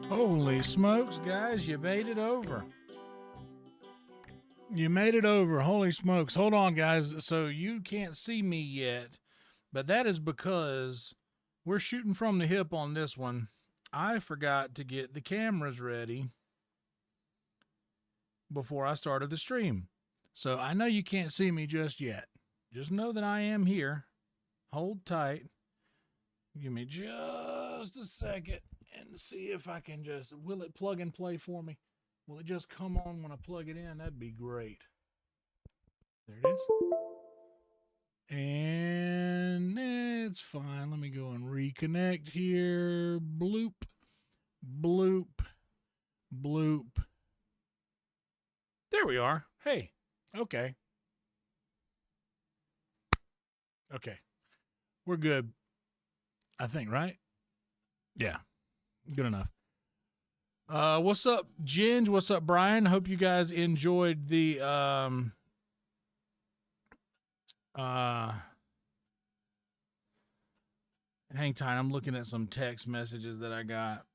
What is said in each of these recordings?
Holy smokes, guys, you made it over. You made it over. Holy smokes. Hold on, guys. So you can't see me yet, but that is because we're shooting from the hip on this one. I forgot to get the cameras ready before I started the stream. So I know you can't see me just yet. Just know that I am here. Hold tight. Give me just a second and see if I can just, will it plug and play for me? Will it just come on when I plug it in? That'd be great. There it is. And it's fine. Let me go and reconnect here. Bloop, bloop, bloop. There we are. Hey, okay. Okay. We're good. I think, right? Yeah. Good enough. What's up, Ginge? What's up, Brian? Hope you guys enjoyed the hang tight. I'm looking at some text messages that I got.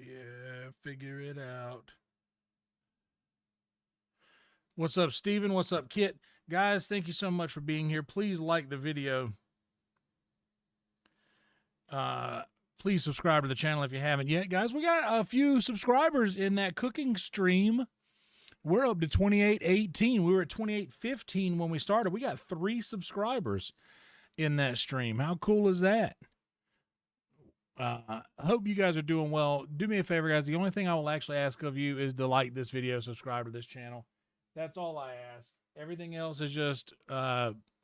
Yeah, figure it out. What's up, Steven? What's up, Kit? Guys, thank you so much for being here. Please like the video. Please subscribe to the channel if you haven't yet. Guys, we got a few subscribers in that cooking stream. We're up to 2818. We were at 2815 when we started. We got 3 subscribers in that stream. How cool is that? I hope you guys are doing well. Do me a favor, guys. The only thing I will actually ask of you is to like this video, subscribe to this channel. That's all I ask. Everything else is just,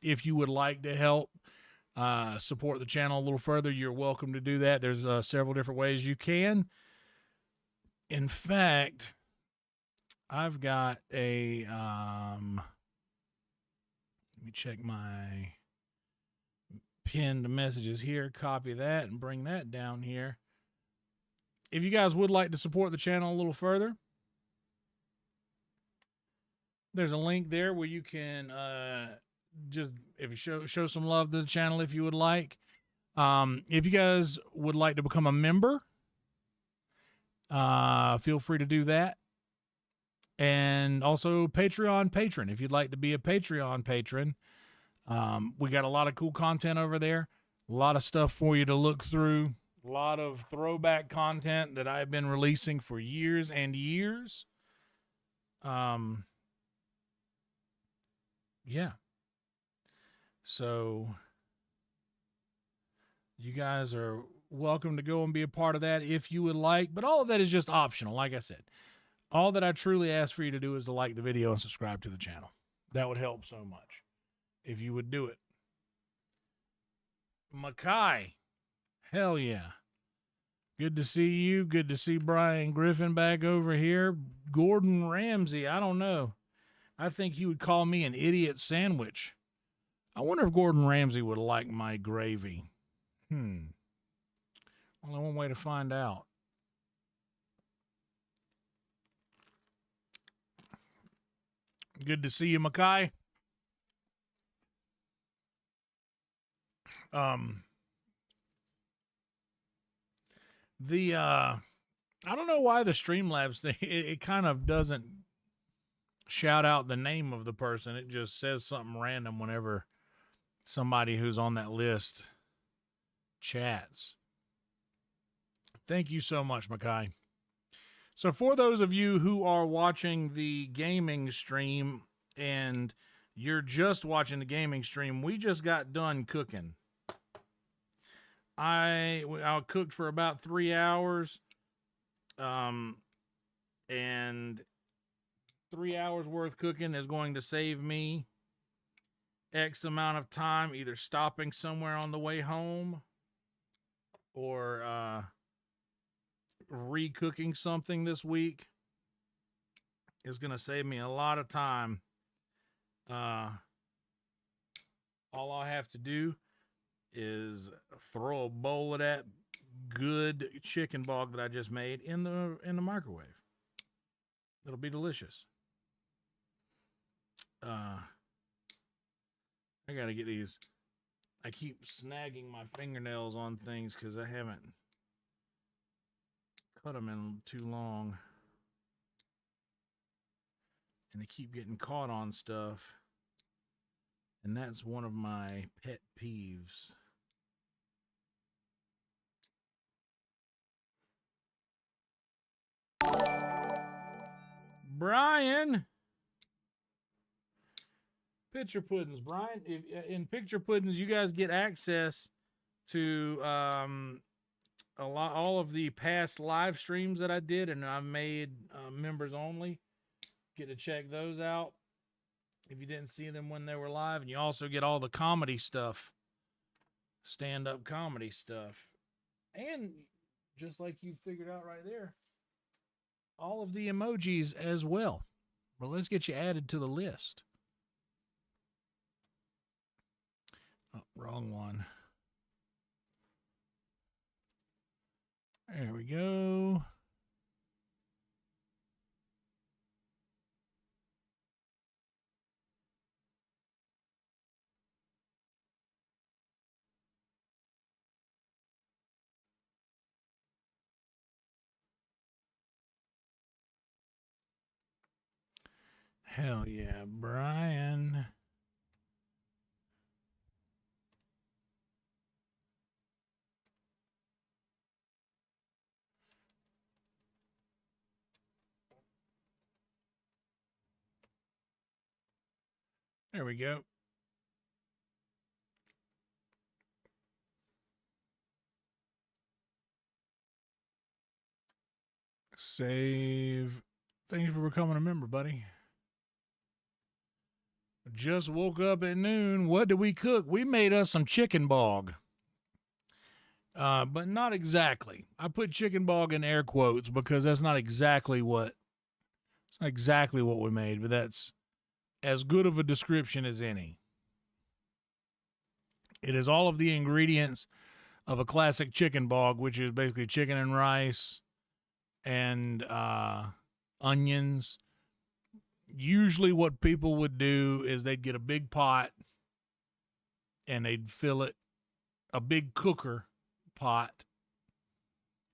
if you would like to help support the channel a little further, you're welcome to do that. There's several different ways you can. In fact, I've got a, let me check my pinned messages here, copy that and bring that down here. If you guys would like to support the channel a little further, there's a link there where you can just, if you show some love to the channel if you would like. If you guys would like to become a member, feel free to do that. And also Patreon patron, if you'd like to be a Patreon patron. We got a lot of cool content over there, a lot of stuff for you to look through, a lot of throwback content that I've been releasing for years and years. Yeah. So you guys are welcome to go and be a part of that if you would like, but all of that is just optional. Like I said, all that I truly ask for you to do is to like the video and subscribe to the channel. That would help so much if you would do it. Mackay, hell yeah. Good to see you. Good to see Brian Griffin back over here. Gordon Ramsay, I don't know. I think he would call me an idiot sandwich. I wonder if Gordon Ramsay would like my gravy. Only one way to find out. Good to see you, Mackay. I don't know why the Streamlabs thing, it kind of doesn't shout out the name of the person. It just says something random whenever somebody who's on that list chats. Thank you so much, Mackay. So for those of you who are watching the gaming stream and you're just watching the gaming stream, we just got done cooking. I cooked for about 3 hours. And 3 hours worth cooking is going to save me X amount of time, either stopping somewhere on the way home or re-cooking something this week. Is going to save me a lot of time. All I have to do is throw a bowl of that good chicken bog that I just made in the microwave. It'll be delicious. I gotta get these. I keep snagging my fingernails on things because I haven't cut them in too long. And they keep getting caught on stuff. And that's one of my pet peeves. Brian. Picture Puddings, Brian. In Picture Puddings, you guys get access to all of the past live streams that I did, and I made members only. Get to check those out if you didn't see them when they were live, and you also get all the comedy stuff, stand-up comedy stuff, and just like you figured out right there, all of the emojis as well. Well, let's get you added to the list. Oh, wrong one. There we go. Hell yeah, Brian. There we go. Save. Thanks for becoming a member, buddy. Just woke up at noon. What did we cook? We made us some chicken bog. But not exactly. I put chicken bog in air quotes because that's not exactly what we made, but that's as good of a description as any. It is all of the ingredients of a classic chicken bog, which is basically chicken and rice and onions. Usually what people would do is they'd get a big pot and they'd fill it, a big cooker pot,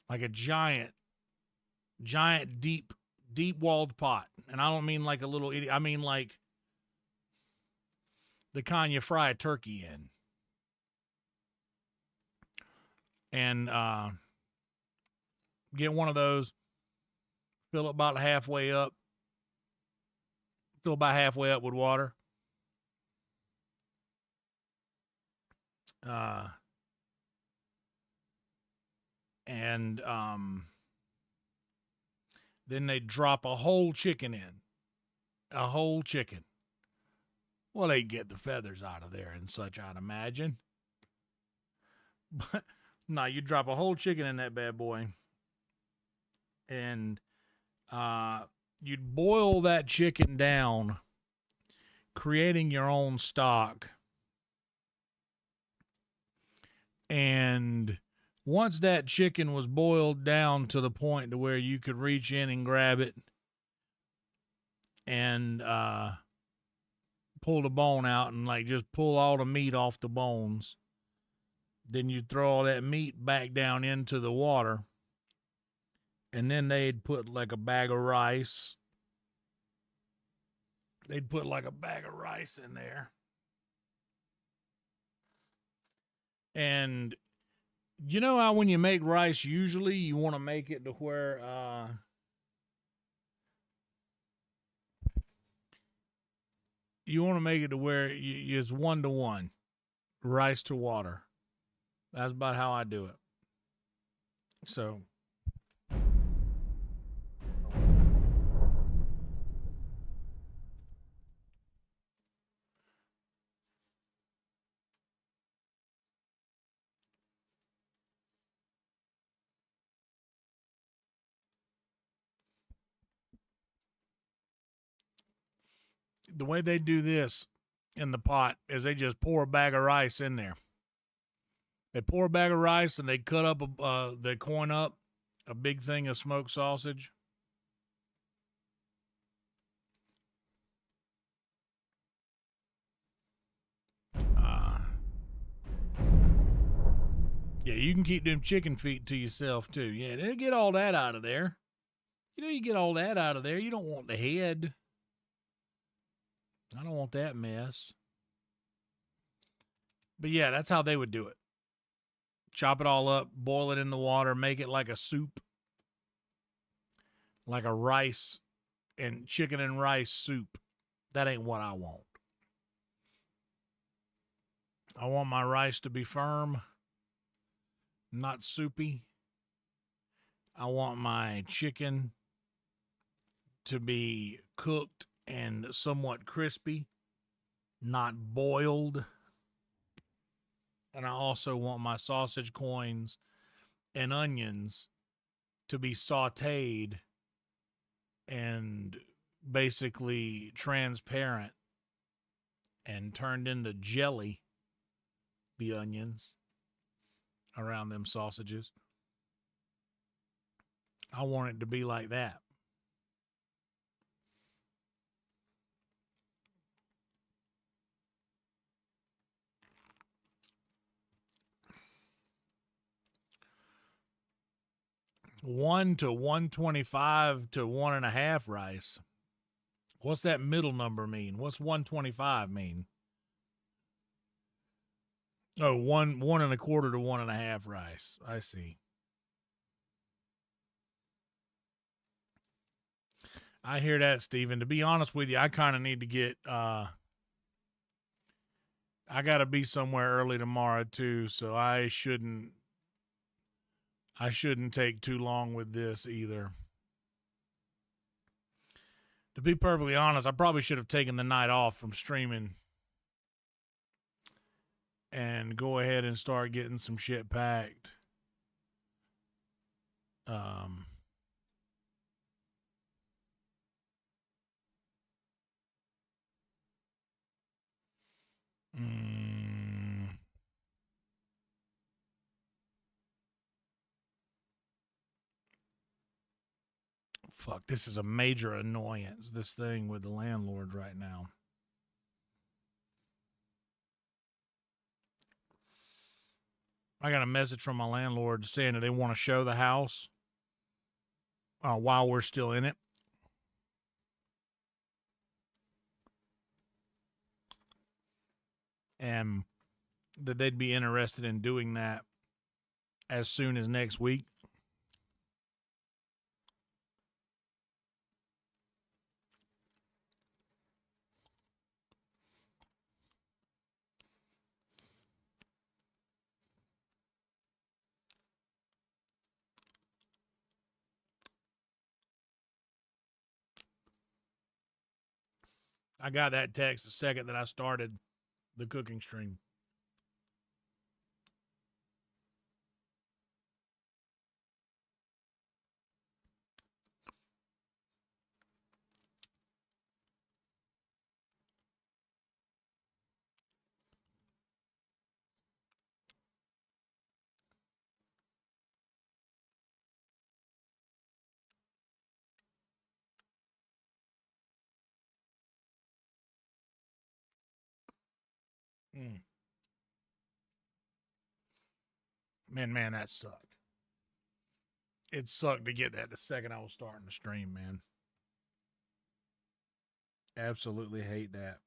like a giant deep walled pot. And I don't mean like a little idiot. I mean like the kind you fry a turkey in. And get one of those, fill it about halfway up with water. And then they drop a whole chicken in. A whole chicken. Well, they get the feathers out of there and such, I'd imagine. But no, you drop a whole chicken in that bad boy. And you'd boil that chicken down, creating your own stock. And once that chicken was boiled down to the point to where you could reach in and grab it and pull the bone out and like just pull all the meat off the bones, then you'd throw all that meat back down into the water, and then they'd put like a bag of rice. They'd put like a bag of rice in there. And you know how when you make rice, usually you want to make it to where it's 1-to-1 rice to water. That's about how I do it. So the way they do this in the pot is they just pour a bag of rice in there. They pour a bag of rice and they cut up, they coin up a big thing of smoked sausage. Yeah, you can keep them chicken feet to yourself too. Yeah, they get all that out of there. You know, you get all that out of there. You don't want the head. I don't want that mess. But yeah, that's how they would do it. Chop it all up, boil it in the water, make it like a soup. Like a rice and chicken and rice soup. That ain't what I want. I want my rice to be firm, not soupy. I want my chicken to be cooked and somewhat crispy, not boiled. And I also want my sausage coins and onions to be sauteed and basically transparent and turned into jelly, the onions around them sausages. I want it to be like that. One to 125 to 1.5 rice. What's that middle number mean? What's 125 mean? Oh, 1.25 to 1.5 rice. I see. I hear that, Steven. To be honest with you, I kind of need to get I got to be somewhere early tomorrow too, so I shouldn't take too long with this either. To be perfectly honest, I probably should have taken the night off from streaming and go ahead and start getting some shit packed. Fuck, this is a major annoyance, this thing with the landlord right now. I got a message from my landlord saying that they want to show the house while we're still in it. And that they'd be interested in doing that as soon as next week. I got that text the second that I started the cooking stream. Man, that sucked. It sucked to get that the second I was starting the stream, man. Absolutely hate that.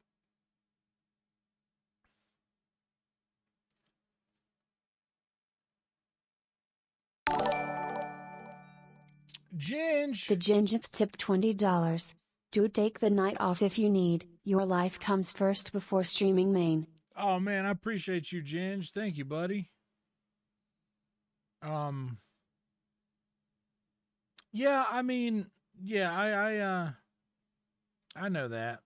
Ginge. The Gingeth tipped $20. Do take the night off if you need. Your life comes first before streaming main. Oh man, I appreciate you, Ginge. Thank you, buddy. Yeah, I mean, yeah, I know that.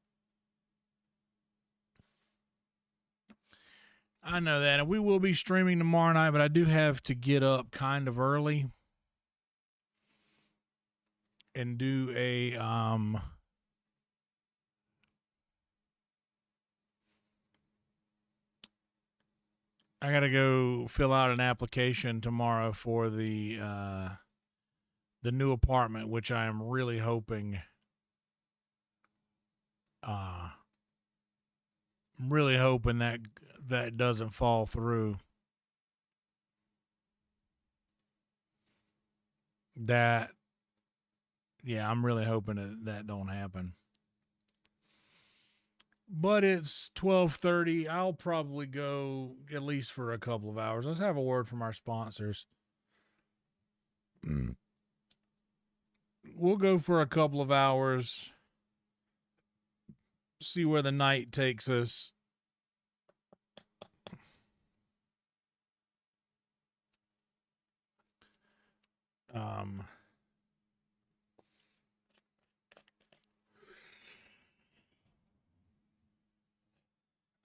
I know that, and we will be streaming tomorrow night, but I do have to get up kind of early and do a I gotta go fill out an application tomorrow for the new apartment, which I am really hoping that doesn't fall through. That, yeah, I'm really hoping that don't happen. But it's 12:30. I'll probably go at least for a couple of hours. Let's have a word from our sponsors. We'll go for a couple of hours. See where the night takes us.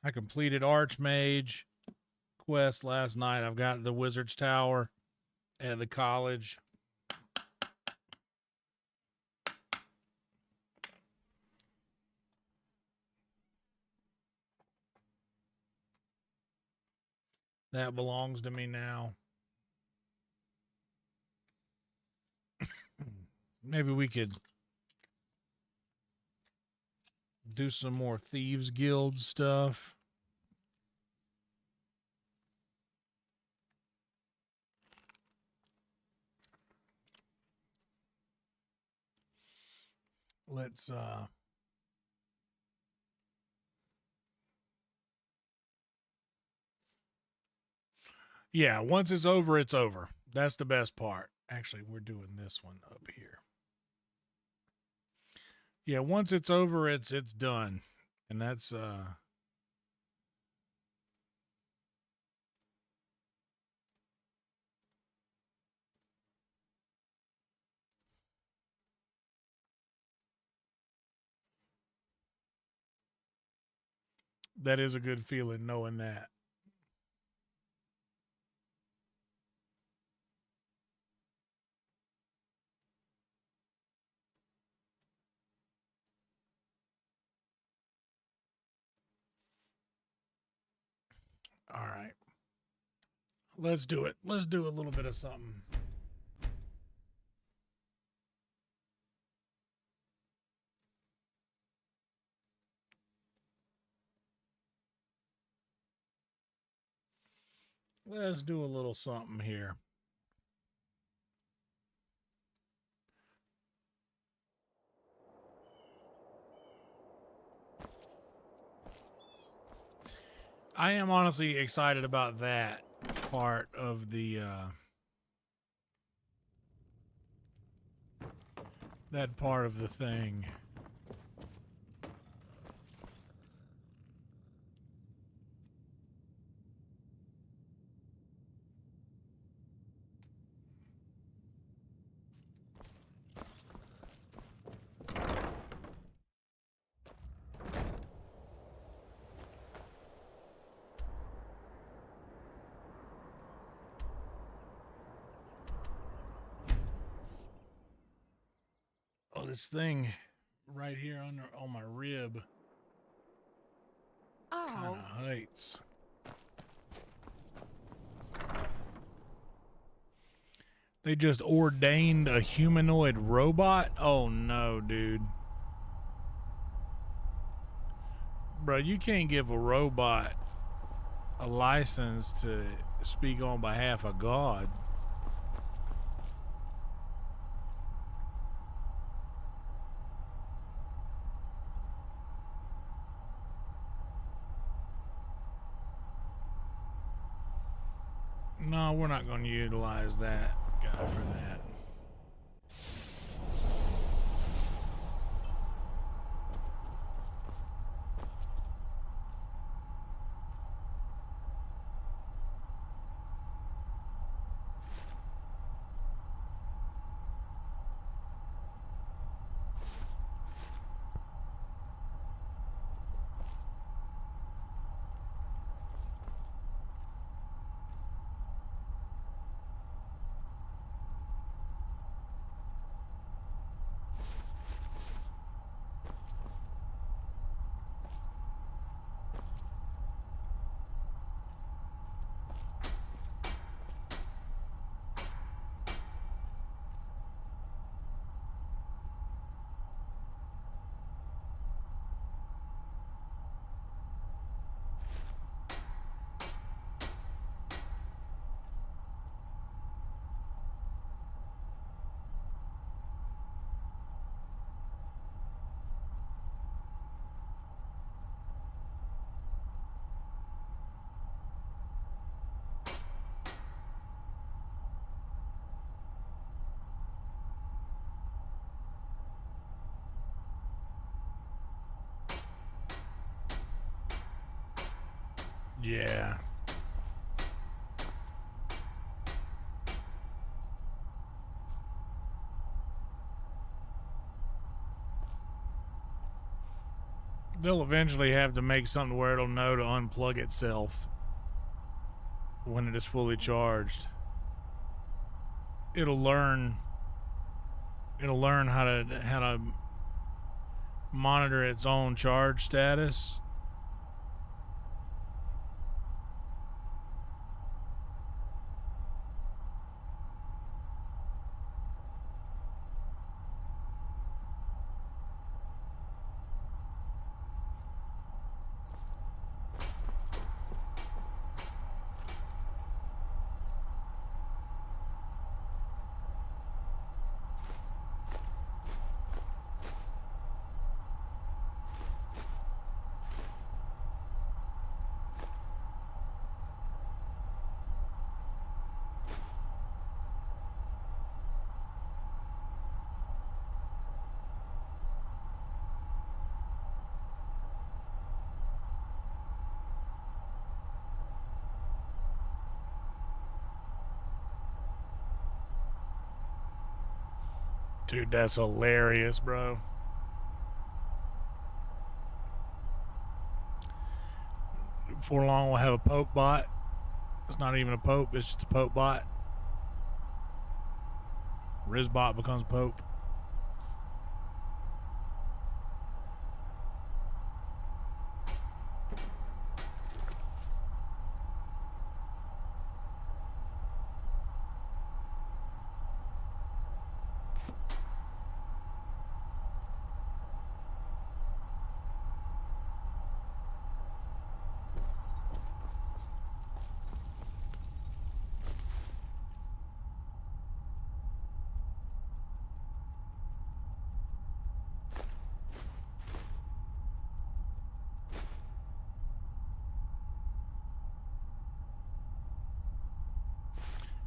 I completed Archmage quest last night. I've got the Wizard's Tower at the college. That belongs to me now. Maybe we could do some more Thieves Guild stuff. Let's yeah, once it's over, it's over. That's the best part. Actually, we're doing this one up here. Yeah, once it's over, it's done. And that's that is a good feeling knowing that. All right. Let's do it. Let's do a little bit of something. Let's do a little something here. I am honestly excited about that part of the thing. Oh, this thing right here on my rib kind of hurts. They just ordained a humanoid robot? Oh no, dude. Bro, you can't give a robot a license to speak on behalf of God. No, we're not going to utilize that guy for that. Yeah. They'll eventually have to make something where it'll know to unplug itself when it is fully charged. It'll learn how to monitor its own charge status. Dude, that's hilarious, bro. Before long, we'll have a Pope bot. It's not even a Pope, it's just a Pope bot. Rizbot becomes Pope.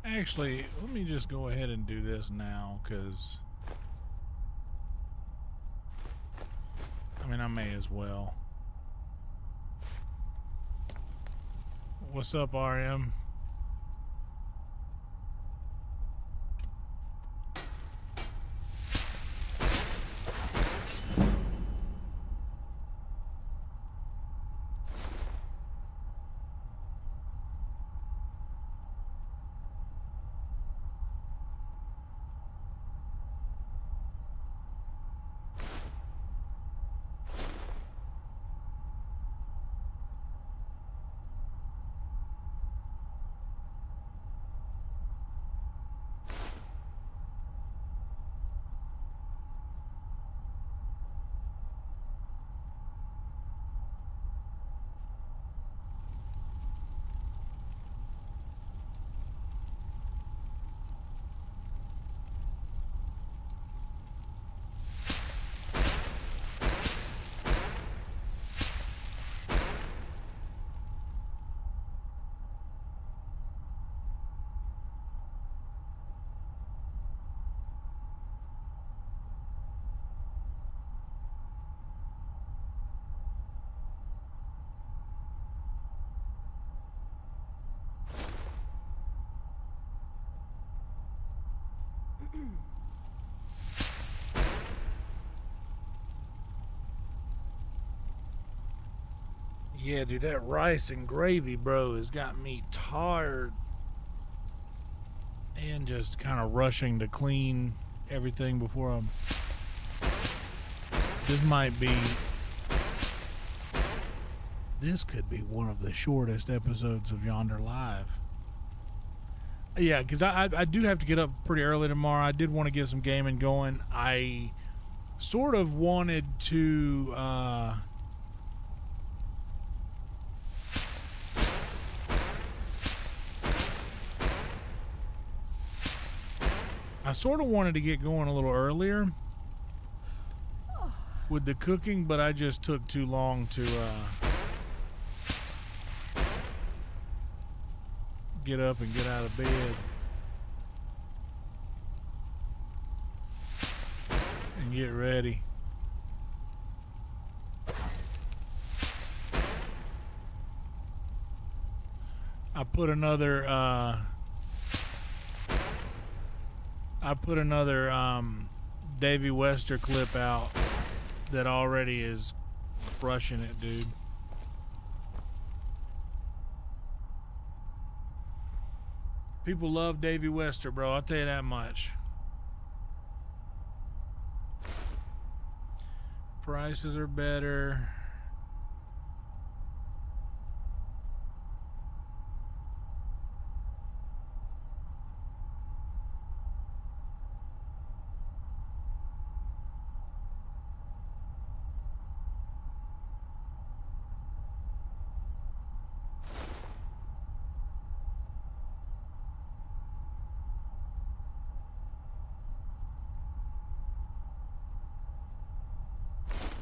Actually, let me just go ahead and do this now, because I mean, I may as well. What's up, RM? Yeah, dude, that rice and gravy, bro, has got me tired and just kind of rushing to clean everything before I'm... This could be one of the shortest episodes of YonderLive. Yeah, because I do have to get up pretty early tomorrow. I did want to get some gaming going. I sort of wanted to... I sort of wanted to get going a little earlier with the cooking, but I just took too long to get up and get out of bed and get ready. I put another Davey Wester clip out that already is crushing it, dude. People love Davey Wester, bro. I'll tell you that much. Prices are better.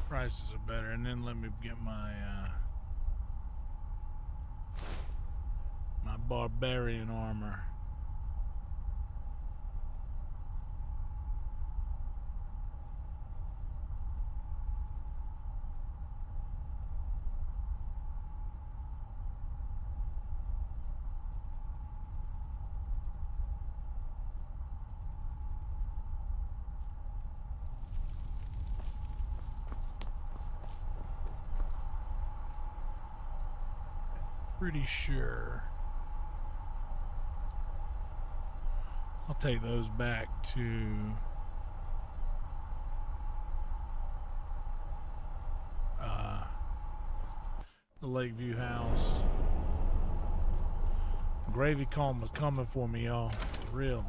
Prices are better, and then let me get my my barbarian armor. Pretty sure I'll take those back to the Lakeview house. Gravy calm was coming for me, y'all. For real.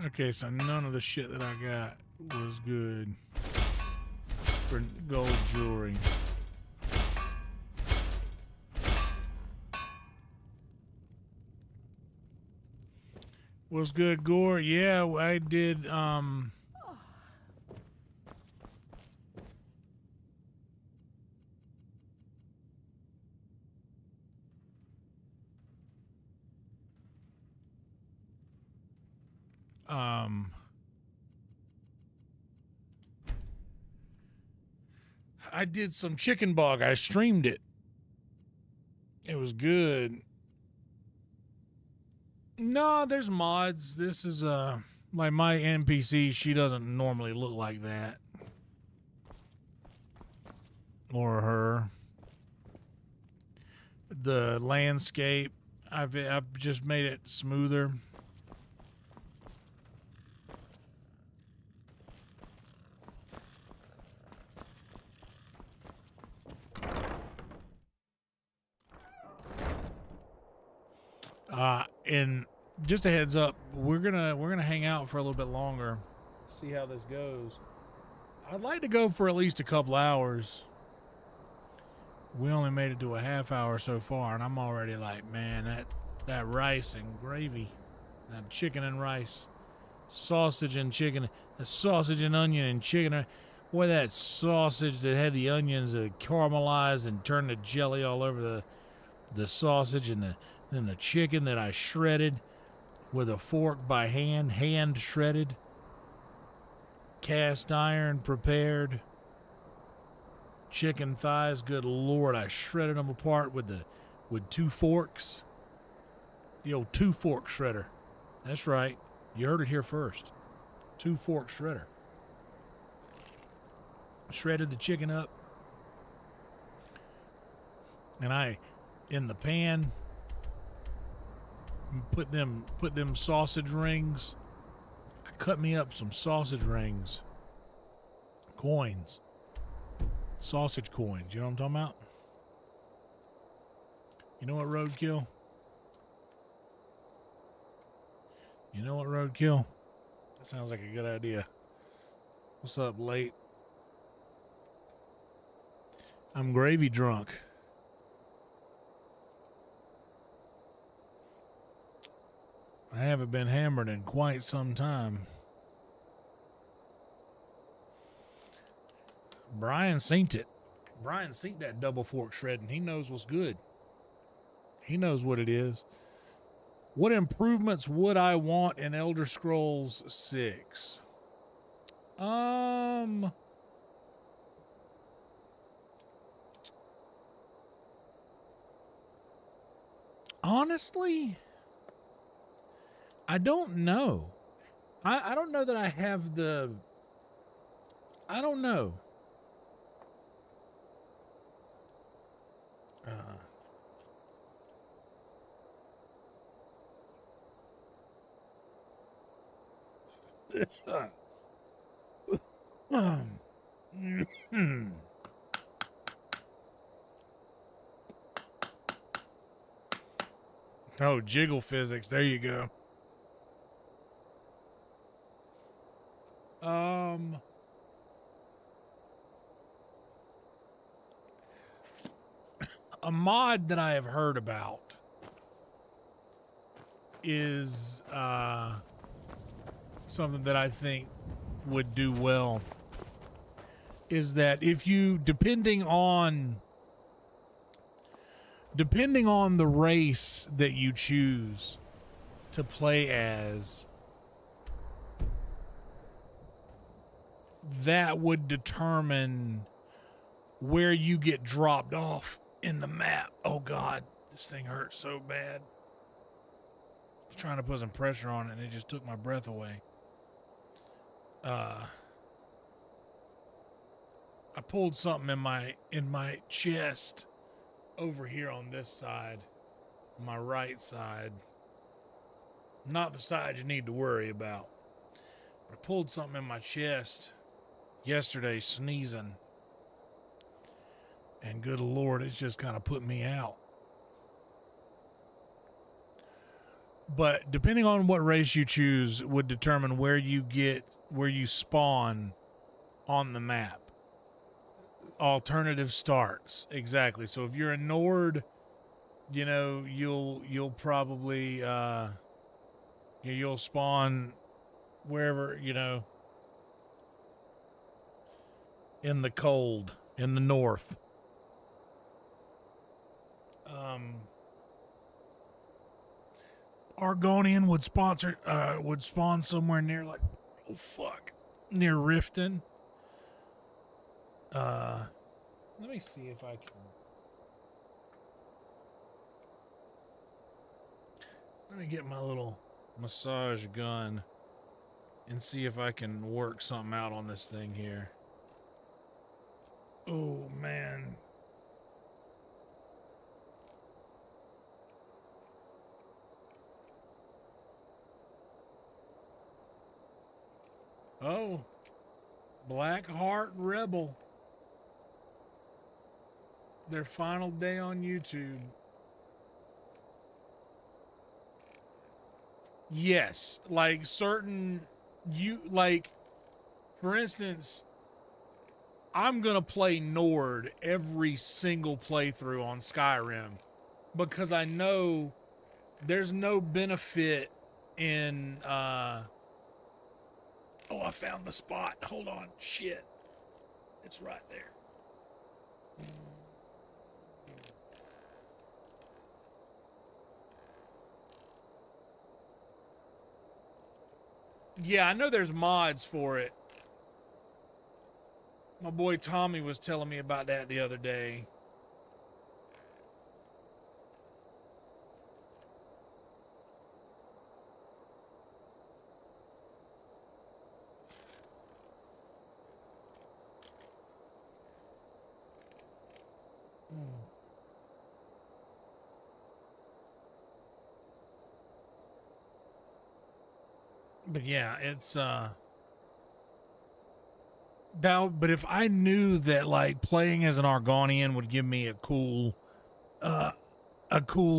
Okay, so none of the shit that I got was good for gold jewelry. What's good, Gore? Yeah, I did, I did some chicken bog. I streamed it. It was good. No, there's mods. This is like my NPC, she doesn't normally look like that. Or her. The landscape, I've just made it smoother. And just a heads up, we're gonna hang out for a little bit longer, see how this goes. I'd like to go for at least a couple hours. We only made it to a half hour so far, and I'm already like, man, that rice and gravy, that chicken and rice, sausage and chicken, the sausage and onion and chicken. Boy, that sausage that had the onions that caramelized and turned the jelly all over the sausage, and then the chicken that I shredded with a fork by hand shredded, cast iron prepared. Chicken thighs, good Lord, I shredded them apart with 2 forks. The old 2-fork shredder. That's right. You heard it here first. 2-fork shredder. Shredded the chicken up. And I, in the pan, put them sausage rings. I cut me up some sausage rings. Coins. Sausage coins. You know what I'm talking about? You know what, roadkill? You know what, roadkill? That sounds like a good idea. What's up, late? I'm gravy drunk. I haven't been hammered in quite some time. Brian seen it. Brian seen that double fork shredding. He knows what's good. He knows what it is. What improvements would I want in Elder Scrolls 6? Honestly, I don't know. I don't know that I have the... I don't know. Oh, jiggle physics. There you go. A mod that I have heard about is something that I think would do well. Is that if you, depending on the race that you choose to play as, that would determine where you get dropped off in the map. Oh God, this thing hurts so bad. I was trying to put some pressure on it and it just took my breath away. I pulled something in my chest over here on this side, my right side. Not the side you need to worry about. But I pulled something in my chest yesterday sneezing. And good Lord, it's just kind of put me out. But depending on what race you choose would determine where you spawn on the map. Alternative starts. Exactly. So if you're a Nord, you know, you'll probably you'll spawn wherever, you know, in the cold, in the north. Argonian would spawn somewhere near like, oh fuck, near Riften. Let me see if I can. Let me get my little massage gun and see if I can work something out on this thing here. Oh man. Oh, Blackheart Rebel. Their final day on YouTube. Yes, like certain for instance, I'm gonna play Nord every single playthrough on Skyrim because I know there's no benefit in oh, I found the spot. Hold on. Shit. It's right there. Yeah, I know there's mods for it. My boy Tommy was telling me about that the other day. But yeah, it's that, but if I knew that like playing as an Argonian would give me a cool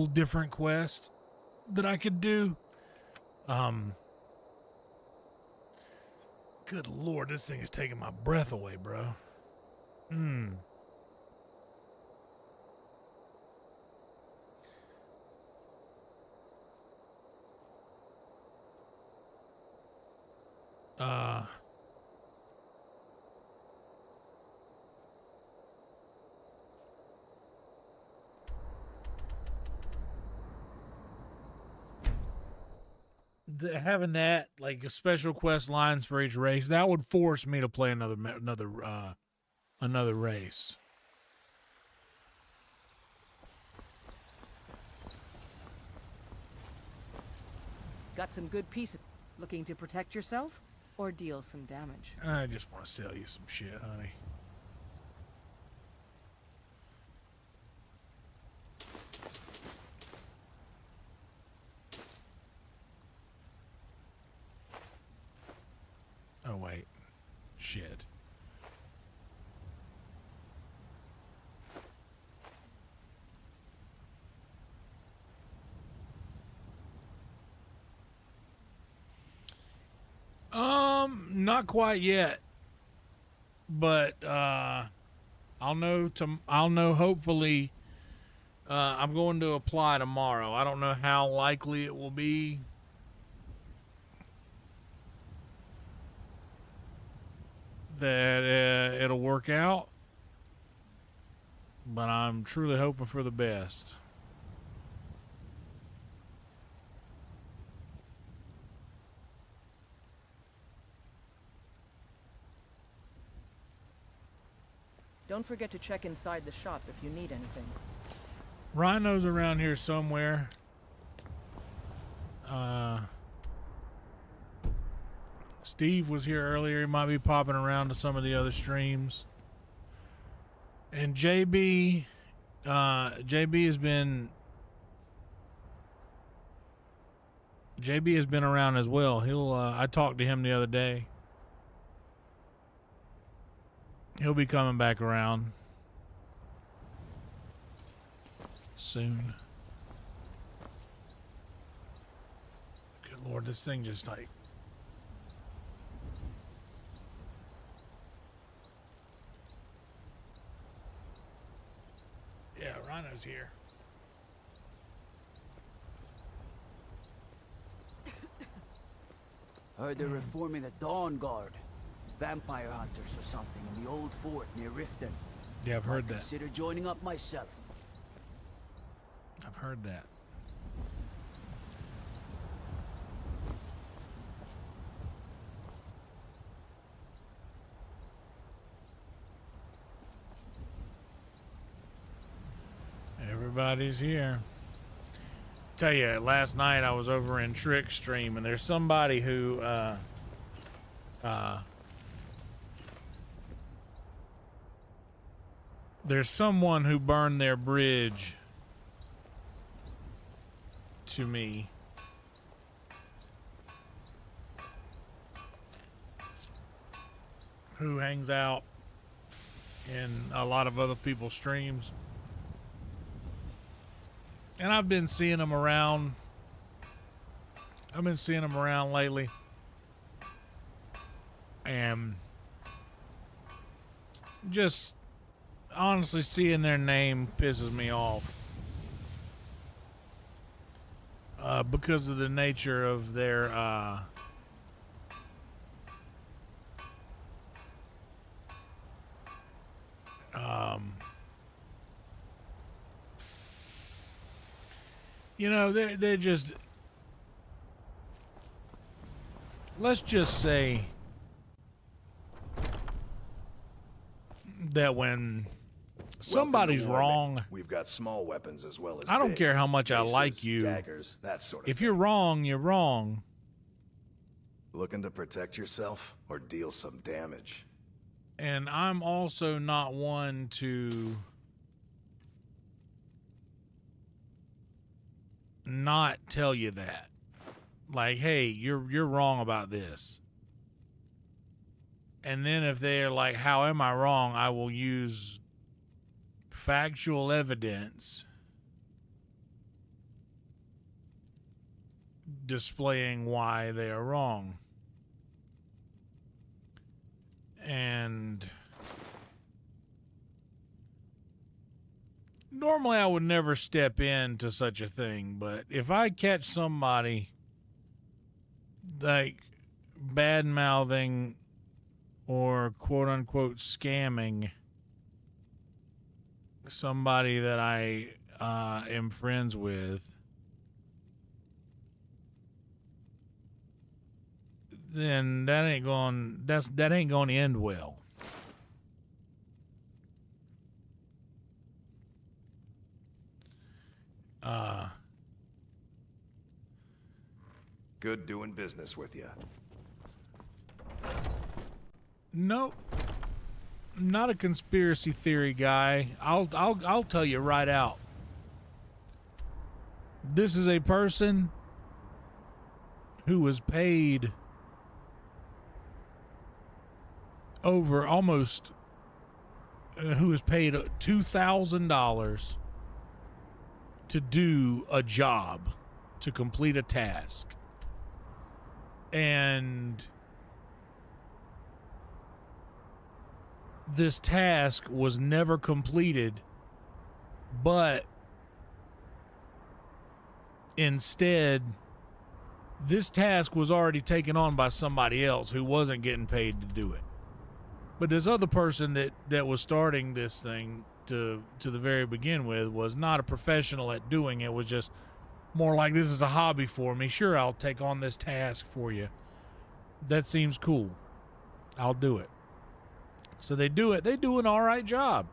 different quest that I could do. Good Lord, this thing is taking my breath away, bro. Having that like a special quest lines for each race, that would force me to play another race. Got some good pieces. Looking to protect yourself or deal some damage? I just want to sell you some shit, honey. Oh, wait. Shit. Not quite yet. But I'll know hopefully I'm going to apply tomorrow. I don't know how likely it will be. That it'll work out, but I'm truly hoping for the best. Don't forget to check inside the shop if you need anything. Rhino's around here somewhere. Steve was here earlier. He might be popping around to some of the other streams. And JB has been around as well. I talked to him the other day. He'll be coming back around soon. Good Lord, this thing just like... Yeah, Rhino's here. Heard they're reforming the Dawn Guard. Vampire hunters or something in the old fort near Riften. Yeah, I've heard that. Consider joining up myself. I've heard that. Everybody's here. Tell you, last night I was over in Trick Stream, and there's somebody who there's someone who burned their bridge to me. Who hangs out in a lot of other people's streams. And I've been seeing them around. I've been seeing them around lately. And just honestly seeing their name pisses me off. Because of the nature of their you know, they're just, let's just say that when somebody's wrong, we've got small weapons as well as I don't big. care how much I Maces, like you. daggers, that sort of If thing. you're wrong, you're wrong. Looking to protect yourself or deal some damage. And I'm also not one to not tell you that. Like, hey, you're wrong about this. And then if they're like, how am I wrong? I will use factual evidence displaying why they are wrong. And normally I would never step into such a thing, but if I catch somebody like bad mouthing or quote unquote scamming somebody that I am friends with, then that ain't going to end well. Good doing business with you. Nope. Not a conspiracy theory guy. I'll tell you right out. This is a person who was paid over almost who was paid $2,000 to do a job, to complete a task. And this task was never completed, but instead, this task was already taken on by somebody else who wasn't getting paid to do it. But this other person that was starting this thing to the very begin with was not a professional at doing it, was just more like, this is a hobby for me. Sure, I'll take on this task for you. That seems cool. I'll do it. So they do it. They do an all right job.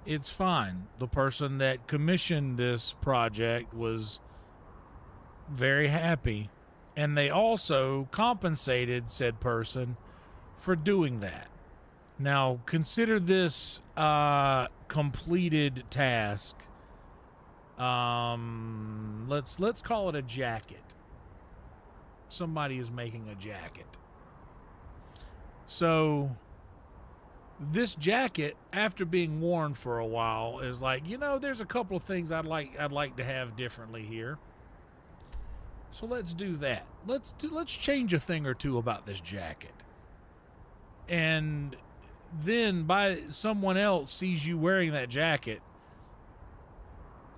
It's fine. The person that commissioned this project was very happy, and they also compensated said person for doing that. Now, consider this completed task. Let's call it a jacket. Somebody is making a jacket. So this jacket, after being worn for a while, is like, you know, there's a couple of things I'd like to have differently here. So let's do that. Let's change a thing or two about this jacket. And then by someone else sees you wearing that jacket,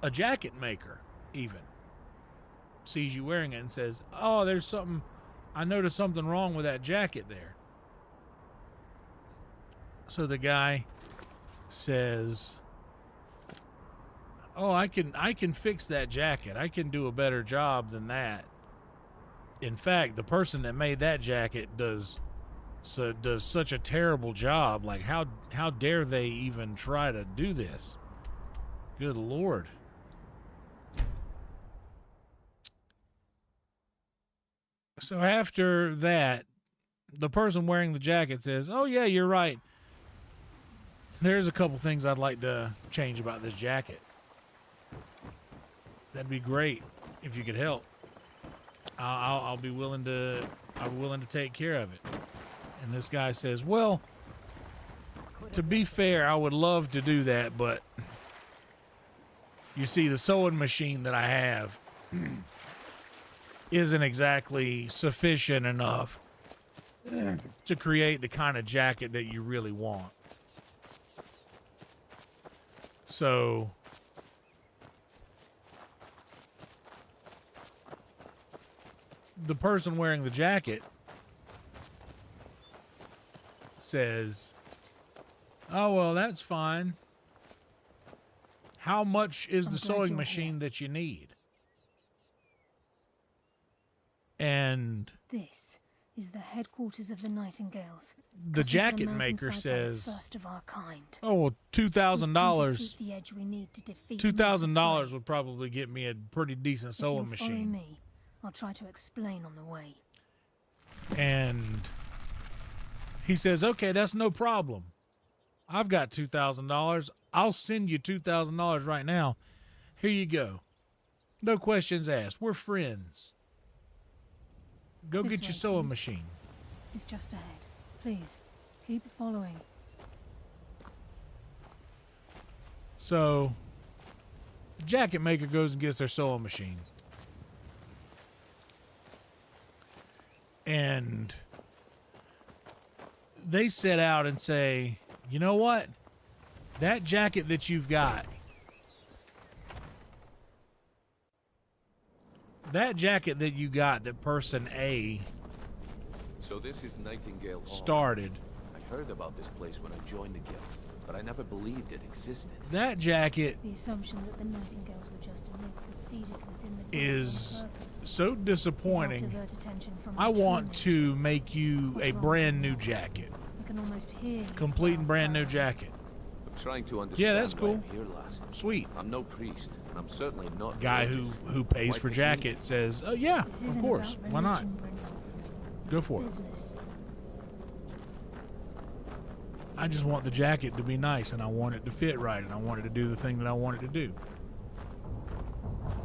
a jacket maker even sees you wearing it and says, oh, there's something, I noticed something wrong with that jacket there. So the guy says, oh, I can fix that jacket. I can do a better job than that. In fact, the person that made that jacket does such a terrible job. Like, how dare they even try to do this? Good Lord. So after that, the person wearing the jacket says, "Oh yeah, you're right. There's a couple things I'd like to change about this jacket. That'd be great if you could help. I'll be willing to. I'm willing to take care of it." And this guy says, "Well, to be fair, I would love to do that, but you see, the sewing machine that I have isn't exactly sufficient enough to create the kind of jacket that you really want. So the person wearing the jacket says, "Oh, well, that's fine. How much is the sewing machine that you need?" And this is the headquarters of the Nightingales. the jacket maker says, first of our kind. "Oh, well, $2,000. The edge we need to defeat $2,000 would probably get me a pretty decent If sewing you'll follow machine." me, I'll try to explain on the way. And he says, "Okay, that's no problem. I've got $2,000. I'll send you $2,000 right now. Here you go. No questions asked. We're friends. Go This get your way, sewing please. machine." It's just ahead. Please, keep following. So the jacket maker goes and gets their sewing machine. And they set out and say, "You know what? That jacket that you've got, that person A So this is Nightingale Hall. started, I heard about this place when I joined the guild, but I never believed it existed. that jacket The assumption that the Nightingales were just a myth was seeded within the guild is on purpose. so To disappointing. divert attention from I our true want nature. to make you What's a wrong brand with new that? jacket. I can almost hear you. Complete and brand new loud. jacket. I'm trying to understand that's why cool. I'm here, lass. Sweet. I'm no priest, and I'm certainly not Guy religious. who pays Why for pick me? jacket says, "Oh yeah, This of isn't course. about Why not? religion, Brynjolf. It's Go a for it." business. I just want the jacket to be nice, and I want it to fit right, and I want it to do the thing that I want it to do."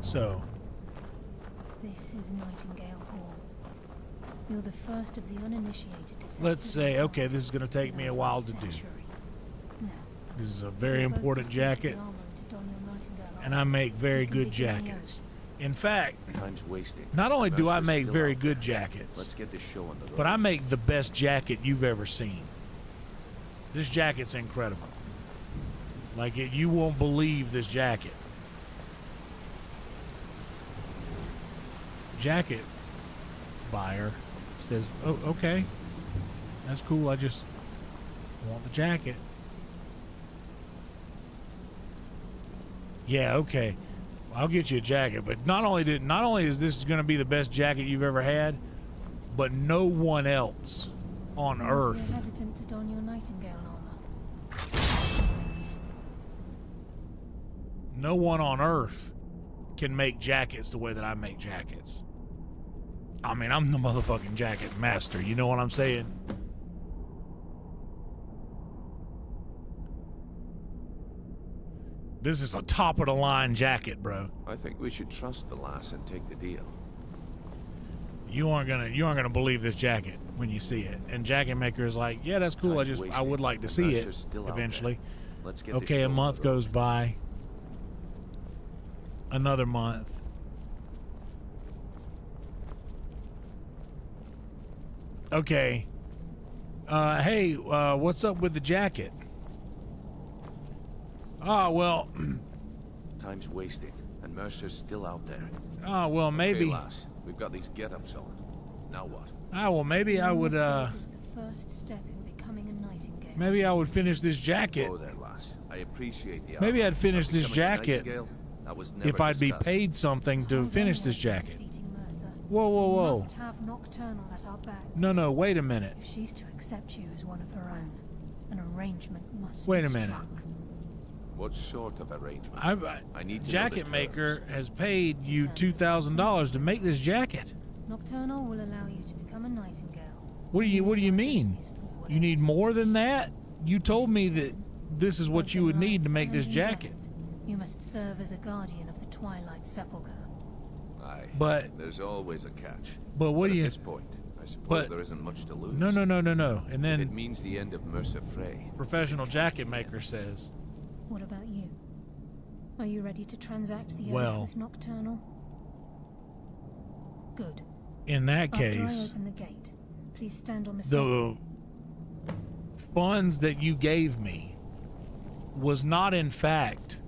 So This is Nightingale Hall. You're the first of the uninitiated to set let's foot say, inside okay, this is going to take in me a over while to do. century. Now, This is a very you'll both important proceed to the jacket, armory to don your Nightingale and armor. I make very You can good begin the jackets. In fact, Time's wasting. not only do I Mercer's make still very out good there. jackets, Let's get this show on the road. but I make the best jacket you've ever seen. This jacket's incredible. Like, you won't believe this jacket. Jacket buyer says, "Oh, okay. That's cool. I just want the jacket." "Yeah, okay. I'll get you a jacket, but not only is this going to be the best jacket you've ever had, but no one else on You're Earth hesitant to don your Nightingale armor. No one on Earth can make jackets the way that I make jackets. I mean, I'm the motherfucking jacket master. You know what I'm saying? This is a top of the line jacket, bro. I think we should trust the lass and take the deal. You aren't gonna believe this jacket when you see it. And jacket maker is like, "Yeah, that's cool. Time's I wasting. would like to The see it Mercer's still out eventually." there. Let's get this Okay, show a on month the road. goes by. Another month. Okay. Hey, what's up with the jacket? Ah, well, Time's wasting, and Mercer's still out there. maybe. Okay, lass, we've got these get-ups on. Now what? Maybe I would, This is the first step in becoming a Nightingale. maybe I would finish this jacket. Oh there, lass. I appreciate the Maybe offer, I'd finish but this becoming a jacket Nightingale, that was never if I'd be discussed. paid something to How finish then this are we jacket. defeating Mercer? Whoa, whoa, We whoa. must have Nocturnal at our backs. No, wait a minute. If she's to accept you as one of her own, an arrangement must Wait be a minute. struck. What sort of arrangement? I need to know the Jacket maker terms. has paid you $2,000 to make this jacket. Nocturnal will allow you to become a nightingale. What do you Use your mean? abilities for You whatever need more than that? You told me purpose. that this is what Both you in would need to life make this and in jacket. death, you must serve as a guardian of the Twilight Sepulchre. Aye. But- there's always a catch. But what do at you... this point, I suppose but- there isn't much to lose. No. And If it then means the end of Mercer Frey. professional jacket maker says, What about you? Are you ready to transact the Well- oath with Nocturnal? Good. in that After case, I open the gate, please stand on the side. the funds that you gave me was not in fact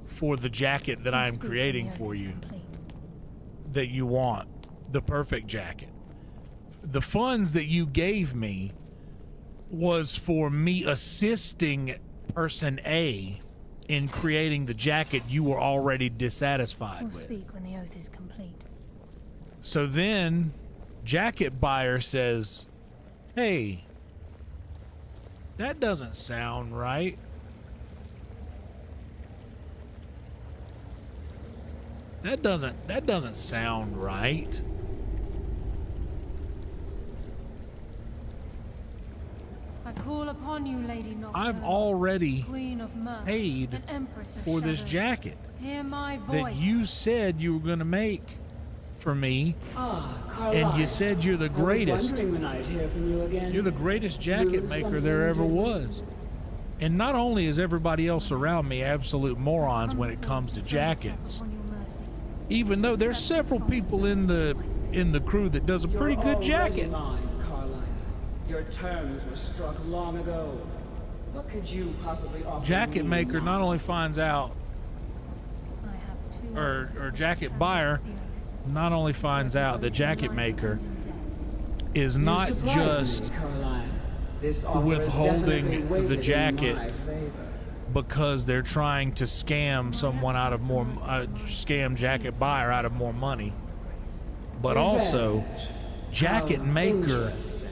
for the jacket that Please I'm speak when creating the oath for is you complete. that you want, the perfect jacket. The funds that you gave me was for me assisting person A in creating the jacket you were already dissatisfied We'll with. speak when the oath is complete. So then, jacket buyer says, "Hey, that doesn't sound right." That doesn't sound right. I call upon you, Lady Nocturnal, I've already Queen of Mirth, paid and Empress of for this Shadow. jacket Hear my voice. that you said you were going to make for me, Ah, Carlisle. and you said you're the greatest. I was wondering when I'd hear from you again. You're the greatest jacket Lose maker there ever something, was. And not only is everybody else around me absolute morons when it comes to jackets, even though there's several people in the crew that does a You're pretty good already jacket. mine, Carlisle. Your terms were struck long ago. What could you possibly offer Jacket me maker now? not only finds out, I have two or oaths that wish to jacket transact buyer the oath. not only finds Certain out that oath in jacket life maker and in death. is You not surprise just me, Carlisle. This offer is withholding definitely the weighted in jacket my favor. because they're trying to scam someone out of more, scam jacket buyer out of more money, but also Revenge. jacket How maker interesting.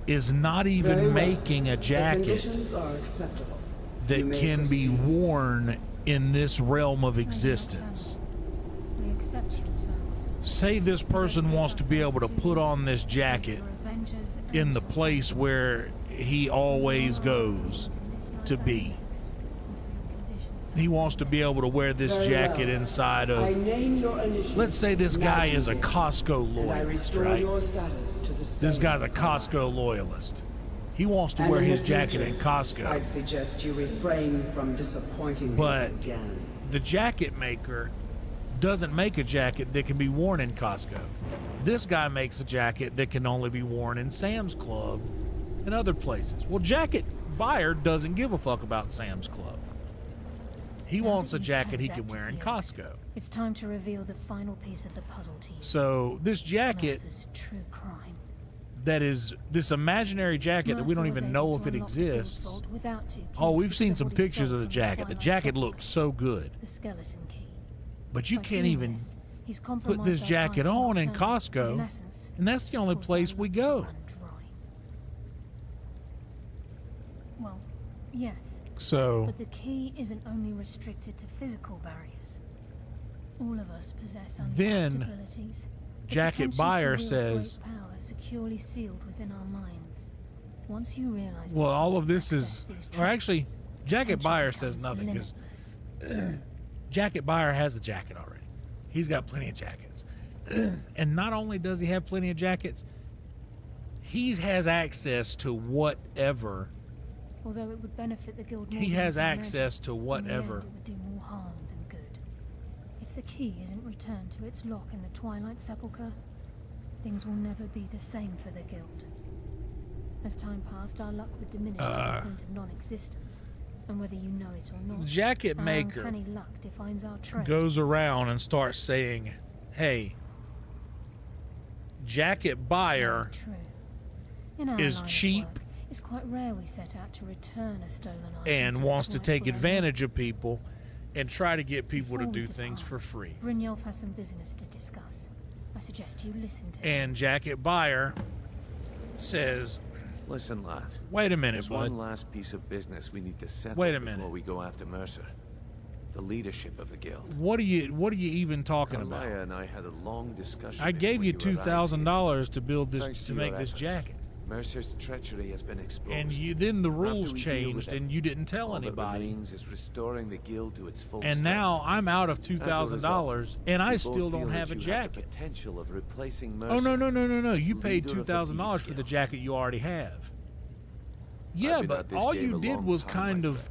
is not Very even well. making a The jacket conditions are acceptable. You that may can be proceed. worn in this realm of Lady existence. Nocturnal, we accept your terms. Say this person wants to be able to put on this jacket For Avengers and in the your place sons. where he always goes to be. He wants to be able to wear this Very jacket well. inside I of, name your initials. let's say this guy is a Nightingale, Costco and I loyalist, restore right? your status to the This same guy's a Carlisle. Costco loyalist. He wants to And wear in the his jacket future, in Costco. I'd suggest you refrain from disappointing But me again. the jacket maker doesn't make a jacket that can be worn in Costco. This guy makes a jacket that can only be worn in Sam's Club and other places. Well, jacket buyer doesn't give a fuck about Sam's Club. He Now wants that a you've jacket he can transacted wear in the oath, Costco. It's time to reveal the final piece of the puzzle to you. So this jacket Mercer's true crime. that is this imaginary jacket that we don't Mercer even was know able if to it unlock the guild's exists. vault without two keys Oh, we've because seen of some what he pictures stole of the from jacket. The Twilight jacket Sepulchre, looks so good. the skeleton key. But you By can't doing even this, he's put compromised this our jacket ties to on in Nocturnal, and Costco, in essence, and that's the only caused place our we luck to go. run dry. Well, yes, So but the key isn't only restricted to physical barriers. All of us possess untapped Then, abilities. The jacket potential to buyer wield says- great power securely sealed within our minds. Once you realize well, that you all of can this access is, these or traits, actually, jacket potential buyer says becomes nothing because limitless. jacket buyer has a jacket already. He's got plenty of jackets, and not only does he have plenty of jackets, he has access to whatever. Although it would benefit the guild more He than has you can imagine, access to in the end, whatever. it would do more harm than good. If the key isn't returned to its lock in the Twilight Sepulchre, things will never be the same for the guild. As time passed, our luck would diminish to the point of non-existence, and whether you know it or not, Jacket our maker uncanny luck defines our trade. goes around and starts saying, "Hey, jacket buyer True. In our is line of cheap work, it's quite rare we set out to return a stolen item and to wants its to take rightful owner. advantage of people and try to get people to Before we do things depart, for free." Brynjolf has some business to discuss. I suggest you listen to him. And jacket buyer says, Listen, lad. "Wait a minute, There's bud. one last piece of business we need to settle Wait a before minute. we go after Mercer. the leadership of the guild. What are you even talking about? Carlia and I had a long discussion. I gave you $2,000 to build this, Thanks to your make this efforts, jacket. Mercer's treachery has been exposed. And then the rules After we deal with changed it, and you didn't tell all that anybody. remains is restoring the guild to its full And strength. now I'm out of As a $2,000 result, and I we still both don't feel have that a you have the jacket. potential of replacing Mercer Oh, no. as You paid leader of the $2,000 Thieves for the Guild. jacket you already have. I've Yeah, been but at this all game you a did long was time, kind my of friend.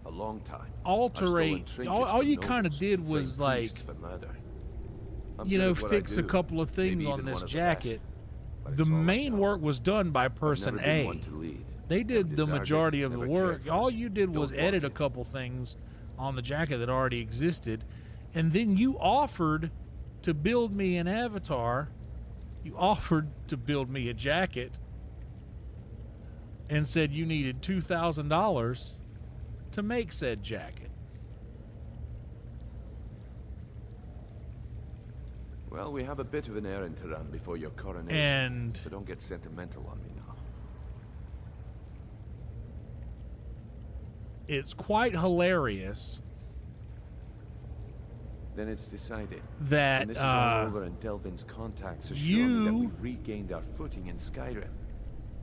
A long time. I've alterate. stolen All trinkets you from kind of nobles, did was trained like, priests for murder. I'm you good know, at what I fix a do, couple of things maybe on even this one of the jacket. best, but The it's all I main know. work was done by I've person never been A. one to lead. They did Never the desired it, majority of the never work. cared for All it. you did was Don't edit a want it. couple things on the jacket that already existed. And then you offered to build me an avatar. You offered to build me a jacket and said you needed $2,000 to make said jacket. Well, we have a bit of an errand to run before your coronation, And so don't get sentimental on me now. it's quite hilarious Then it's decided. that When this is all over and Delvin's contacts assure me that you we've regained our footing in Skyrim,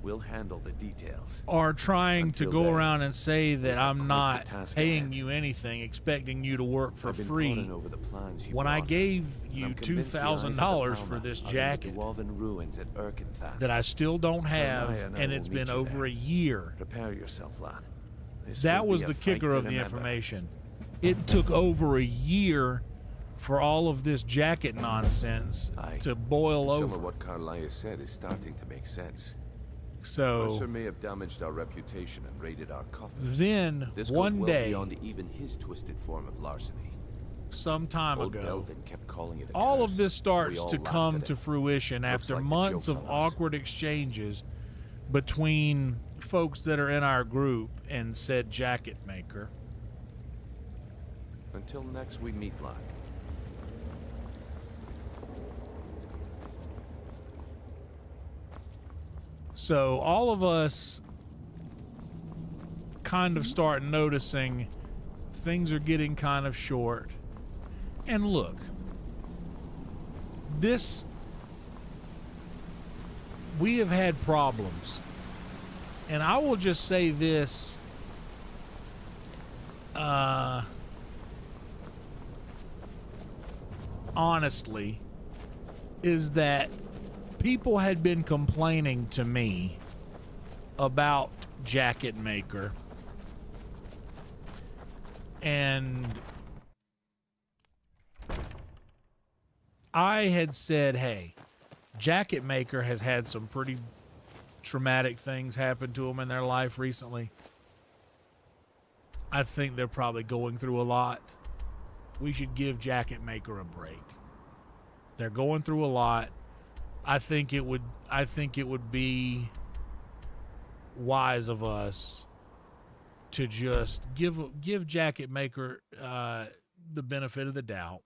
we'll handle the details. are trying to Until go then, around and say that have I'm quite the not task paying ahead. you anything, expecting you to work for I've been free, poring over the plans you when I brought us, gave and you I'm convinced the eyes of the $2,000 for Palmer this are in jacket the dwarven ruins at Erkenthal. that I still don't have, Carlia and I and will it's meet been you over there. a year. Prepare yourself, lad. This That will was be the a fight kicker to of the remember. information. It took over a year for all of this jacket nonsense Aye. to boil Some over. of what Carlia said is starting to make sense. So Mercer may have damaged our reputation and raided our coffers. then This goes one well day, beyond even his twisted form of larceny. some time Old ago, Delvin kept calling it a all curse. of this We starts all to laughed come at to it. fruition Looks after like the months joke's of on us. awkward exchanges between folks that are in our group and said jacket maker. Until next we meet, lad. So all of us kind of start noticing things are getting kind of short. And look, we have had problems. And I will just say this, honestly, is that people had been complaining to me about Jacket Maker, and I had said, hey, Jacket Maker has had some pretty traumatic things happen to them in their life recently. I think they're probably going through a lot. We should give Jacket Maker a break. They're going through a lot. I think it would be wise of us to just give Jacket Maker the benefit of the doubt.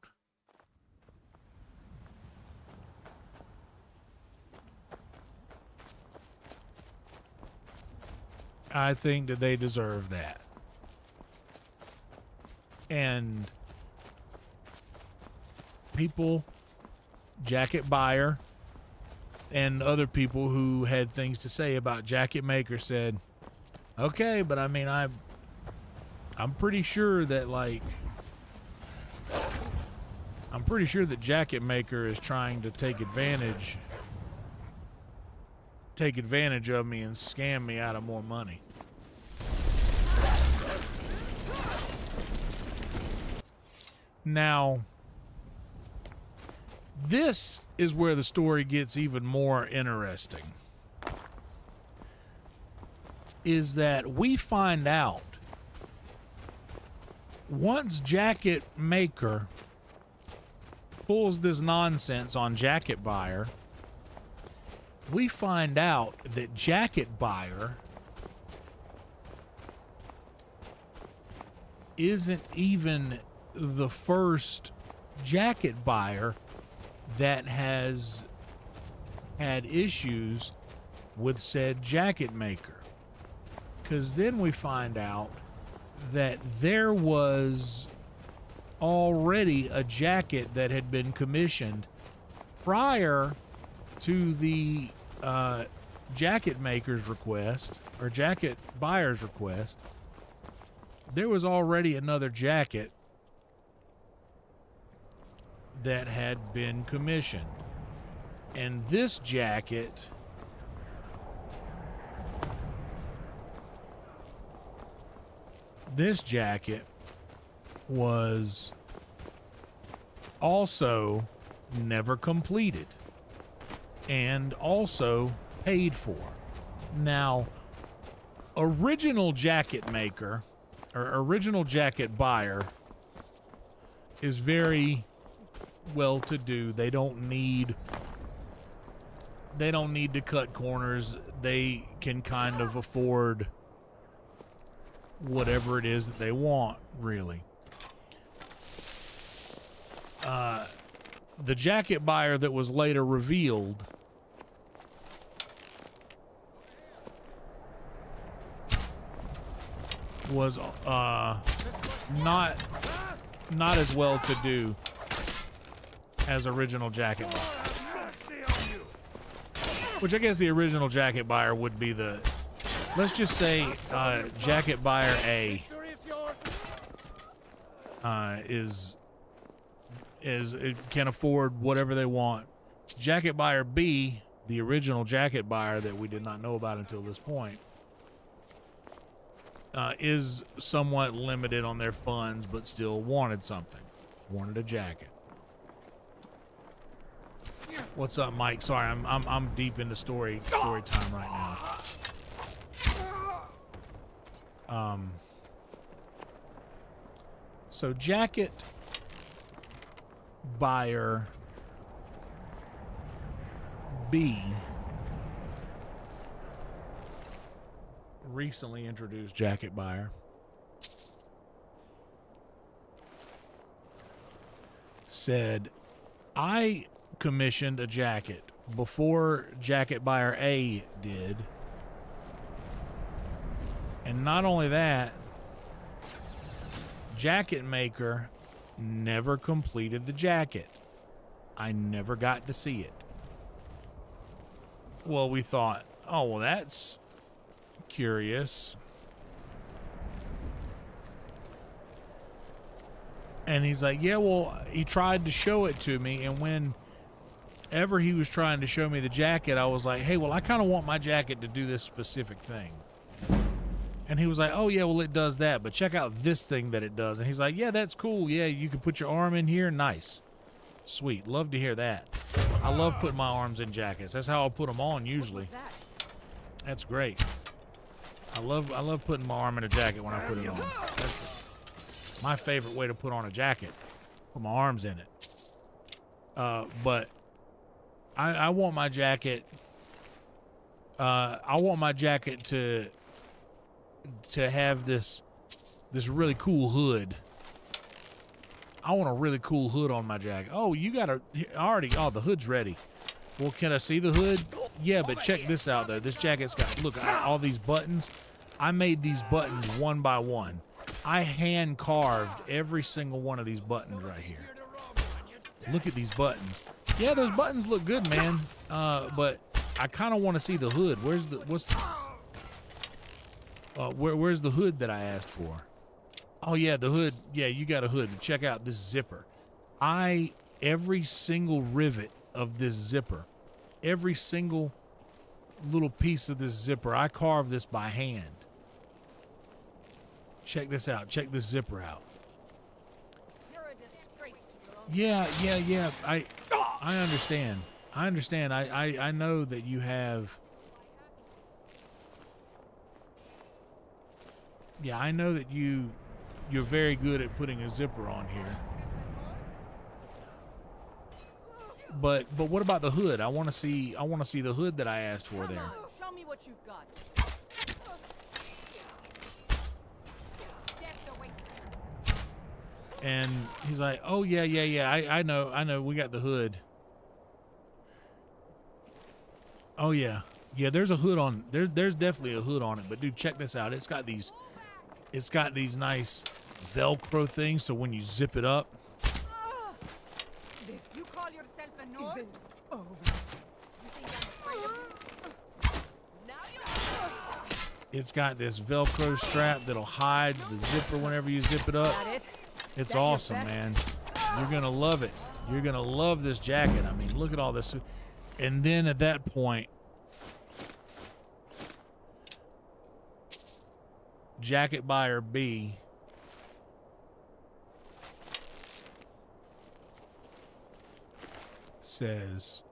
I think that they deserve that. And people, Jacket Buyer, and other people who had things to say about Jacket Maker said, okay, but I mean, I'm pretty sure that, like, I'm pretty sure that Jacket Maker is trying to take advantage of me and scam me out of more money. Now, this is where the story gets even more interesting. Is that we find out once Jacket Maker pulls this nonsense on Jacket Buyer, we find out that Jacket Buyer isn't even the first jacket buyer that has had issues with said Jacket Maker. Because then we find out that there was already a jacket that had been commissioned prior to the jacket maker's request, or jacket buyer's request. There was already another jacket that had been commissioned. And this jacket was also never completed and also paid for. Now, original jacket maker or original jacket buyer is very well-to-do. They don't need to cut corners. They can kind of afford whatever it is that they want, really. The jacket buyer that was later revealed was not as well-to-do as original jacket buyer. Which I guess the original jacket buyer would be the, let's just say jacket buyer A it can afford whatever they want. Jacket buyer B, the original jacket buyer that we did not know about until this point, is somewhat limited on their funds, but still wanted something. Wanted a jacket. What's up, Mike? Sorry, I'm deep into story time right now. So jacket buyer B recently introduced jacket buyer said, I commissioned a jacket before jacket buyer A did, and not only that, jacket maker never completed the jacket. I never got to see it. Well, we thought, oh, well, that's curious. And he's like, yeah, well, he tried to show it to me, and whenever he was trying to show me the jacket, I was like, hey, well, I kind of want my jacket to do this specific thing. And he was like, oh, yeah, well, it does that, but check out this thing that it does. And he's like, yeah, that's cool. Yeah, you can put your arm in here. Nice. Sweet. Love to hear that. I love putting my arms in jackets. That's how I'll put them on usually. That's great. I love putting my arm in a jacket when I put it on. That's my favorite way to put on a jacket. Put my arms in it. But I want my jacket. I want my jacket to have this really cool hood. I want a really cool hood on my jacket. Oh, you got the hood's ready. Well, can I see the hood? Yeah, but check this out though. This jacket's got, look, all these buttons. I made these buttons one by one. I hand carved every single one of these buttons right here. Look at these buttons. Yeah, those buttons look good, man. But I kind of want to see the hood. Where's the hood that I asked for? Oh yeah, the hood. Yeah, you got a hood. Check out this zipper. Every single rivet of this zipper, every single little piece of this zipper, I carved this by hand. Check this out. Check this zipper out. Yeah. I understand. I know that you have. Yeah, I know that you're very good at putting a zipper on here. But what about the hood? I want to see the hood that I asked for there. Show me what you've got. And he's like, "Oh yeah. I know. We got the hood. Oh yeah. Yeah, there's a hood on. There's definitely a hood on it. But dude, check this out. It's got these nice Velcro thing, so when you zip it up, This you call yourself a Nord? Isn't over. You think I'm afraid of you? Now you it's got this Velcro strap that'll hide the zipper whenever you zip it up. got it. It's That your awesome, best? man. You're gonna love it. You're gonna love this jacket. I mean, look at all this. And then at that point, jacket buyer B says,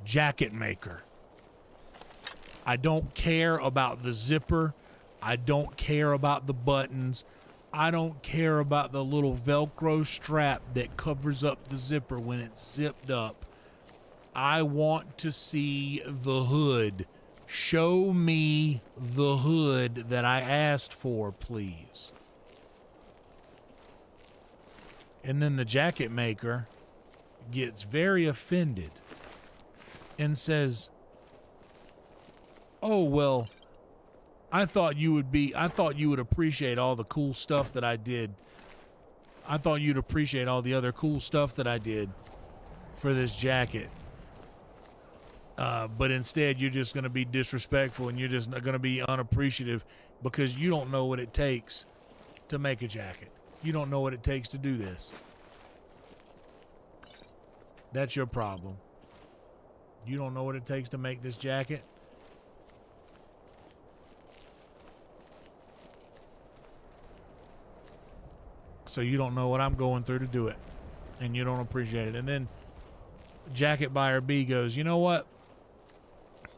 jacket maker, I don't care about the zipper. I don't care about the buttons. I don't care about the little Velcro strap that covers up the zipper when it's zipped up. I want to see the hood. Show me the hood that I asked for, please. And then the jacket maker gets very offended and says, oh, well, I thought you would appreciate all the cool stuff that I did. I thought you'd appreciate all the other cool stuff that I did for this jacket. But instead, you're just going to be disrespectful and you're just going to be unappreciative because you don't know what it takes to make a jacket. You don't know what it takes to do this. That's your problem. You don't know what it takes to make this jacket. So you don't know what I'm going through to do it. And you don't appreciate it. And then jacket buyer B goes, you know what?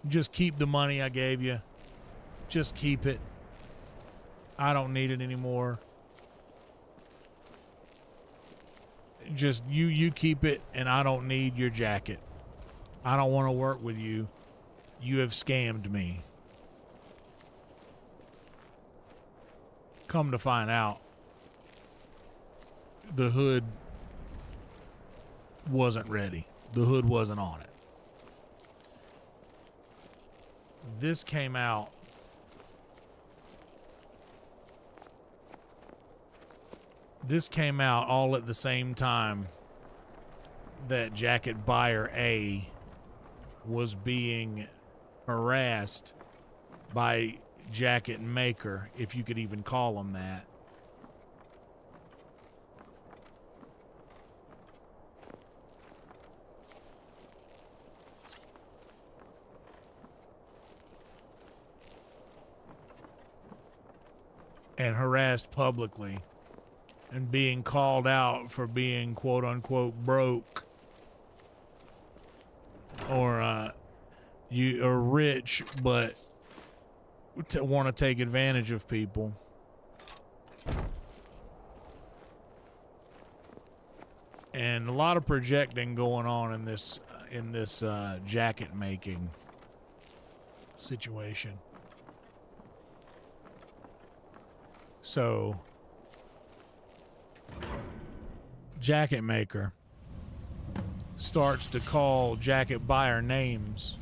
Just keep the money I gave you. Just keep it. I don't need it anymore. Just you keep it, and I don't need your jacket. I don't want to work with you. You have scammed me. Come to find out, the hood wasn't ready. The hood wasn't on it. This came out all at the same time that jacket buyer A was being harassed by jacket maker, if you could even call him that. And harassed publicly and being called out for being quote unquote broke or you are rich but want to take advantage of people. And a lot of projecting going on in this jacket making situation. So, jacket maker starts to call jacket buyer names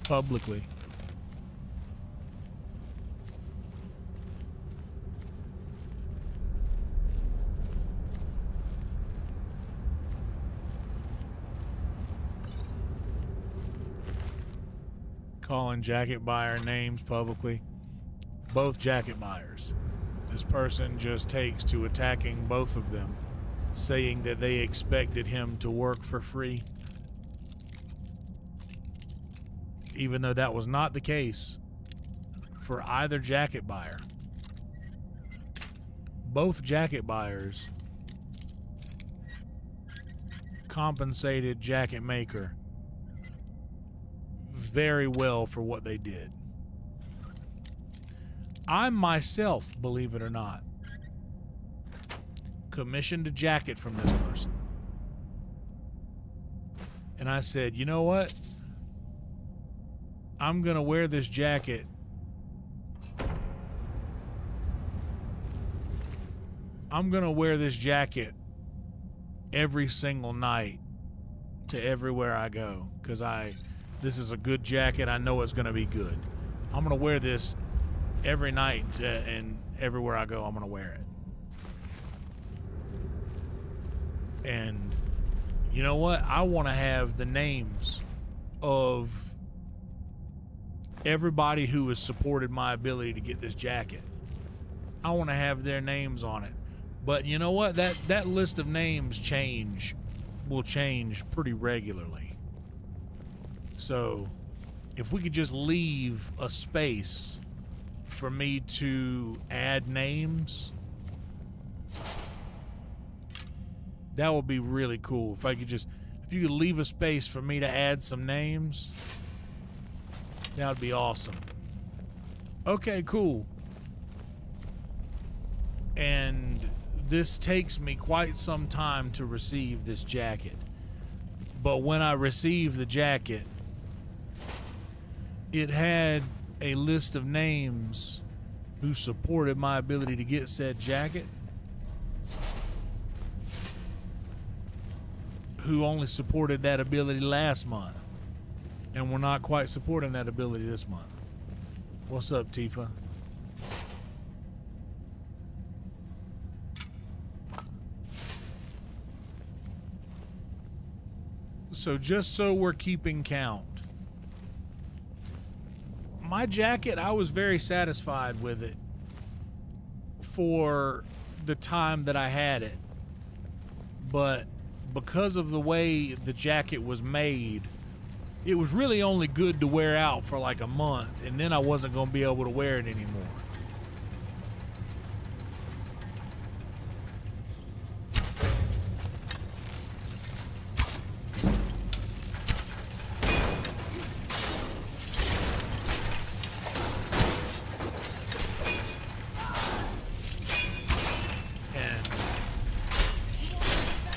publicly. Calling jacket buyer names publicly. Both jacket buyers. This person just takes to attacking both of them, saying that they expected him to work for free. Even though that was not the case for either jacket buyer. Both jacket buyers compensated jacket maker very well for what they did. I myself, believe it or not, commissioned a jacket from this person. And I said, you know what? I'm going to wear this jacket every single night to everywhere I go because this is a good jacket. I know it's going to be good. I'm going to wear this every night and everywhere I go, I'm gonna wear it. And you know what? I want to have the names of everybody who has supported my ability to get this jacket. I want to have their names on it. But you know what? That list of names will change pretty regularly. So if we could just leave a space for me to add names, that would be really cool. If you could leave a space for me to add some names, that would be awesome. Okay, cool. And this takes me quite some time to receive this jacket. But when I received the jacket, it had a list of names who supported my ability to get said jacket, who only supported that ability last month and were not quite supporting that ability this month. What's up, Tifa? So just so we're keeping count, my jacket, I was very satisfied with it for the time that I had it. But because of the way the jacket was made, it was really only good to wear out for like a month, and then I wasn't going to be able to wear it anymore.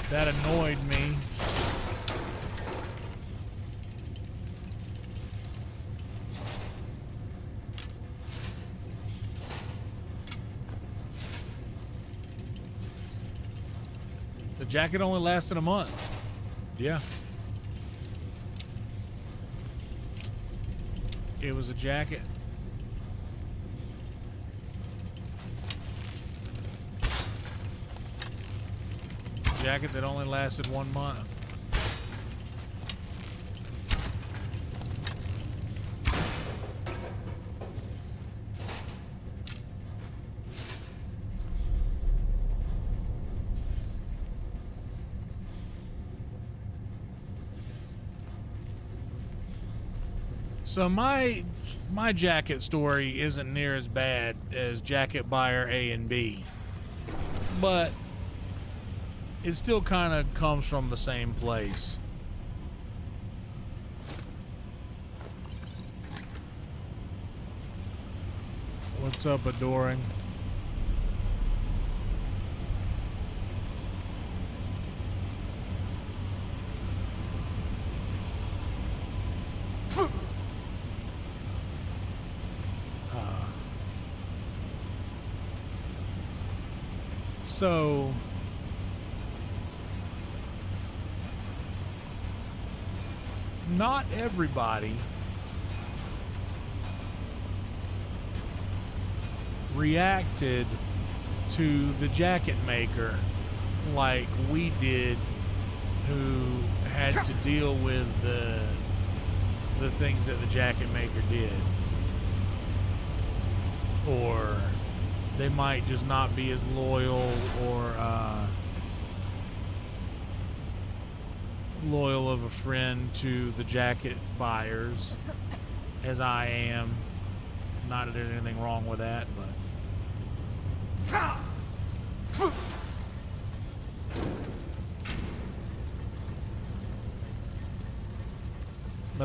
That annoyed me. The jacket only lasted a month. Yeah. It was a jacket. Jacket that only lasted 1 month. So my jacket story isn't near as bad as jacket buyer A and B, but it still kind of comes from the same place. What's up, Adoring? So not everybody reacted to the jacket maker like we did, who had to deal with the things that the jacket maker did. Or they might just not be as loyal or loyal of a friend to the jacket buyers as I am. Not that there's anything wrong with that, but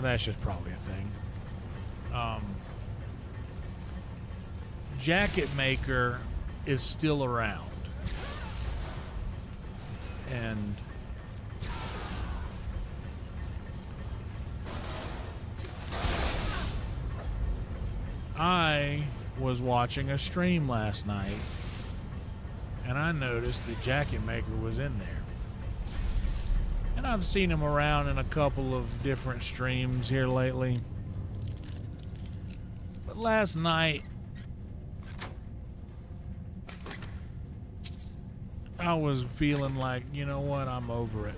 that's just probably a thing. Jacket maker is still around, and I was watching a stream last night, and I noticed the jacket maker was in there. And I've seen him around in a couple of different streams here lately. But last night, I was feeling like, you know what, I'm over it.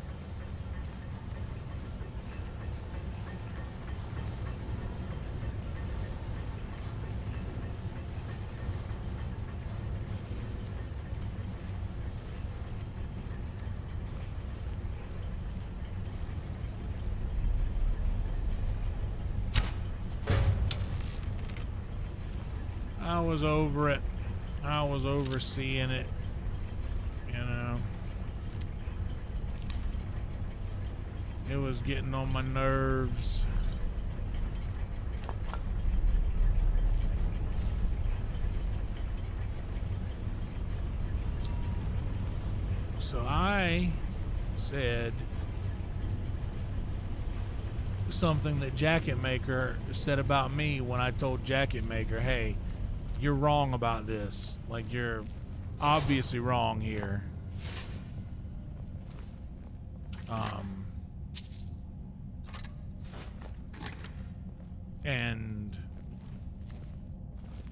I was over it. I was overseeing it. You know. It was getting on my nerves. So I said something that Jacket Maker said about me when I told Jacket Maker, hey, you're wrong about this. Like, you're obviously wrong here. And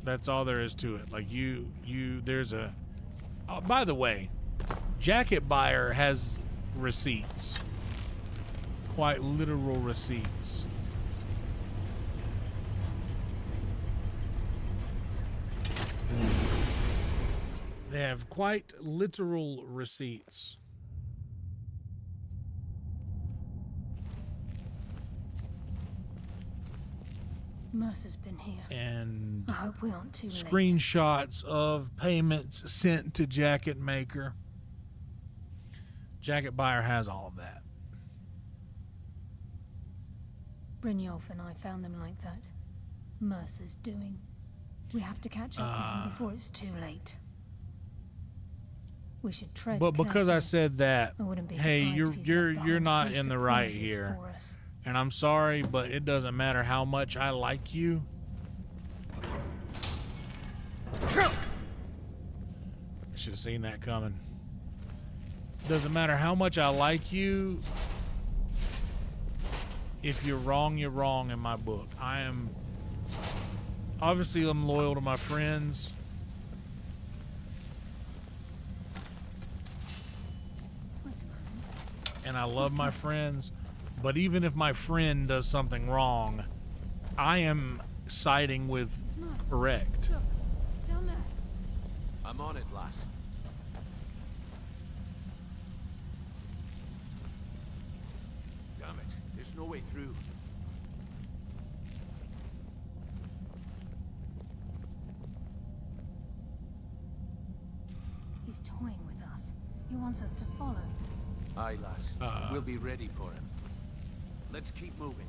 that's all there is to it. Like, there's a, by the way, Jacket Buyer has receipts. Quite literal receipts. They have quite literal receipts. Mercer's been here. And I hope we aren't too late. Screenshots of payments sent to Jacket Maker. Jacket Buyer has all of that. Brynjolf and I found them like that. Mercer's doing. We have to catch up to him before it's too late. We should tread But because I carefully. said that, I wouldn't be hey, surprised if he's you're left behind not a few in the right surprises here. for us. And I'm sorry, but it doesn't matter how much I like you. I should have seen that coming. Doesn't matter how much I like you. If you're wrong in my book. I am, obviously I'm loyal to my friends. And I love my friends. But even if my friend does something wrong, I am siding with correct. Look, down there. I'm on it, lass. Damn it, there's no way through. He's toying with us. He wants us to follow. Aye, lass. We'll be ready for him. Let's keep moving.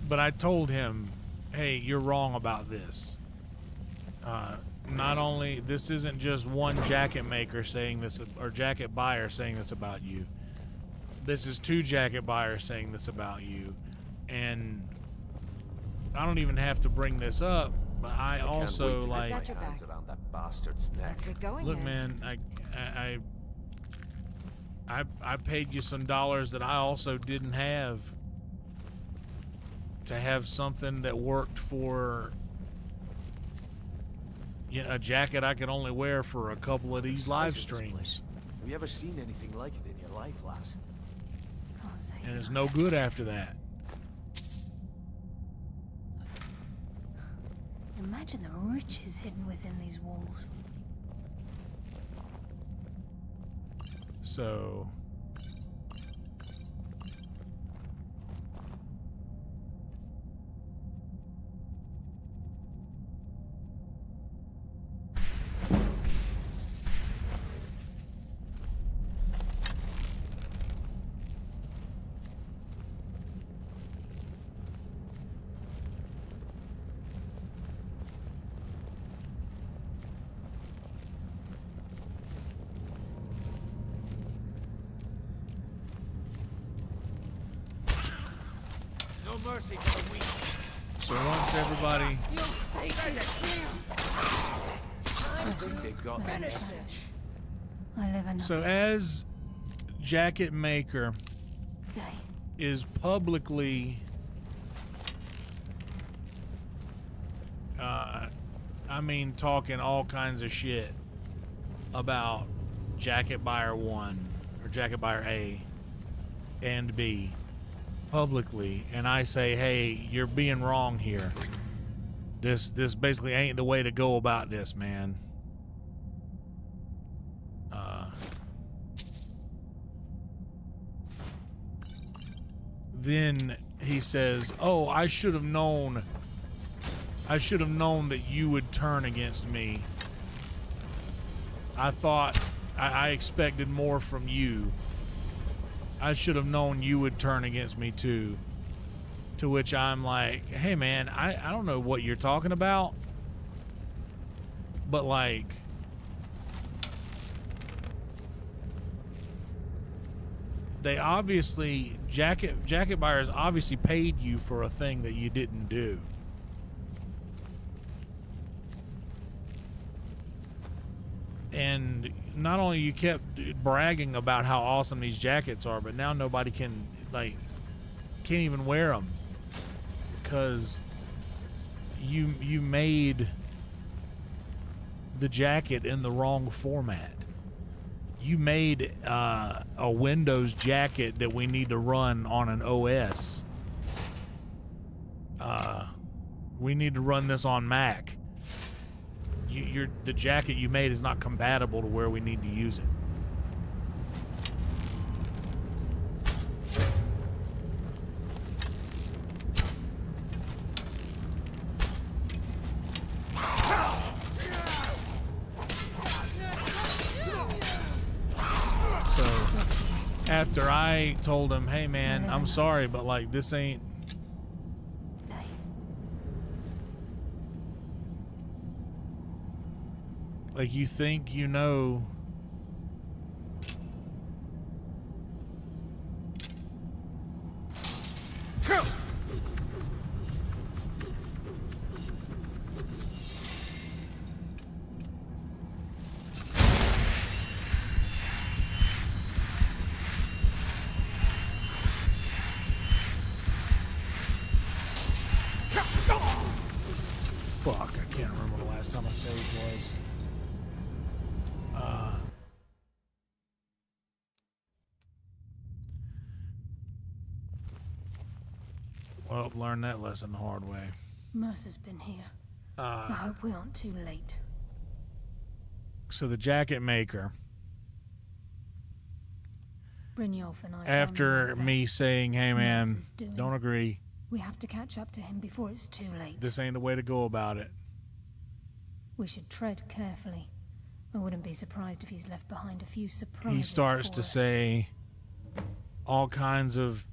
But I told him, hey, you're wrong about this. Not only, this isn't just one jacket maker saying this, or jacket buyer saying this about you. This is two jacket buyers saying this about you. And I don't even have to bring this up, but I also, like, Got your back. around that bastard's neck. Let's get going. look, then. man, I paid you some dollars that I also didn't have to have something that worked for, you know, a jacket I could only wear for a couple of these live Size of this streams. place. Have you ever seen anything like it in your life, lass? Can't say And it's that. no good after that. Imagine the riches hidden within these walls. So No mercy for the weak. so once everybody, I think they got the message. I live another so as jacket maker day. is publicly I mean, talking all kinds of shit about Jacket Buyer 1 or Jacket Buyer A and B publicly, and I say, hey, you're being wrong here. This basically ain't the way to go about this, man. Then he says, oh, I should have known that you would turn against me. I thought I expected more from you. I should have known you would turn against me too. To which I'm like, hey man, I don't know what you're talking about, but like, they obviously, jacket buyers obviously paid you for a thing that you didn't do. And not only you kept bragging about how awesome these jackets are, but now nobody can't even wear them because you made the jacket in the wrong format. You made a Windows jacket that we need to run on an OS. We need to run this on Mac. The jacket you made is not compatible to where we need to use it. After I told him, hey man, I'm sorry, but like this ain't. Like you think you know. Fuck, I can't remember the last time I saved was. Well, learned that lesson the hard way. Mercer's been here. I hope we aren't too late. So the jacket maker, Brynjolf and I after me saying, hey man, don't agree. We have to catch up to him before it's too late. This ain't the way to go about it. We should tread carefully. I wouldn't be surprised if he's left behind a few surprises. He starts to say all kinds of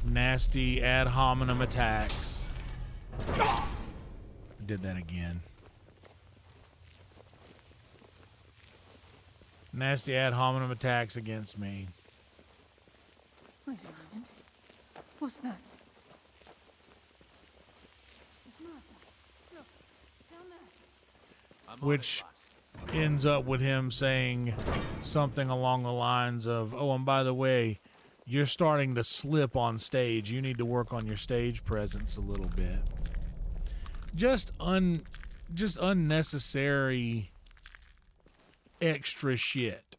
nasty ad hominem attacks. I did that again. Nasty ad hominem attacks against me. Wait a moment. What's that? It's Mercer. Look, down there. Which ends up with him saying something along the lines of, oh, and by the way, you're starting to slip on stage. You need to work on your stage presence a little bit. Just unnecessary extra shit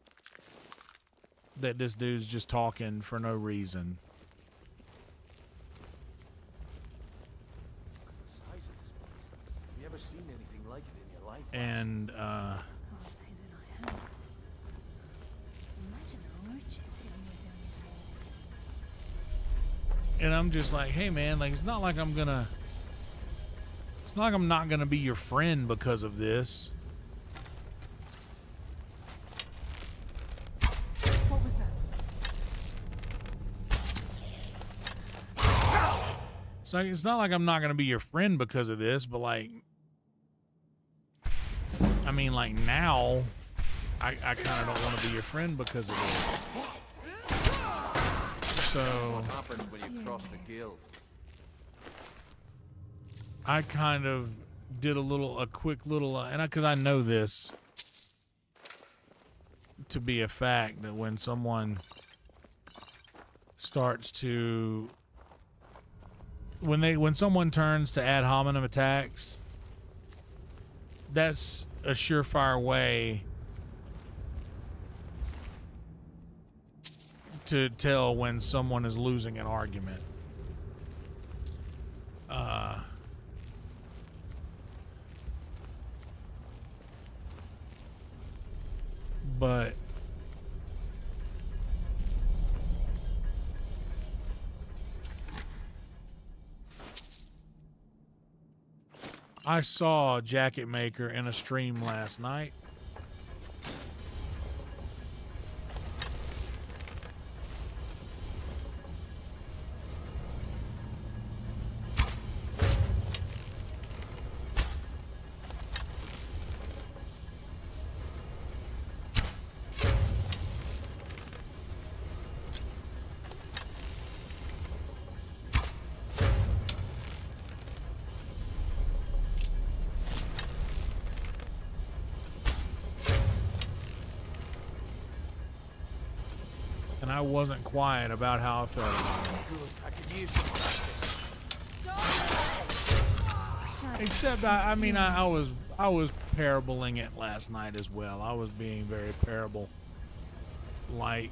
that this dude's just talking for no reason. The size of this place. Have you ever seen anything like it in your life? And I'll say that I have. Imagine the riches here within walls. and I'm just like, hey man, like it's not like I'm not gonna be your friend because of this. What was that? So it's not like I'm not gonna be your friend because of this, but like, I mean, like now, I kind of don't want to be your friend because of this. So What happens when you cross the guild? I kind of did a quick little, and because I know this to be a fact that when someone starts to, when someone turns to ad hominem attacks, that's a surefire way to tell when someone is losing an argument. But I saw a jacket maker in a stream last night. I wasn't quiet about how I felt about it. Good. I could use some practice. Except I mean I was paraboling it last night as well. I was being very parable like.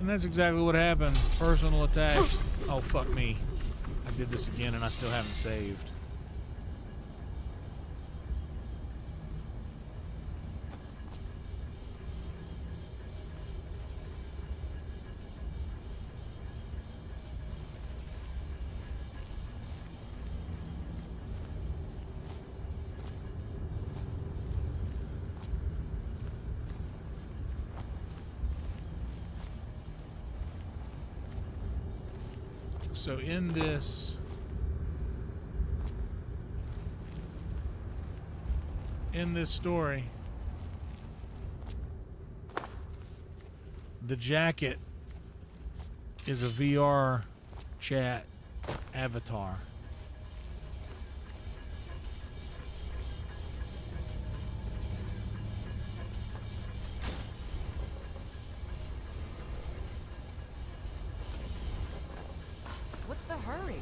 And that's exactly what happened. Personal attacks. Oh, fuck me. I did this again and I still haven't saved. So in this story, the jacket is a VR chat avatar. What's the hurry?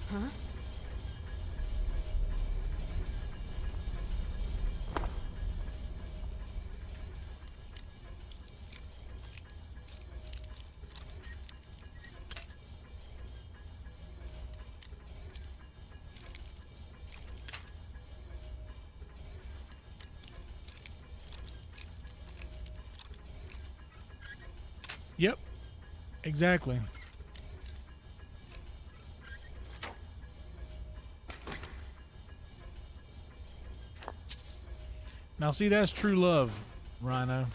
Huh? Yep, exactly. Now see, that's true love, Rhino.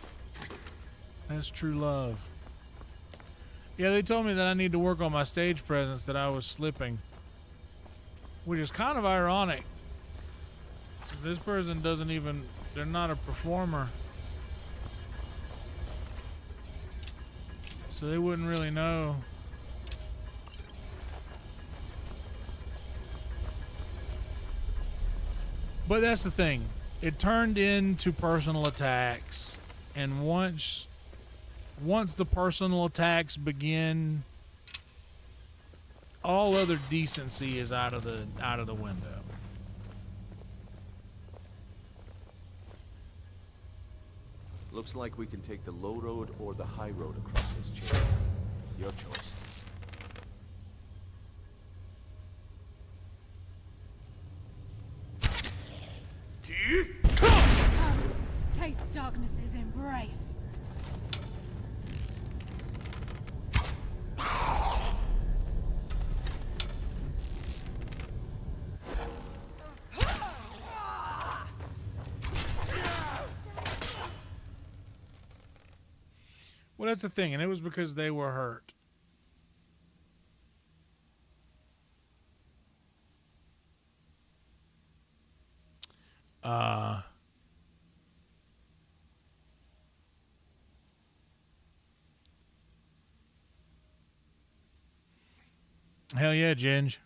That's true love. Yeah, they told me that I need to work on my stage presence, that I was slipping. Which is kind of ironic. This person doesn't even, they're not a performer. So they wouldn't really know. But that's the thing. It turned into personal attacks, and once the personal attacks begin, all other decency is out of the window. Looks like we can take the low road or the high road across this chain. Your choice. Taste darkness's embrace. Well, that's the thing, and it was because they were hurt. Hell yeah, Ginge.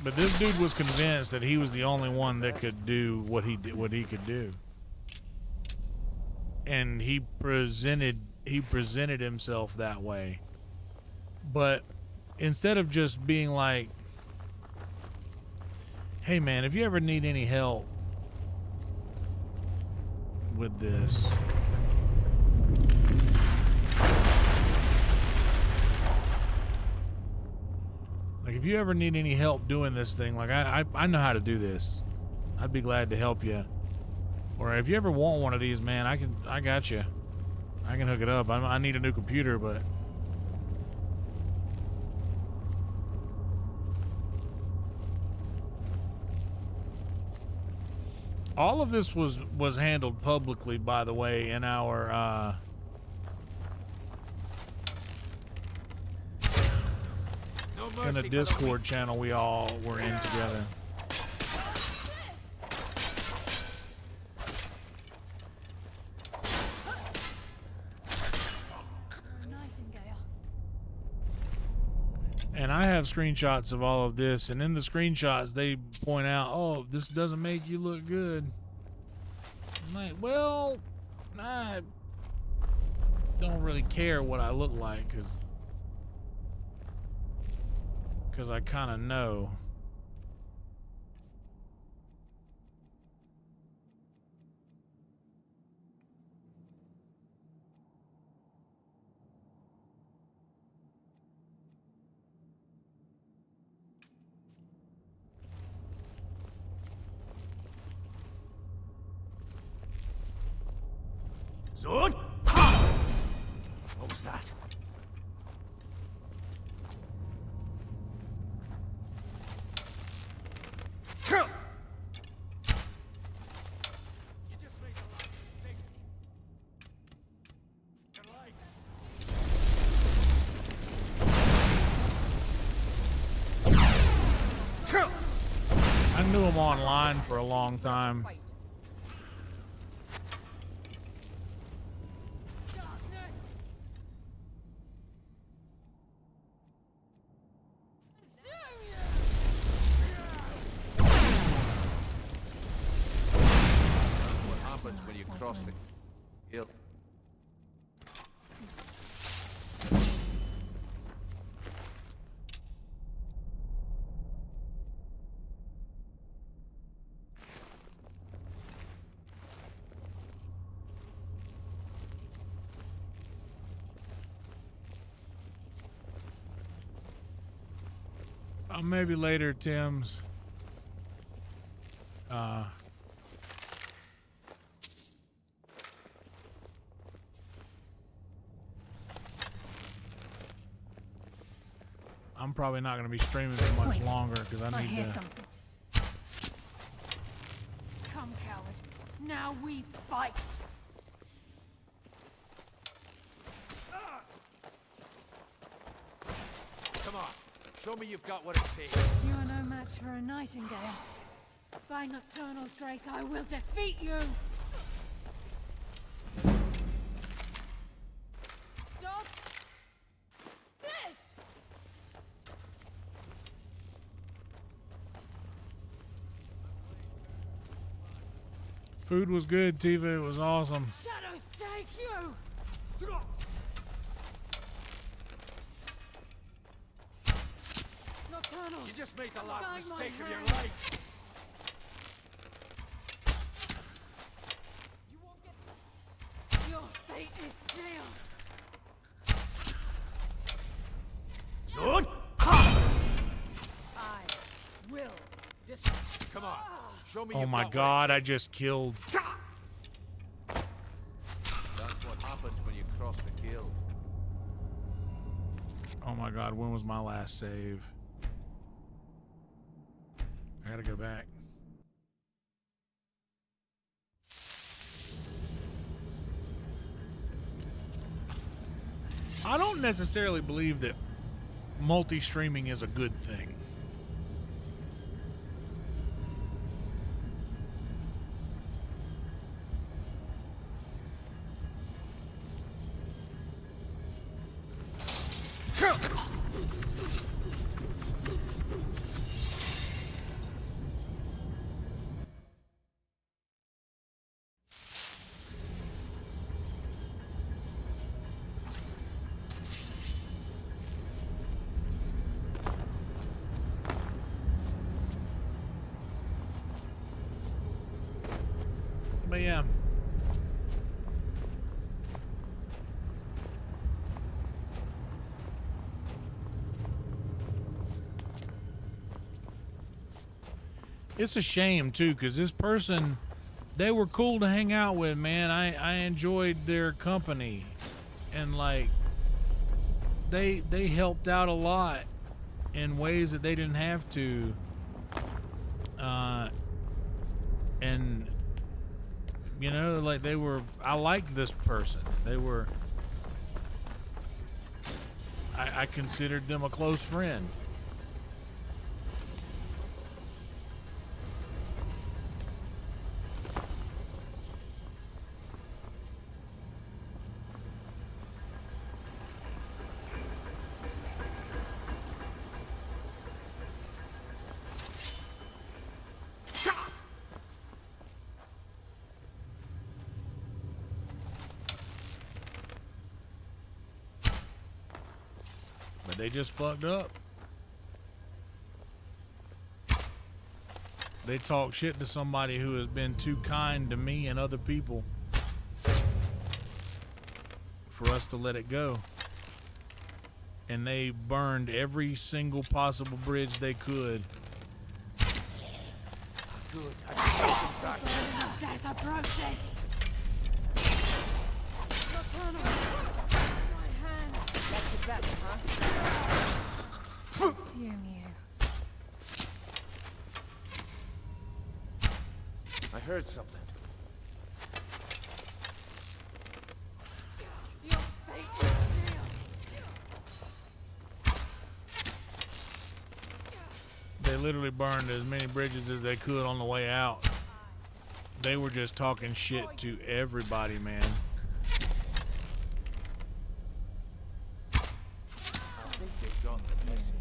But this dude was convinced that he was the only one that could do what he could do. And he presented himself that way. But instead of just being like, hey man, if you ever need any help with this, like if you ever need any help doing this thing, like I know how to do this, I'd be glad to help you. Or if you ever want one of these, man, I got you. I can hook it up. I need a new computer, but all of this was handled publicly, by the way, in our in the Discord channel we all were in together. And I have screenshots of all of this, and in the screenshots they point out, oh, this doesn't make you look good. I'm like, well, I don't really care what I look like, because I kind of know. What was that? You just made a lot of mistakes. Your life. I knew him online for a long time. When you cross the hill. Maybe later, Tim's. I'm probably not going to be streaming for much longer because I need hear to. something. Come, coward. Now we fight. Come on, show me you've got what it takes. You are no match for a nightingale. By Nocturnal's grace, I will defeat you. Stop this! Food was good, Tiva. It was awesome. Shadows take you. Nocturnal. You just made the last Guide my mistake of your hand. life. You won't get Your fate is sealed. I will just Come on, show me Oh you've my got God! I just killed. What that's what happens when you cross the guild. Oh my God! When was my last save? I gotta go back. I don't necessarily believe that multi-streaming is a good thing. But yeah. It's a shame too, because this person, they were cool to hang out with, man. I enjoyed their company, and like they helped out a lot in ways that they didn't have to, and you know, like they were, I liked this person. They were, I considered them a close friend. They just fucked up. They talk shit to somebody who has been too kind to me and other people for us to let it go. And they burned every single possible bridge they could. Good. Death approaches. That's the better, huh? Consume you. I heard something. Your fate is sealed. They literally burned as many bridges as they could on the way out. They were just talking shit to everybody, man. I think they got the message.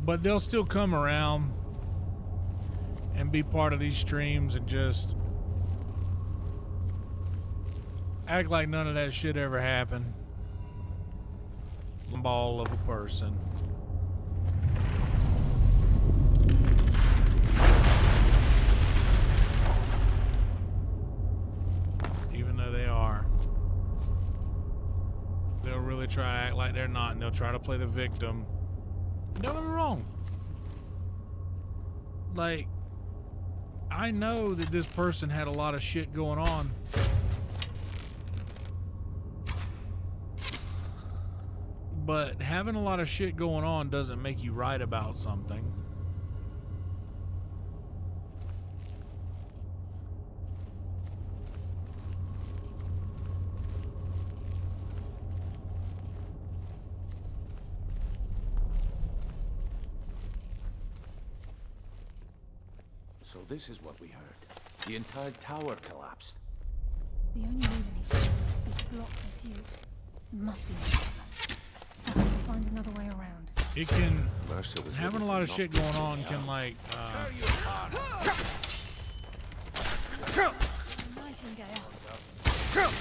But they'll still come around and be part of these streams and just act like none of that shit ever happened. Ball of a person. Even though they are. They'll really try to act like they're not, and they'll try to play the victim. Don't get me wrong. Like, I know that this person had a lot of shit going on. But having a lot of shit going on doesn't make you right about something. So this is what we heard. The entire tower collapsed. The only reason he could be to block pursuit. It must be Mercer. I'll have to find another way around. It can, Mercer was having a able lot to of knock shit this going thing on down. can like, Nightingale.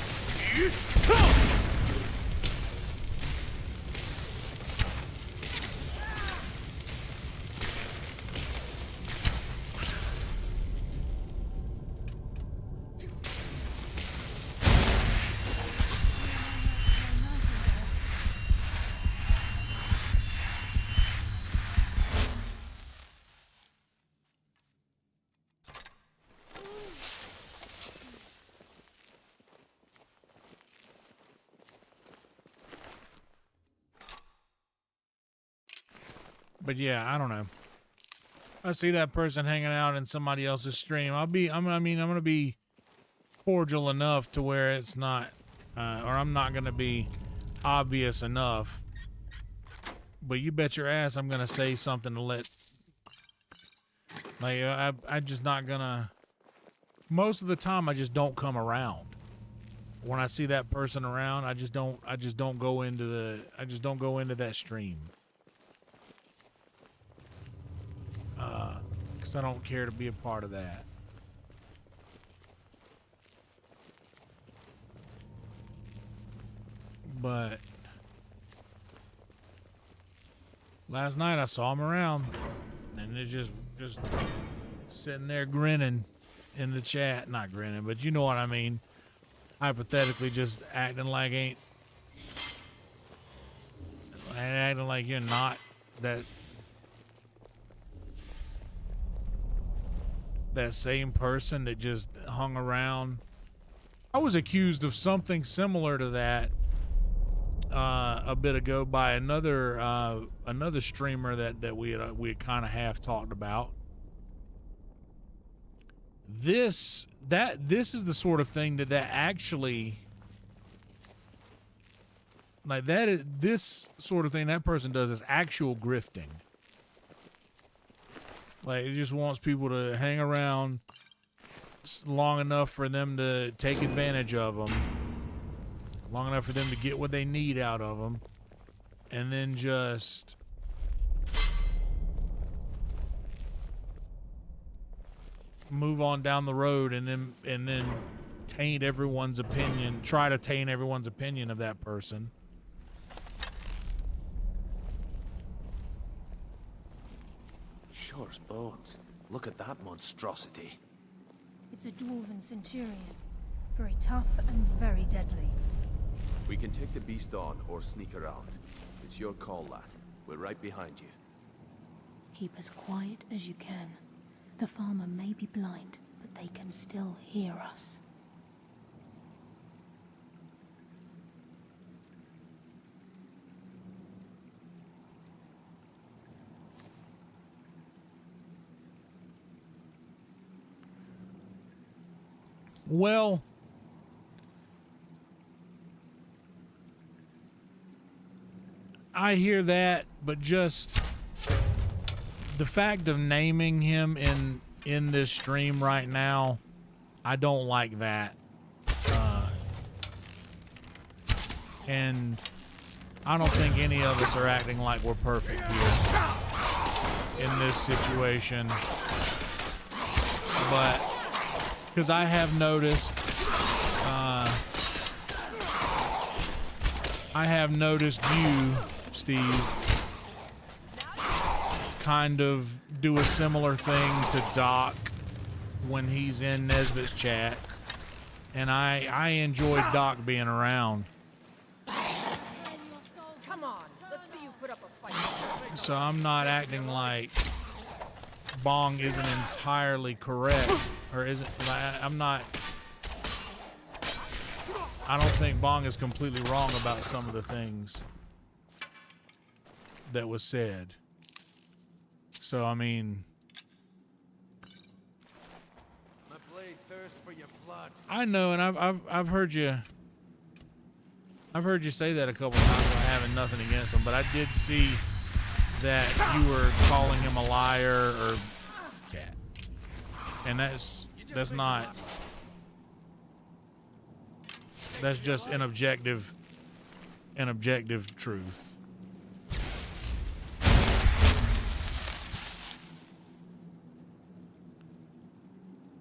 But yeah, I don't know. I see that person hanging out in somebody else's stream. I'm gonna be cordial enough to where it's not, or I'm not gonna be obvious enough. But you bet your ass I'm gonna say something to let. Like I just not gonna. Most of the time, I just don't come around. When I see that person around, I just don't go into that stream. Because I don't care to be a part of that. But last night I saw him around, and they're just sitting there grinning in the chat. Not grinning, but you know what I mean. Hypothetically, just acting like acting like you're not that same person that just hung around. I was accused of something similar to that a bit ago by another streamer that we had kind of half talked about. This is the sort of thing that actually, like, that is this sort of thing that person does is actual grifting. Like, it just wants people to hang around long enough for them to take advantage of them, long enough for them to get what they need out of them, and then just move on down the road, and then taint everyone's opinion, try to taint everyone's opinion of that person. Sure as bones. Look at that monstrosity. It's a dwarven centurion. Very tough and very deadly. We can take the beast on or sneak around. It's your call, lad. We're right behind you. Keep as quiet as you can. The farmer may be blind, but they can still hear us. Well, I hear that, but just the fact of naming him in this stream right now, I don't like that. And I don't think any of us are acting like we're perfect here in this situation. But because I have noticed you, Steve, kind of do a similar thing to Doc when he's in Nesbitt's chat, and I enjoyed Doc being around. Come on, let's see you put up a fight. So I'm not acting like Bong isn't entirely correct, or isn't. I'm not. I don't think Bong is completely wrong about some of the things that was said. So I mean, My blade thirsts for your blood. I know, and I've heard you. I've heard you say that a couple times. I'm having nothing against him, but I did see that you were calling him a liar or cat, and that's not. That's just an objective truth.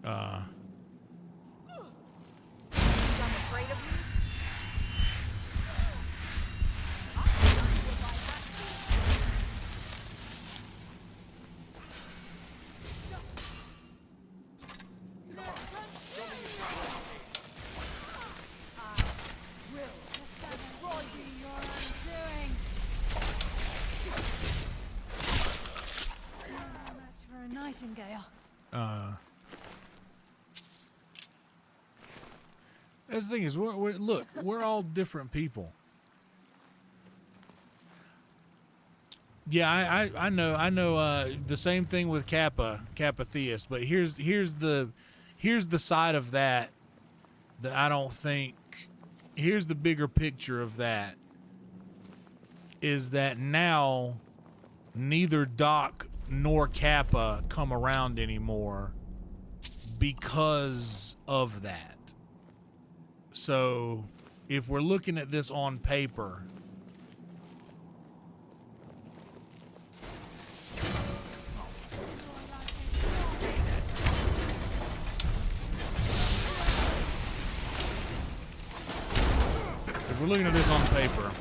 I'm afraid of you. That's for a nightingale. That's the thing is, look, we're all different people. Yeah, I know the same thing with Kappa Theist, but here's the side of that I don't think. Here's the bigger picture of that, is that now neither Doc nor Kappa come around anymore because of that. So if we're looking at this on paper, if we're looking at this on paper,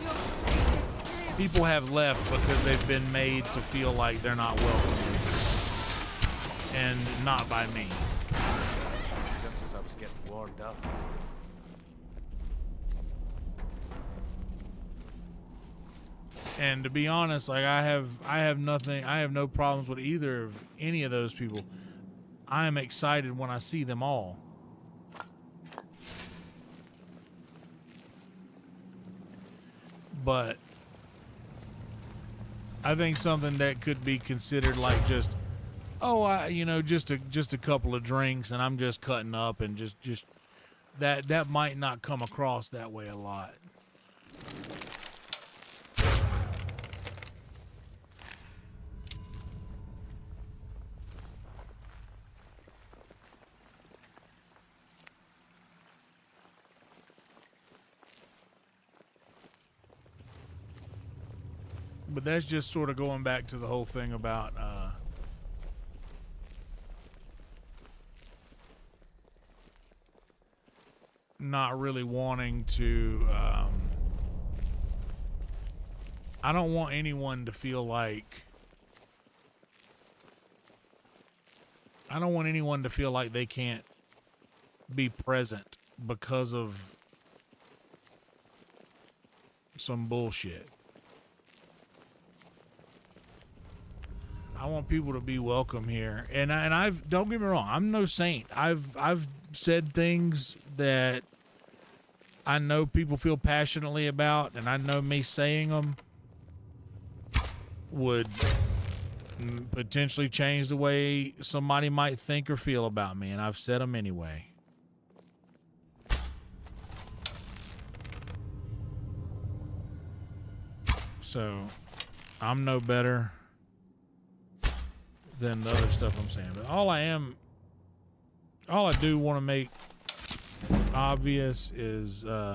people have left because they've been made to feel like they're not welcome here. And not by me. Just as I was getting warmed up. And to be honest, like I have no problems with any of those people. I am excited when I see them all. But I think something that could be considered like just, just a couple of drinks and I'm just cutting up and just that might not come across that way a lot. But that's just sort of going back to the whole thing about not really wanting to I don't want anyone to feel like they can't be present because of some bullshit. I want people to be welcome here, and I've don't get me wrong, I'm no saint. I've said things that I know people feel passionately about, and I know me saying them would potentially change the way somebody might think or feel about me, and I've said them anyway. So I'm no better than the other stuff I'm saying. But all I do want to make obvious is I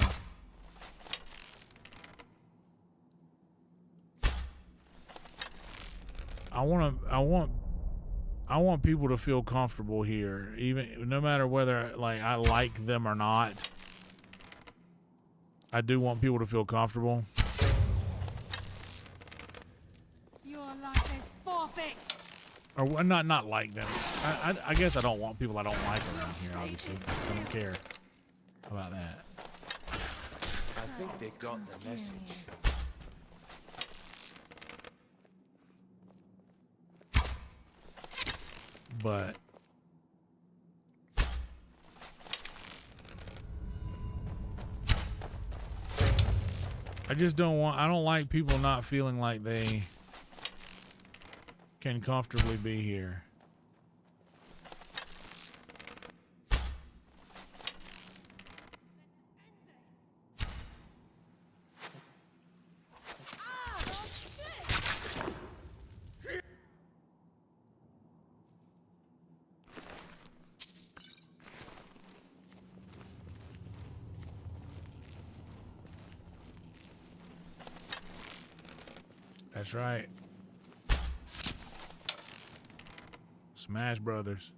want people to feel comfortable here, even no matter whether I like them or not. I do want people to feel comfortable. Your life is forfeit. Or not like them. I guess I don't want people I don't like around here, obviously. I don't care about that. I think they got the message. But I don't like people not feeling like they can comfortably be here. That's right. Smash Brothers.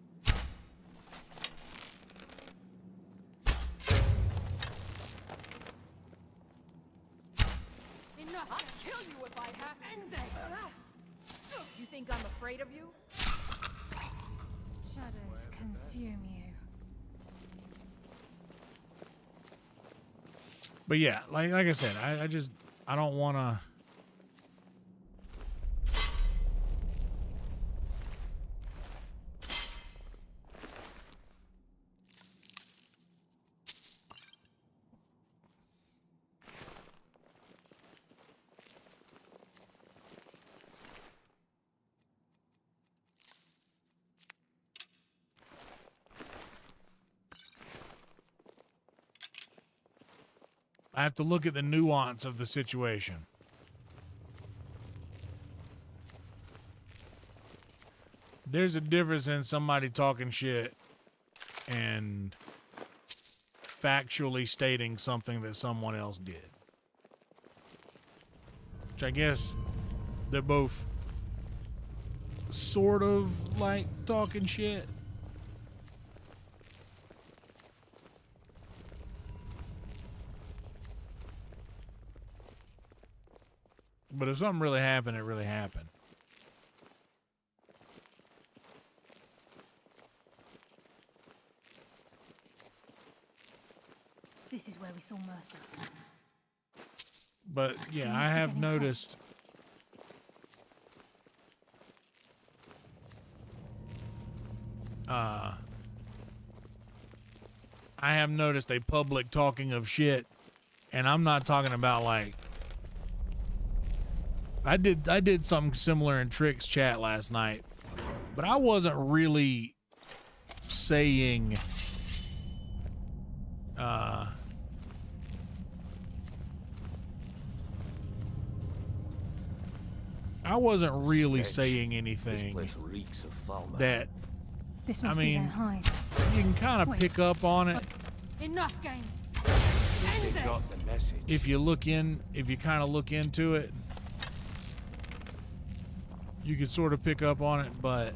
Enough! I'll kill you if I have to end this! You think I'm afraid of you? Shadows consume you. But yeah, like I said, I don't want to. I have to look at the nuance of the situation. There's a difference in somebody talking shit and factually stating something that someone else did. Which I guess they're both sort of like talking shit. But if something really happened, it really happened. This is where we saw Mercer. But yeah, He I must be have getting noticed. I have noticed a public talking of shit, and I'm not talking about like. I did something similar in Trick's chat last night, but I wasn't really saying. I wasn't really saying anything This place reeks of foulness. that. This I must be their mean, hive. you can kind of Wait. pick up on it Enough games. They End got this. the message. if you kind of look into it. You can sort of pick up on it, but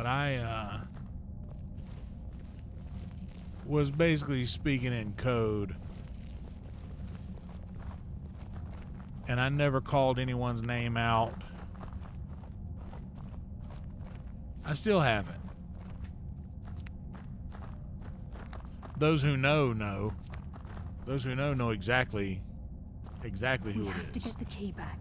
I was basically speaking in code, and I never called anyone's name out. I still haven't. Those who know. Those who know exactly who We it have to is. get the key back.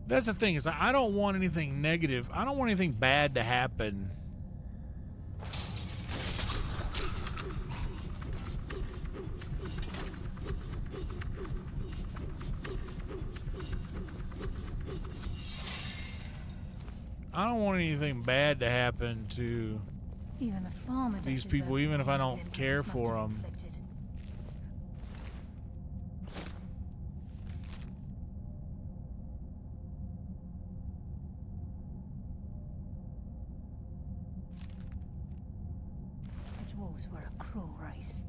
That's the thing, is I don't want anything negative. I don't want anything bad to happen. I don't want anything bad to happen to Even the farmer don't these deserve people, even if I the pain his don't care influence must for have them. inflicted. The dwarves were a cruel race.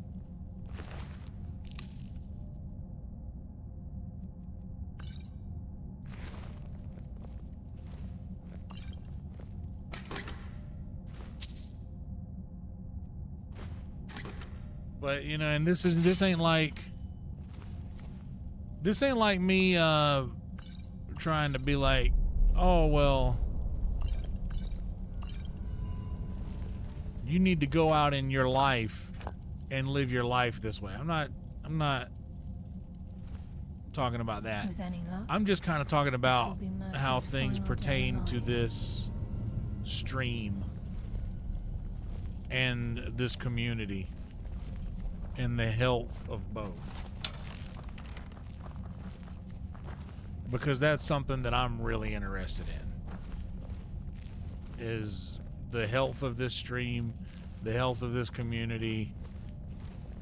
But you know, and this ain't like me trying to be like, oh well, you need to go out in your life and live your life this way. I'm not talking about that. With any luck, I'm just kind of talking about be Mercy's how things final pertain day to alive. this stream and this community and the health of both. Because that's something that I'm really interested in. Is the health of this stream, the health of this community.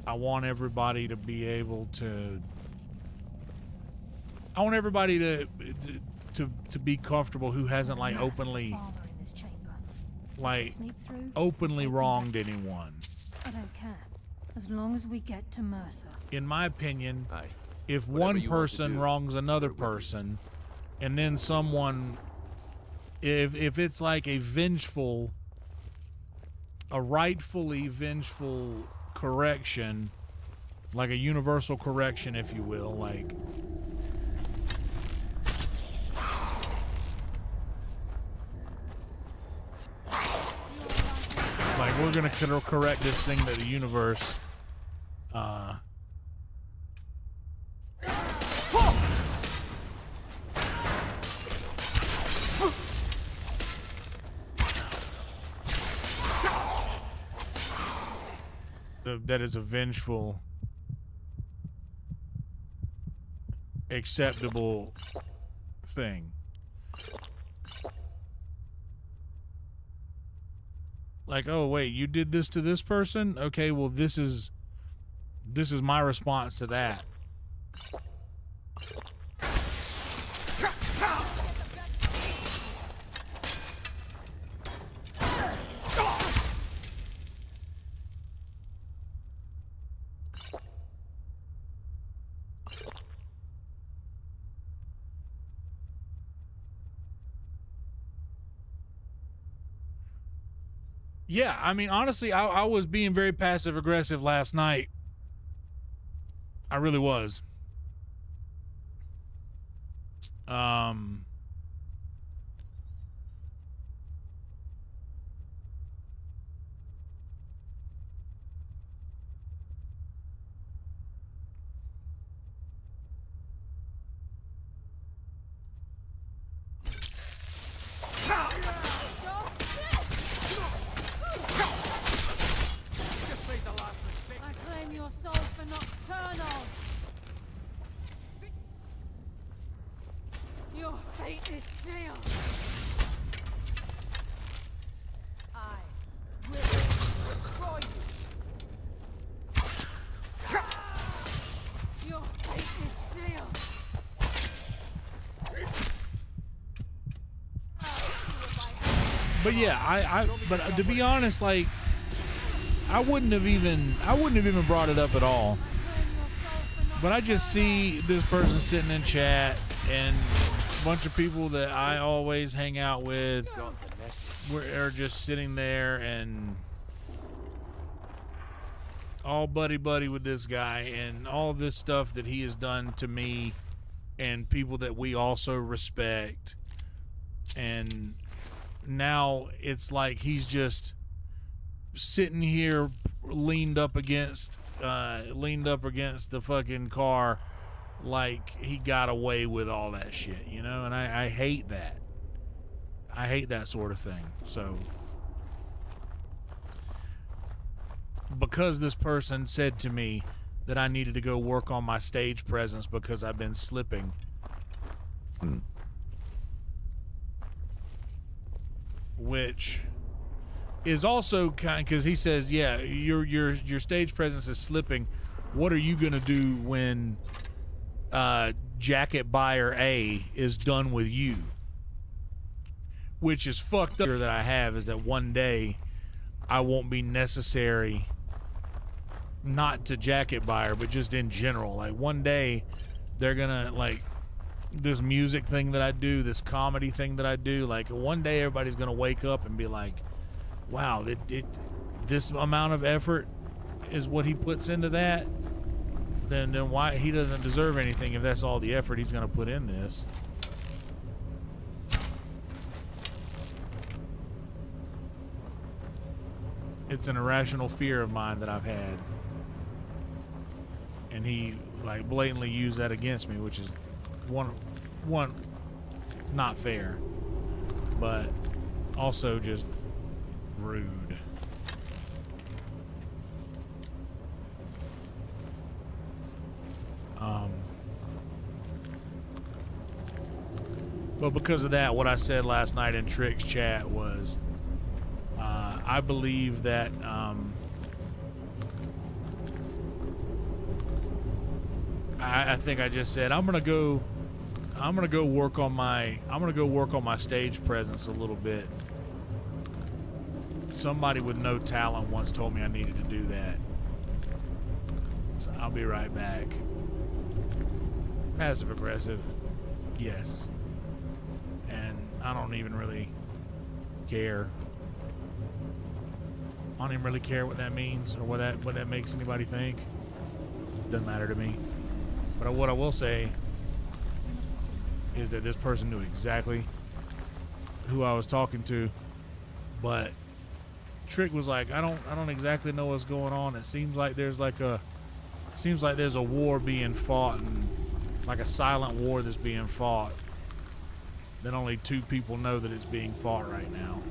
I want everybody to be able to I want everybody to be comfortable who hasn't like There's a masked openly farmer in this chamber. like Sneak through, openly take me wronged back. anyone. I don't care. As long as we get to Mercer. In my opinion, Aye. if Whatever one you want to person do, wrongs another we're with you. person, and then someone, if it's like a rightfully vengeful correction, like a universal correction, if you will, like we're gonna correct this thing to the universe. That is a vengeful, acceptable thing. Like, oh wait, you did this to this person? Okay, well this is my response to that. Yeah, I mean, honestly, I was being very passive aggressive last night. I really was. I claim your soul for nocturnal. Your fate is sealed. I will destroy you. Your fate is sealed. But yeah, but to be honest, like, I wouldn't have even brought it up at all. But I just see this person sitting in chat and a bunch of people that I always hang out with are just sitting there and all buddy with this guy and all this stuff that he has done to me and people that we also respect. And now it's like he's just sitting here leaned up against the fucking car like he got away with all that shit, you know? And I hate that. I hate that sort of thing. So because this person said to me that I needed to go work on my stage presence because I've been slipping. Which is also kind, because he says, yeah, your stage presence is slipping. What are you gonna do when jacket buyer A is done with you? Which is fucked up that I have is that one day I won't be necessary, not to jacket buyer, but just in general. Like one day they're gonna, like, this music thing that I do, this comedy thing that I do, like one day everybody's gonna wake up and be like, wow, this amount of effort is what he puts into that, then why he doesn't deserve anything if that's all the effort he's gonna put in this. It's an irrational fear of mine that I've had, and he like blatantly used that against me, which is one not fair, but also just rude. But because of that, what I said last night in Trick's chat was, I believe that I think I just said I'm gonna go work on my stage presence a little bit. Somebody with no talent once told me I needed to do that. So I'll be right back. Passive aggressive, yes. And I don't even really care. I don't even really care what that means or what that makes anybody think. Doesn't matter to me. But what I will say is that this person knew exactly who I was talking to, but Trick was like, I don't exactly know what's going on. It seems like there's a war being fought, and like a silent war that's being fought. That only 2 people know that it's being fought right now.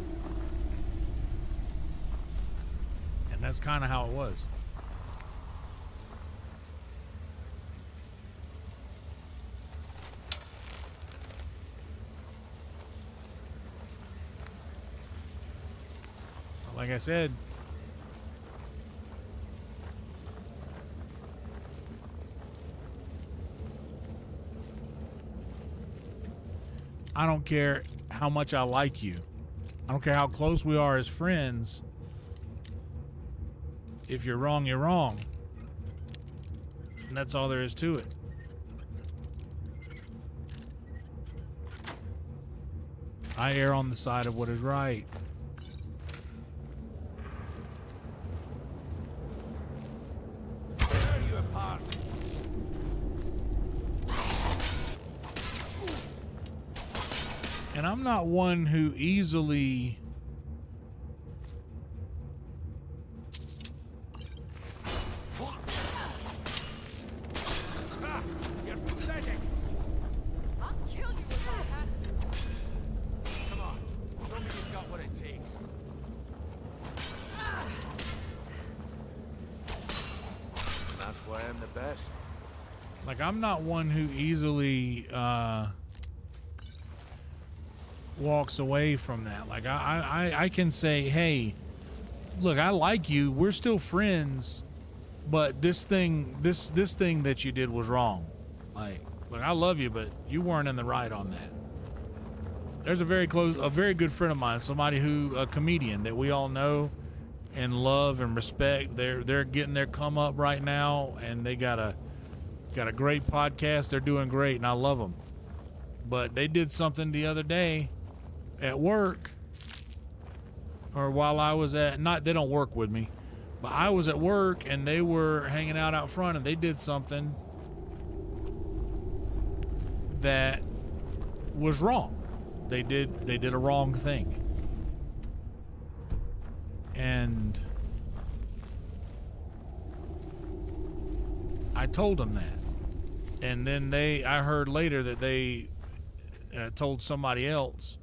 And that's kind of how it was. Like I said, I don't care how much I like you. I don't care how close we are as friends. If you're wrong, you're wrong. And that's all there is to it. I err on the side of what is right. And I'm not one who easily You're pathetic. I'll kill you if I have to. Come on, show me you've got what it takes. That's why I'm the best. like, I'm not one who easily walks away from that. Like, I can say, hey, look, I like you, we're still friends, but this thing that you did was wrong. Like, look, I love you, but you weren't in the right on that. There's a very good friend of mine, somebody a comedian that we all know and love and respect. They're getting their come up right now, and they got a great podcast. They're doing great, and I love them. But they did something the other day at work, or while I was they don't work with me, but I was at work and they were hanging out front, and they did something that was wrong. They did a wrong thing. And I told them that. And then I heard later that they told somebody else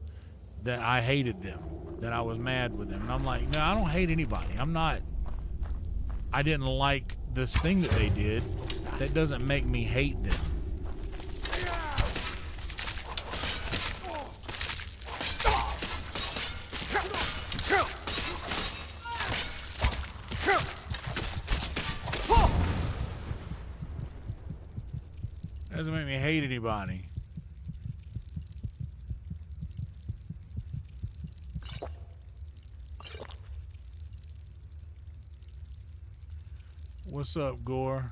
that I hated them, that I was mad with them. And I'm like, no, I don't hate anybody. I didn't like this thing that they did. That doesn't make me hate them. Doesn't make me hate anybody. What's up, Gore?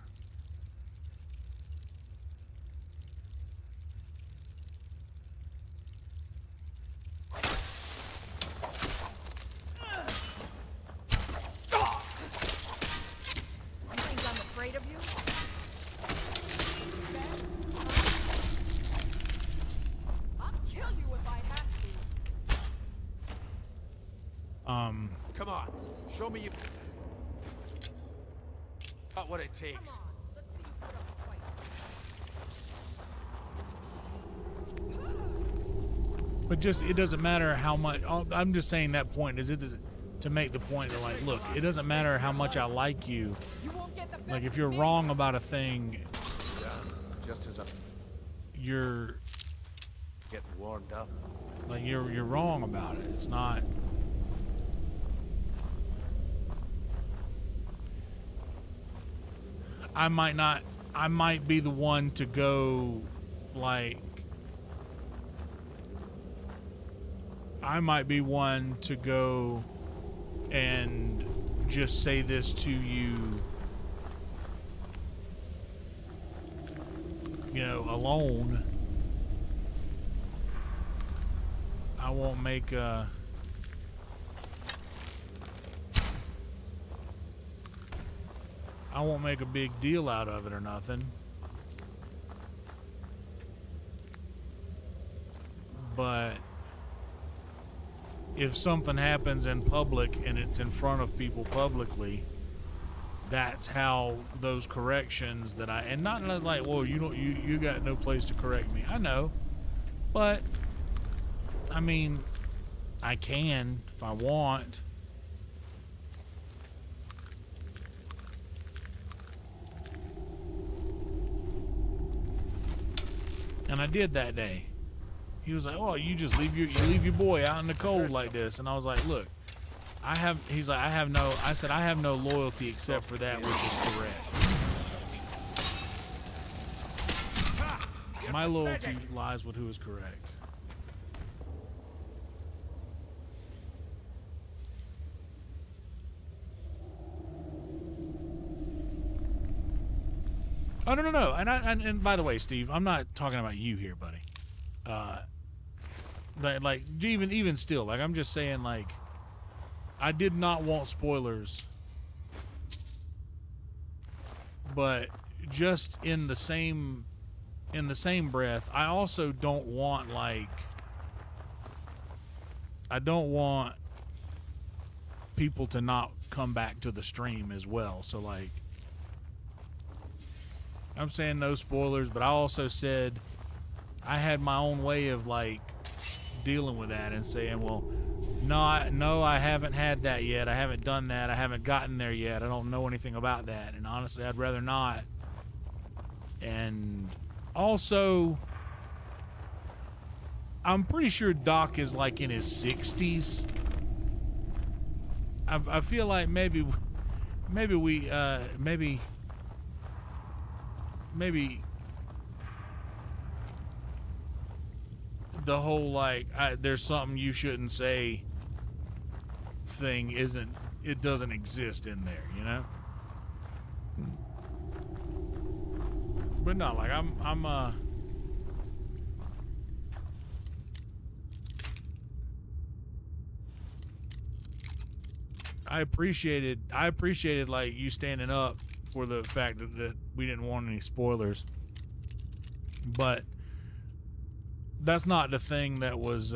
You think I'm afraid of you? I'll kill you if I have to. Come on, show me you got what it takes. Let's see you put up a fight. But just, it doesn't matter how much. I'm just saying that point is to make the point that, like, look, it doesn't matter how much I like you. You won't get the best Like, if of you're me. wrong about a thing, Yeah, just as I'm you're getting warmed up. like you're wrong about it. It's not. I might be the one to go, like, I might be one to go and just say this to you you know, alone. I won't make a big deal out of it or nothing. But if something happens in public and it's in front of people publicly, that's how those corrections that and not like, well, you got no place to correct me. I know, but I mean, I can if I want. And I did that day. He was like, "Oh, you just leave your boy out in the cold like this," and I was like, "Look, he's like, I said I have no loyalty except for that which is correct. My loyalty lies with who is correct." Oh no! And by the way, Steve, I'm not talking about you here, buddy. But like even still, like I'm just saying, like I did not want spoilers, but just in the same breath, I also don't want I don't want people to not come back to the stream as well. So like, I'm saying no spoilers, but I also said I had my own way of like dealing with that and saying, well, no, I haven't had that yet. I haven't done that. I haven't gotten there yet. I don't know anything about that. And honestly, I'd rather not. And also, I'm pretty sure Doc is like in his 60s. I feel like maybe the whole like there's something you shouldn't say thing doesn't exist in there, you know? But no, like I appreciated like you standing up for the fact that we didn't want any spoilers, but that's not the thing that was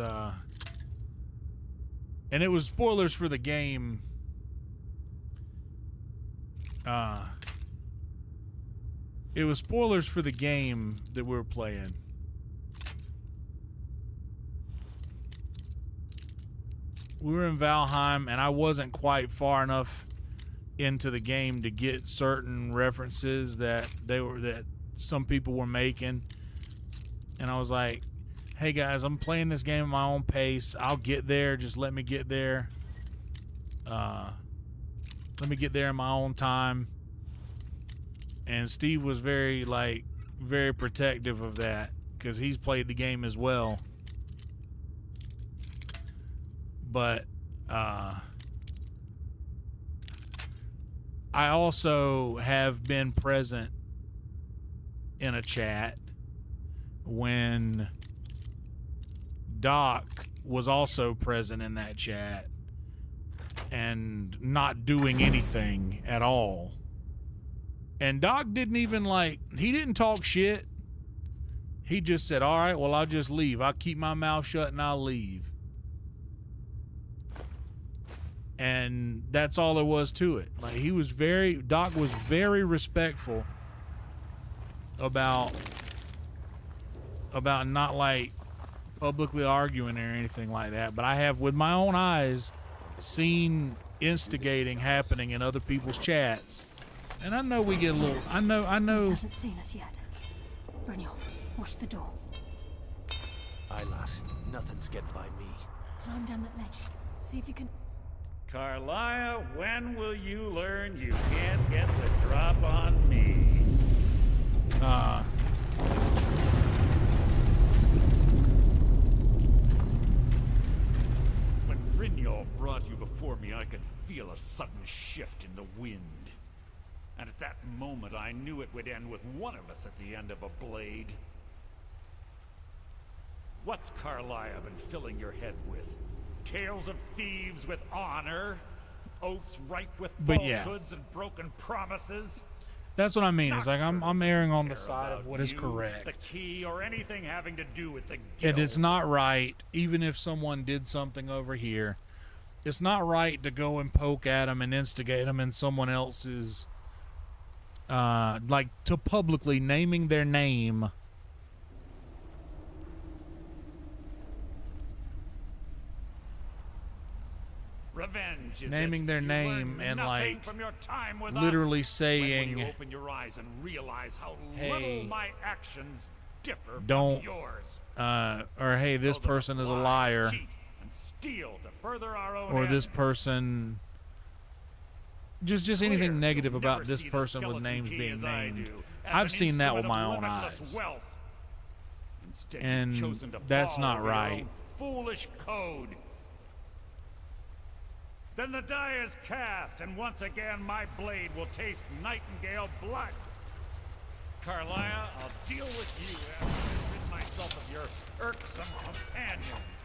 and it was spoilers for the game. It was spoilers for the game that we were playing. We were in Valheim, and I wasn't quite far enough into the game to get certain references that some people were making. And I was like, hey guys, I'm playing this game at my own pace. I'll get there. Just let me get there. Let me get there in my own time. And Steve was very protective of that because he's played the game as well. But I also have been present in a chat when Doc was also present in that chat and not doing anything at all. And Doc didn't even he didn't talk shit. He just said, all right, well, I'll just leave. I'll keep my mouth shut and I'll leave. And that's all there was to it. Like Doc was very respectful about not like publicly arguing or anything like that. But I have with my own eyes seen instigating happening in other people's chats. And I know we get a little, I know. He hasn't seen us yet. Brynjolf, watch the door. Aye, lass. Nothing's getting by me. Climb down that ledge. See if you can... Carlia, when will you learn you can't get the drop on me? When Brynjolf brought you before me, I could feel a sudden shift in the wind. And at that moment, I knew it would end with one of us at the end of a blade. What's Carlisle been filling your head with? Tales of thieves with honor? Oaths ripe with But yeah. falsehoods and broken promises? That's what I mean. It's like I'm Nocturne erring on the doesn't side care of what about is you, correct. The key, or anything having to do with the And guild. it's not right, even if someone did something over here, it's not right to go and poke at them and instigate them in someone else's, like, to publicly naming their name. Revenge is Naming it. their You name learn and, nothing like, from your time with literally us. saying, when you open your eyes and realize how hey, little my actions differ don't, from yours. Or hey, this Those of us person is a lie, liar, cheat, and steal to further our own or this ends. person, just Clear, anything negative you'll about never this see the person with skeleton names key being as I named. do, as I've an seen that with instrument my of own limitless eyes. wealth. Instead, And you've chosen to that's follow not your right. own foolish code. Then the die is cast, and once again my blade will taste nightingale blood. Carlisle, I'll deal with you after I've rid myself of your irksome companions.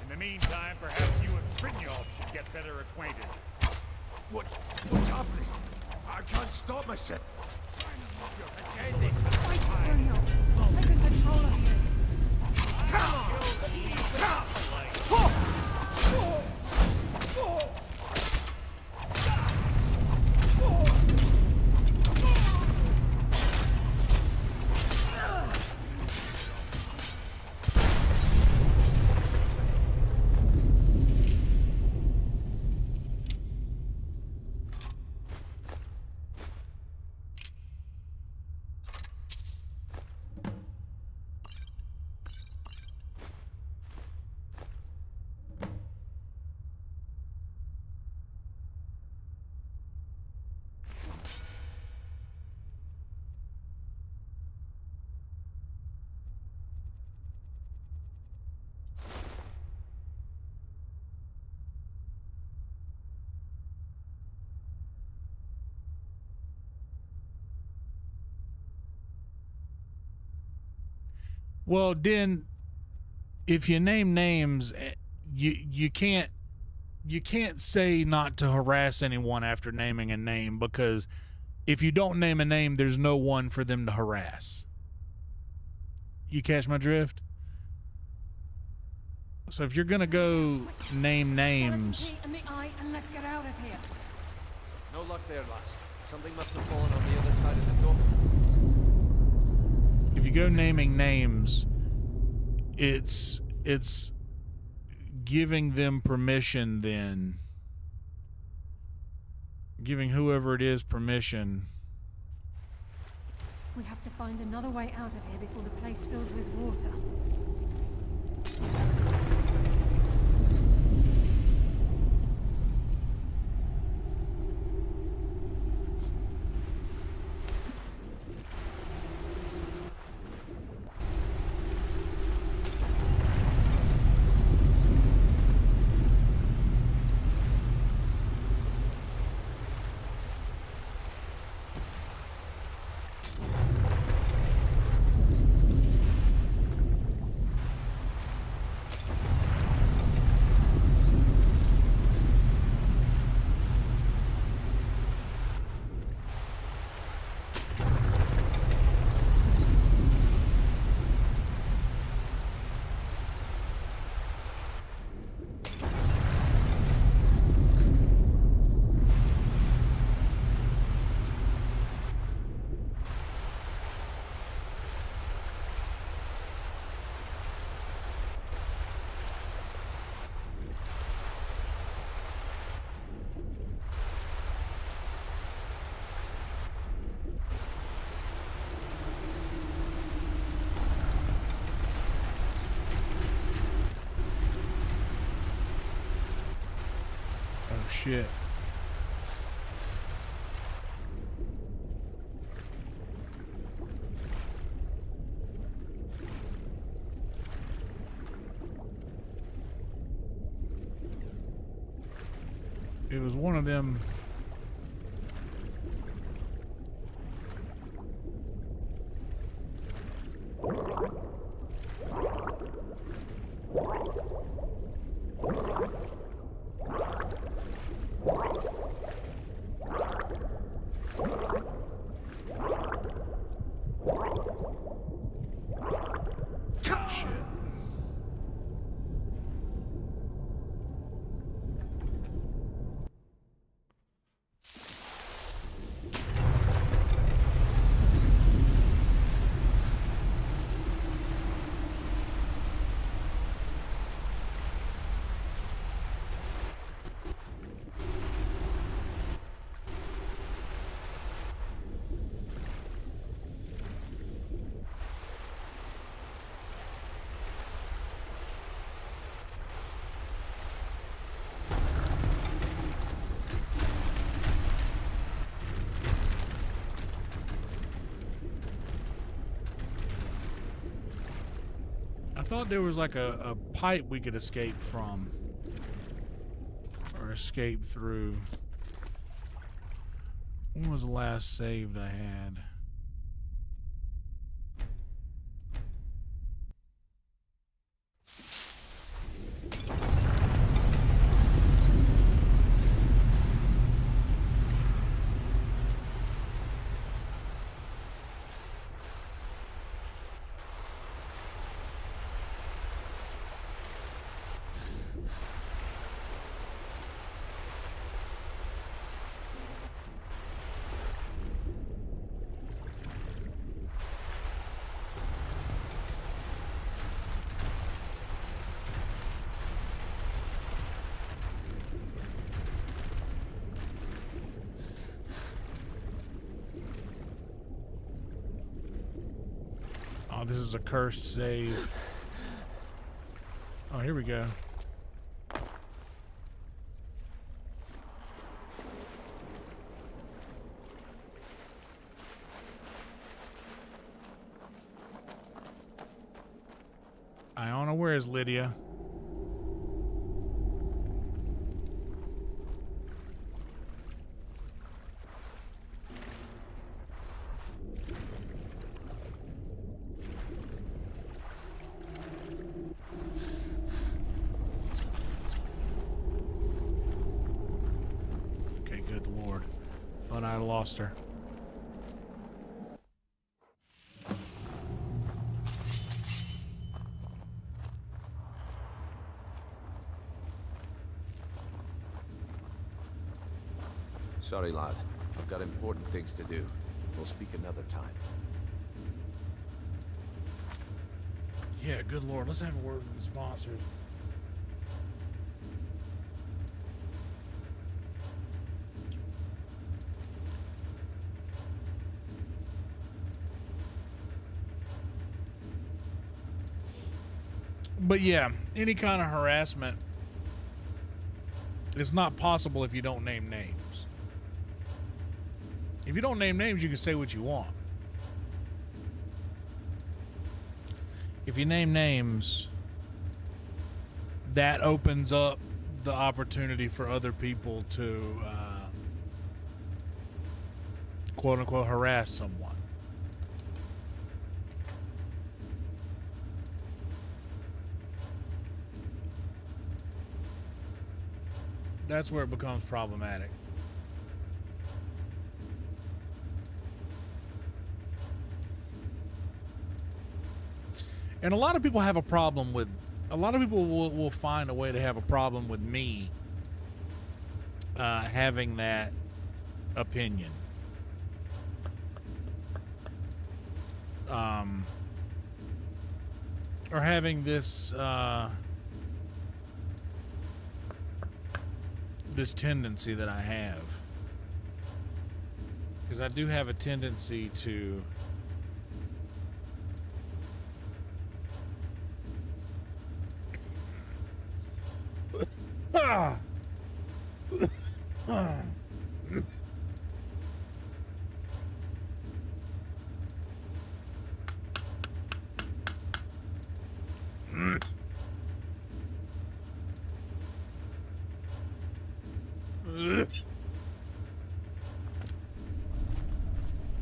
In the meantime, perhaps you and Brynjolf should get better acquainted. What's happening? I can't stop myself. Taking control of you. Well, then, if you name names, you can't say not to harass anyone after naming a name, because if you don't name a name, there's no one for them to harass. You catch my drift? So if you're gonna go name names, Skeleton key and the eye, and let's get out of here. No luck there, lass. Something must have fallen on the other side of the door. if you go naming names, it's giving them permission, then giving whoever it is permission. We have to find another way out of here before the place fills with water. Oh shit. It was one of them. thought there was like a pipe we could escape from. Or escape through. When was the last saved I had? Oh, this is a cursed save. Oh, here we go. Iona, where is Lydia? Lost her. Sorry, lad. I've got important things to do. We'll speak another time. Yeah, good lord. Let's have a word with the sponsors. But yeah, any kind of harassment is not possible if you don't name names. If you don't name names, you can say what you want. If you name names, that opens up the opportunity for other people to quote unquote harass someone. That's where it becomes problematic. And a lot of people have a problem with, a lot of people will find a way to have a problem with me having that opinion. Or having this this tendency that I have, because I do have a tendency to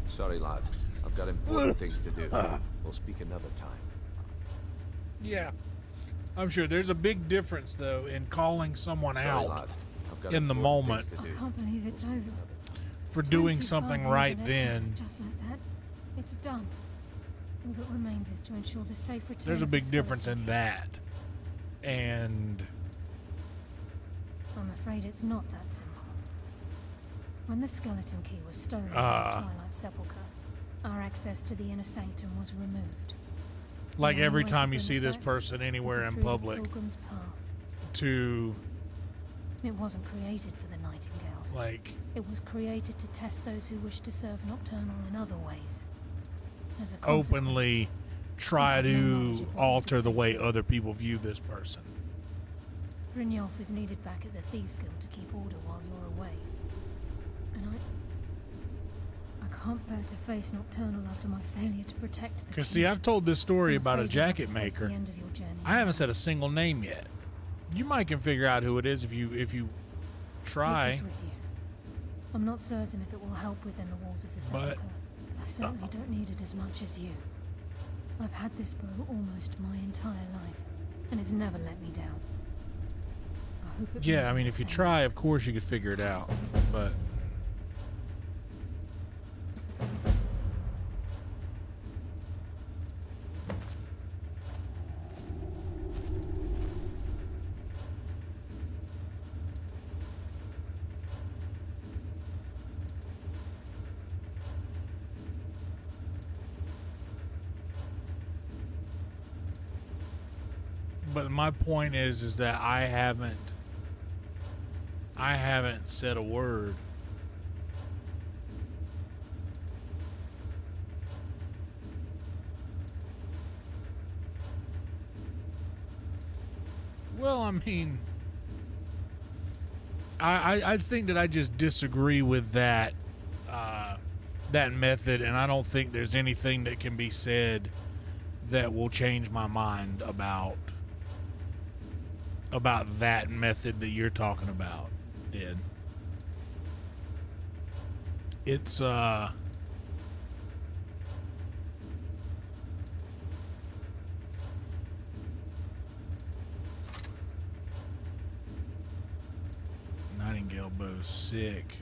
Sorry, lad. I've got important things to do. We'll speak another time. Yeah, I'm sure there's a big difference though in calling someone out lad. I've got in the important moment things to do. I can't believe it's over. for doing 25 something years right of effort, then. Just like that. It's done. All that remains is to ensure the safe return. There's a of the big difference skeleton. in that. And I'm afraid it's not that simple. When the skeleton key was stolen from the Twilight Sepulchre, our access to the inner sanctum was removed. like The only every way to time you bring see it this back person anywhere would be in through the public Pilgrim's path. to It wasn't created for the Nightingales. like It was created to test those who wish to serve Nocturnal in other ways. As a consequence, openly try we have no knowledge to of what we alter could the way face. other people view this person. Brynjolf is needed back at the Thieves Guild to keep order while you're away. And I can't bear to face Nocturnal after my failure to protect the Because, king. see, I've told this story I'm about a afraid you'll have jacket to face the maker. end of your journey I haven't now. said a single name yet. You might can figure out who it is if you try. Take this with you. I'm not certain if it will help within the walls of the sepulchre. I certainly don't need it as much as you. I've had this bow almost my entire life, and it's never let me down. I hope it Yeah, brings I mean, the if you same. try, of course you could figure it out. But my point is that I haven't said a word. Well, I mean, I think that I just disagree with that that method, and I don't think there's anything that can be said that will change my mind about that method that you're talking about, Did. It's Nightingale bow's sick.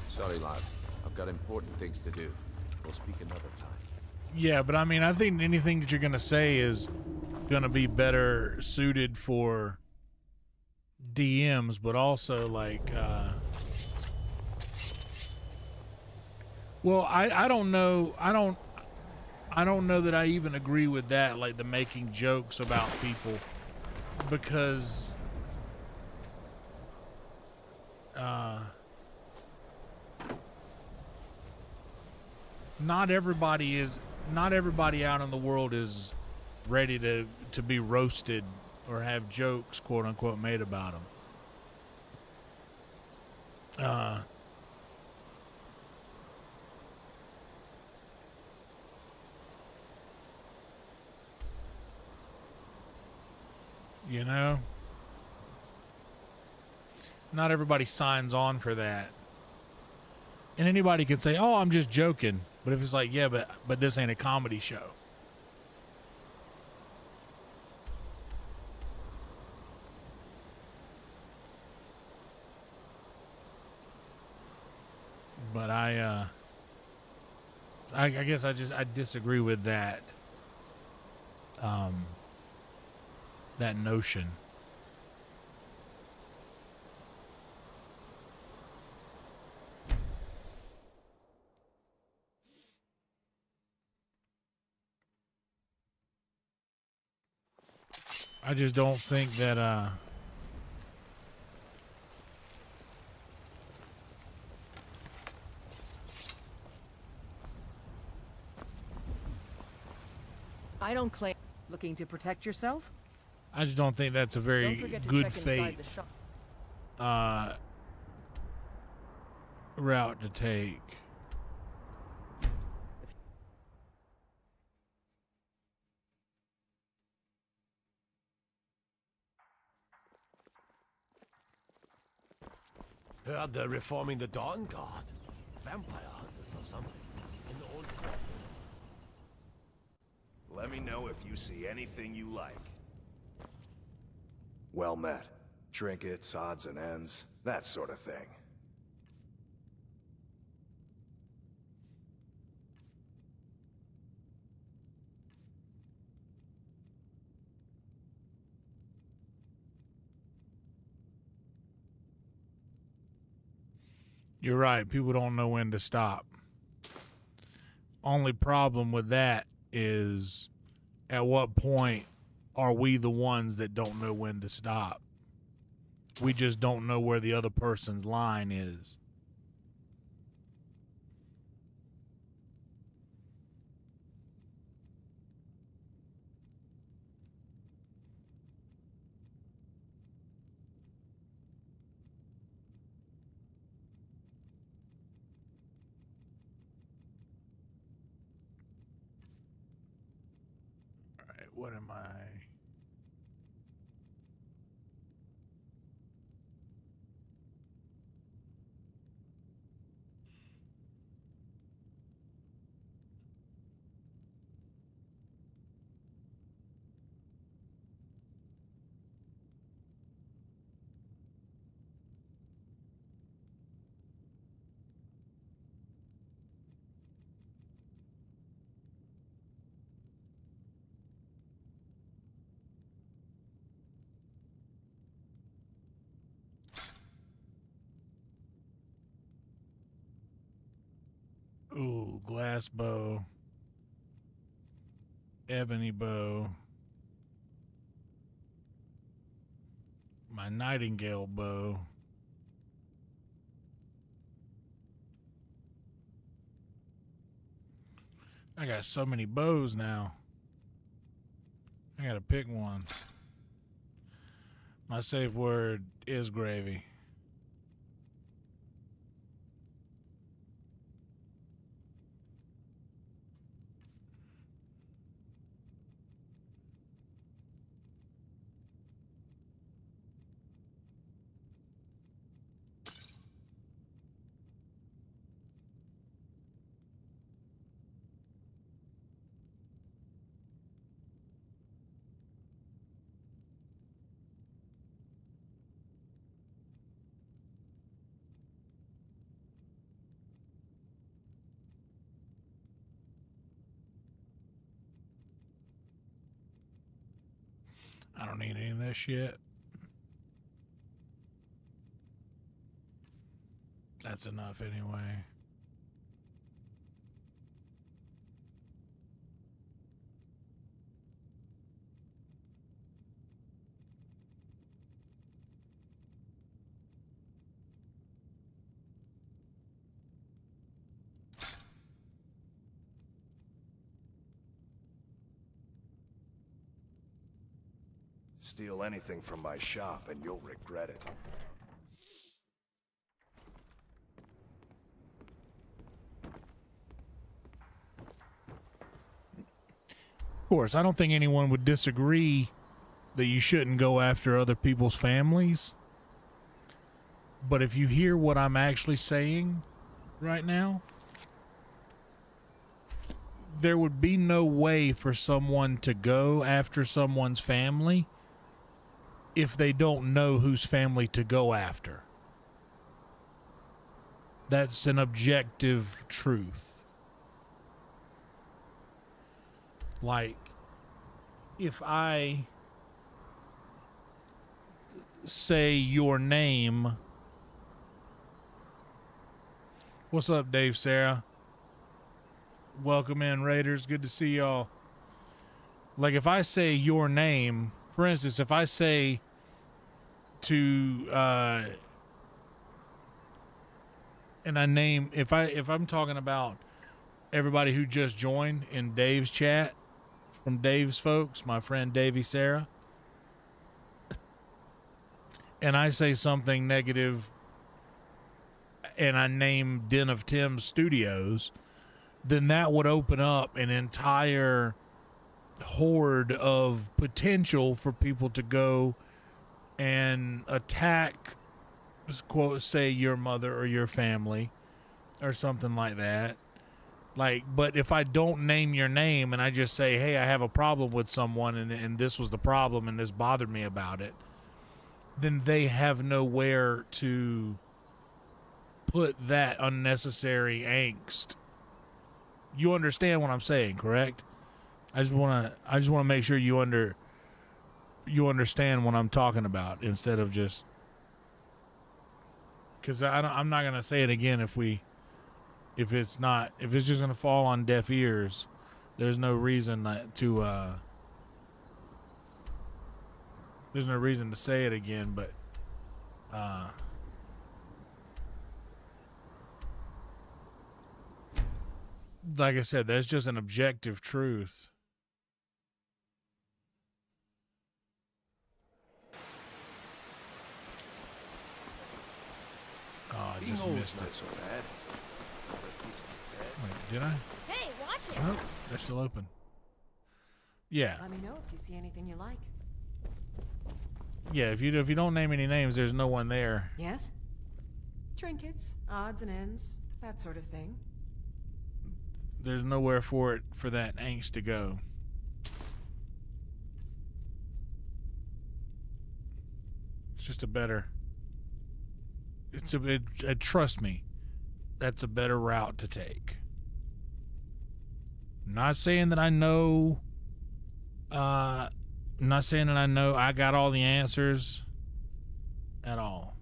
Sorry, lad. I've got important things to do. We'll speak another time. Yeah, but I mean, I think anything that you're going to say is going to be better suited for DMs, but also like, well, I don't know. I don't know that I even agree with that, like the making jokes about people, because not everybody out in the world is ready to be roasted or have jokes, quote unquote, made about them. You know, not everybody signs on for that. And anybody can say, "Oh, I'm just joking." But if it's like, "Yeah, but this ain't a comedy show." But I guess I disagree with that that notion. I just don't think that I don't claim looking to protect yourself. I just don't think that's a very Don't forget to good check inside the faith shop. route to take. Heard they're reforming the Dawn Guard. Vampire hunters or something. In the old fort. Let me know if you see anything you like. Well met. Trinkets, odds and ends, that sort of thing. You're right. People don't know when to stop. Only problem with that is, at what point are we the ones that don't know when to stop? We just don't know where the other person's line is. what am I? Ooh, glass bow, ebony bow, my nightingale bow. I got so many bows now. I gotta pick one. My safe word is gravy. I don't need any of this shit. That's enough anyway. Steal anything from my shop and you'll regret it. Of course, I don't think anyone would disagree that you shouldn't go after other people's families. But if you hear what I'm actually saying right now, there would be no way for someone to go after someone's family if they don't know whose family to go after. That's an objective truth. Like, if I say your name... What's up, Dave, Sarah? Welcome in, Raiders. Good to see y'all. Like, if I say your name, for instance, if I say to, and I name, if I'm talking about everybody who just joined in Dave's chat, from Dave's folks, my friend Davey Sarah, and I say something negative and I name Den of Tim Studios, then that would open up an entire horde of potential for people to go and attack, quote, say your mother or your family or something like that. Like, but if I don't name your name and I just say, hey, I have a problem with someone and this was the problem and this bothered me about it, then they have nowhere to put that unnecessary angst. You understand what I'm saying, correct? I just want to make sure you understand what I'm talking about instead of just, because I'm not gonna say it again if it's just gonna fall on deaf ears. There's no reason to say it again, but like I said, that's just an objective truth. Oh, I just missed it. So bad. Wait, did I? Hey, watch it! Oh, they're still open. Yeah. Let me know if you see anything you like. Yeah, if you don't name any names, there's no one there. Yes? Trinkets, odds and ends, that sort of thing. There's nowhere for that angst to go. It's just a better. Trust me, that's a better route to take. I'm not saying that I know. I'm not saying that I know I got all the answers at all.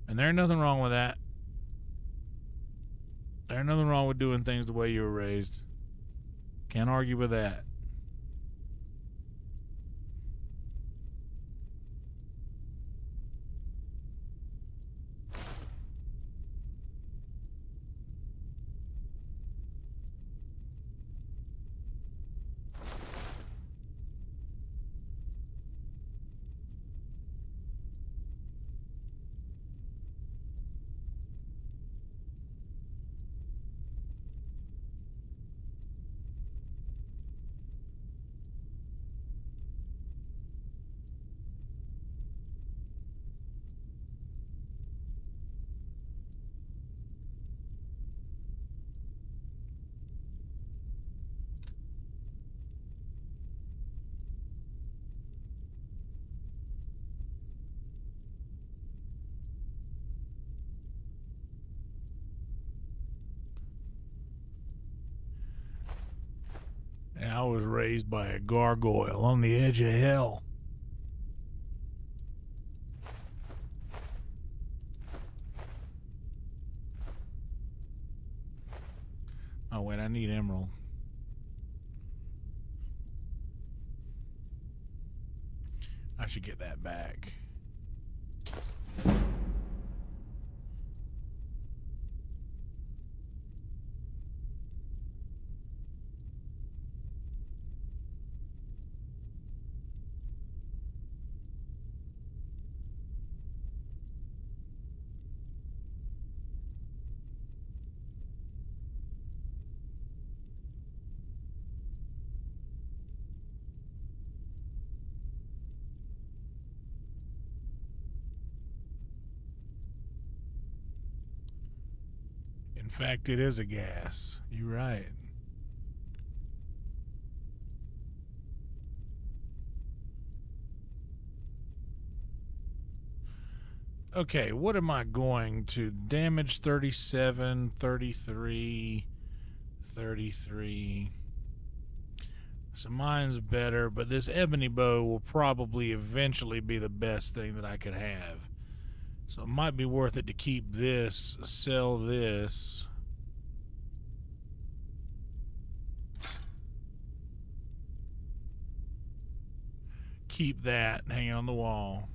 And there ain't nothing wrong with that. There ain't nothing wrong with doing things the way you were raised. Can't argue with that. I was raised by a gargoyle on the edge of hell. Oh, wait, I need emerald. I should get that back. In fact, it is a gas. You're right. Okay, what am I going to? Damage 37, 33, 33. So mine's better, but this ebony bow will probably eventually be the best thing that I could have. So it might be worth it to keep this, sell this. Keep that hanging on the wall.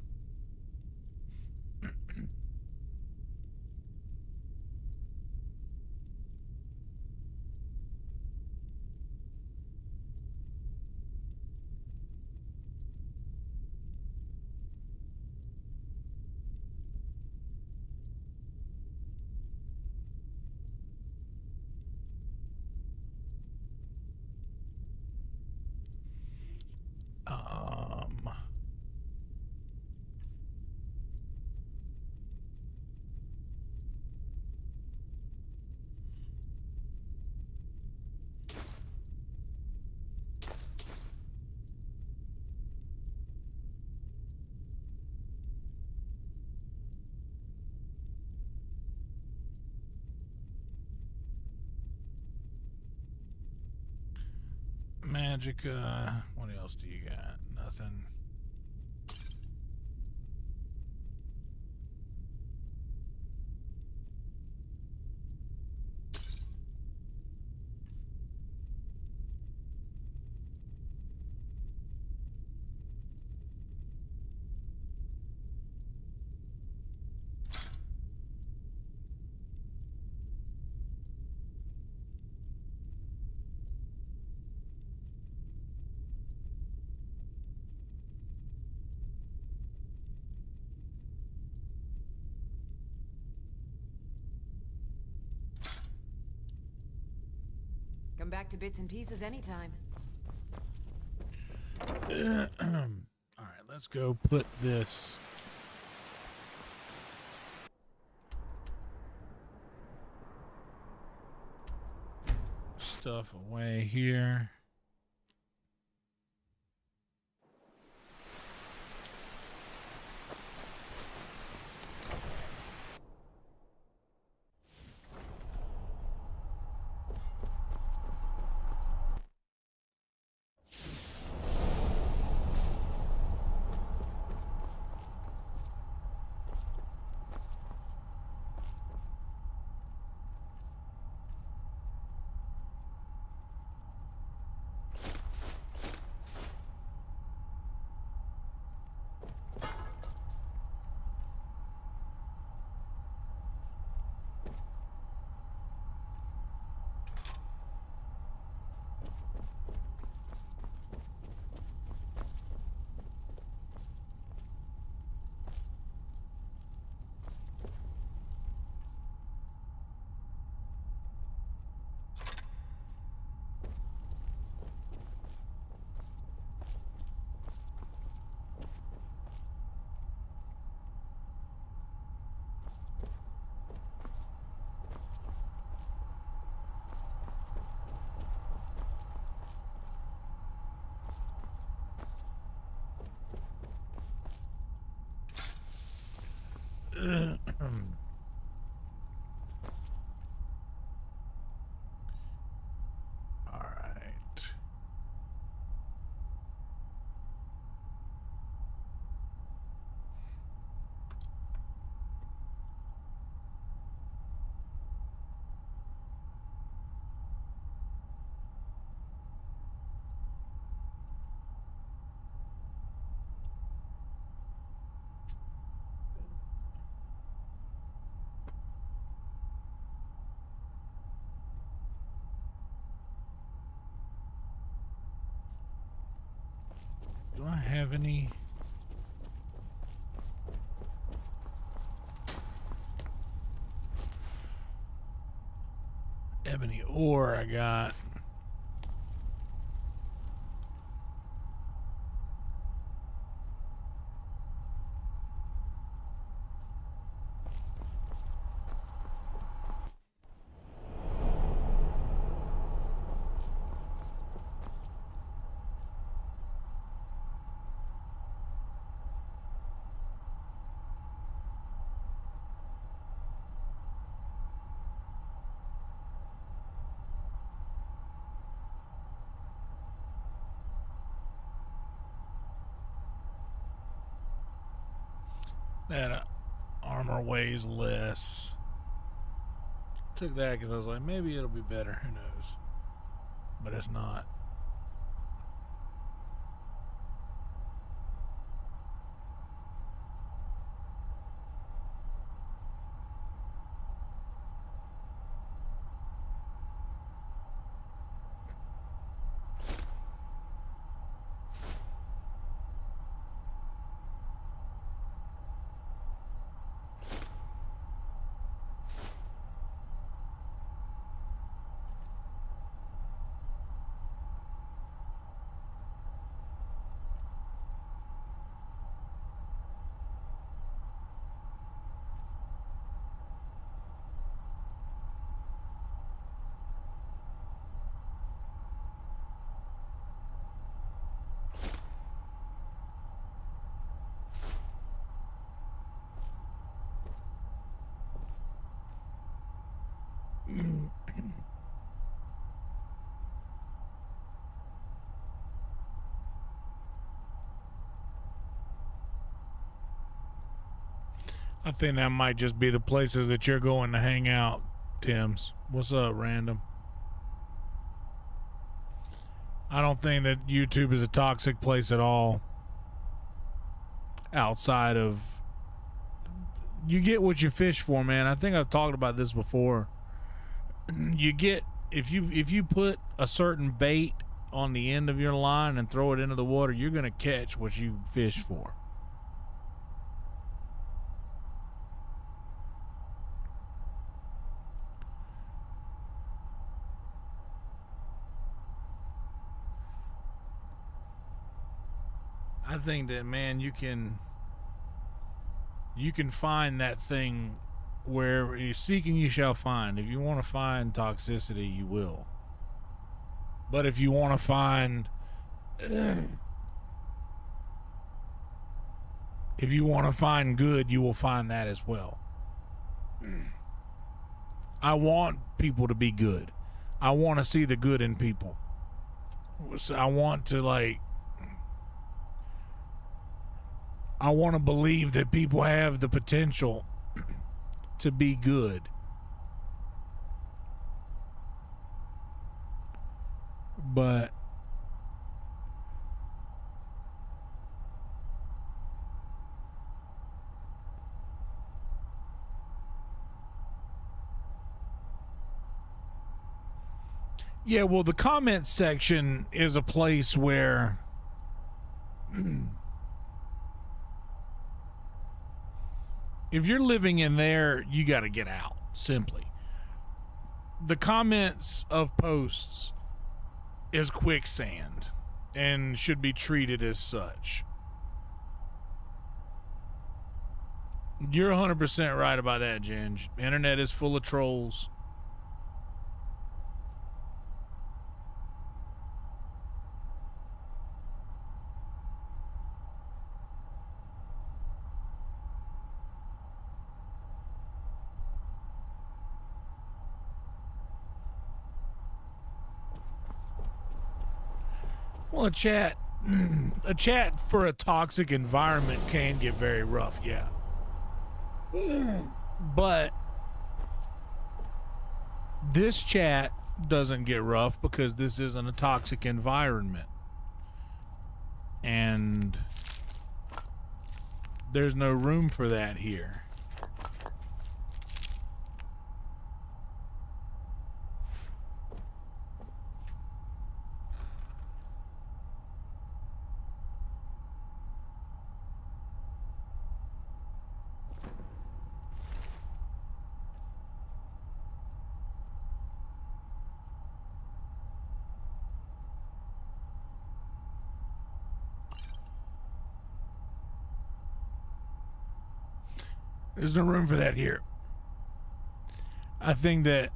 Magica. What else do you got? Nothing. back to bits and pieces anytime. All right, let's go put this. Stuff away here. All right. Do I have any? Ebony ore I got. That armor weighs less. Took that because I was like, maybe it'll be better. Who knows? But it's not. I think that might just be the places that you're going to hang out, Tim's. What's up, random? I don't think that YouTube is a toxic place at all. Outside of, you get what you fish for, man. I think I've talked about this before. You get, if you put a certain bait on the end of your line and throw it into the water, you're going to catch what you fish for. I think that, man, you can find that thing where you're seeking, you shall find. If you want to find toxicity, you will. But if you want to find if you want to find good, you will find that as well. I want people to be good. I want to see the good in people. So I want to believe that people have the potential to be good. But yeah, well, the comment section is a place where if you're living in there, you got to get out, simply. The comments of posts is quicksand and should be treated as such. You're 100% right about that, Ginge. Internet is full of trolls. Well, a chat for a toxic environment can get very rough, yeah. But this chat doesn't get rough because this isn't a toxic environment. And there's no room for that here. There's no room for that here. I think that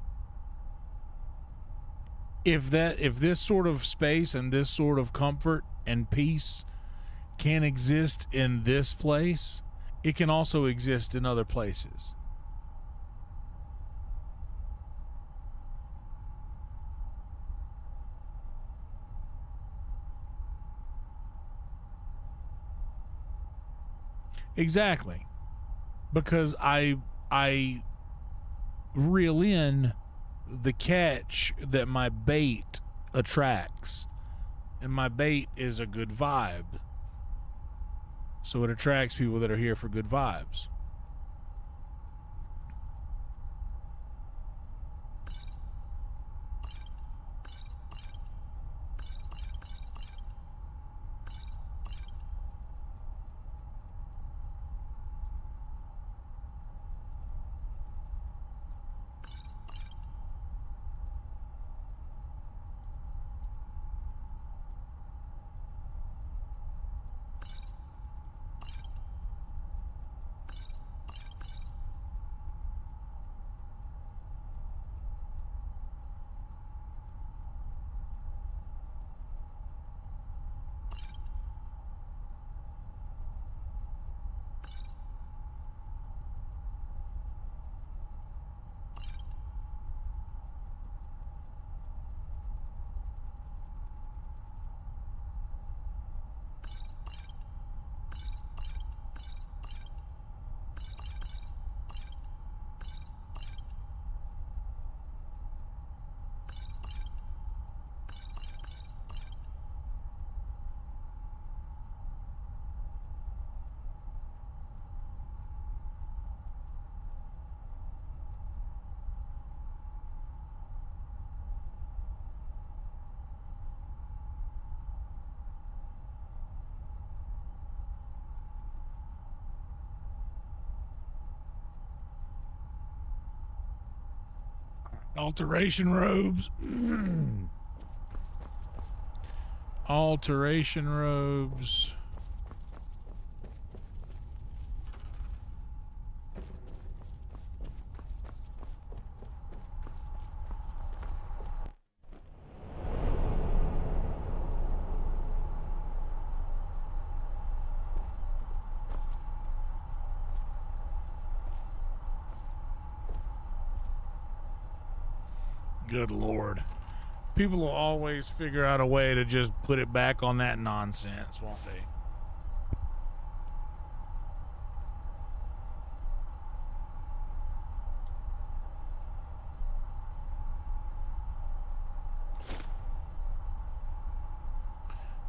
if this sort of space and this sort of comfort and peace can exist in this place, it can also exist in other places. Exactly. Because I reel in the catch that my bait attracts. And my bait is a good vibe. So it attracts people that are here for good vibes. Alteration robes. Alteration robes. Good Lord. People will always figure out a way to just put it back on that nonsense, won't they?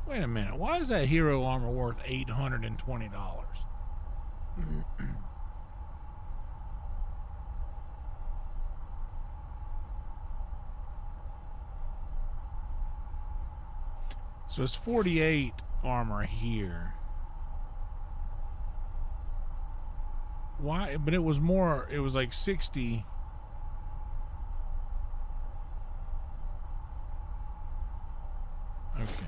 Wait a minute. Why is that hero armor worth $820? So it's 48 armor here. Why? But it was more, it was like 60. Okay.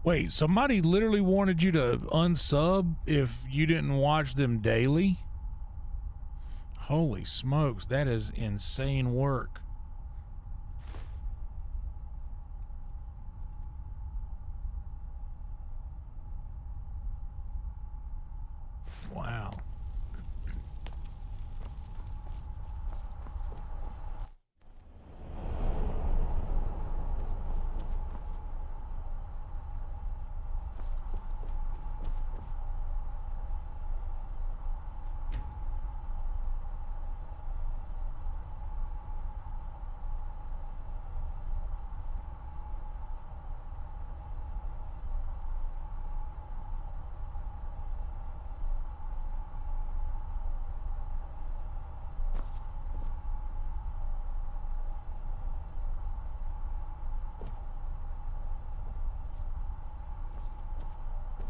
Wait, somebody literally wanted you to unsub if you didn't watch them daily? Holy smokes, that is insane work. Wow.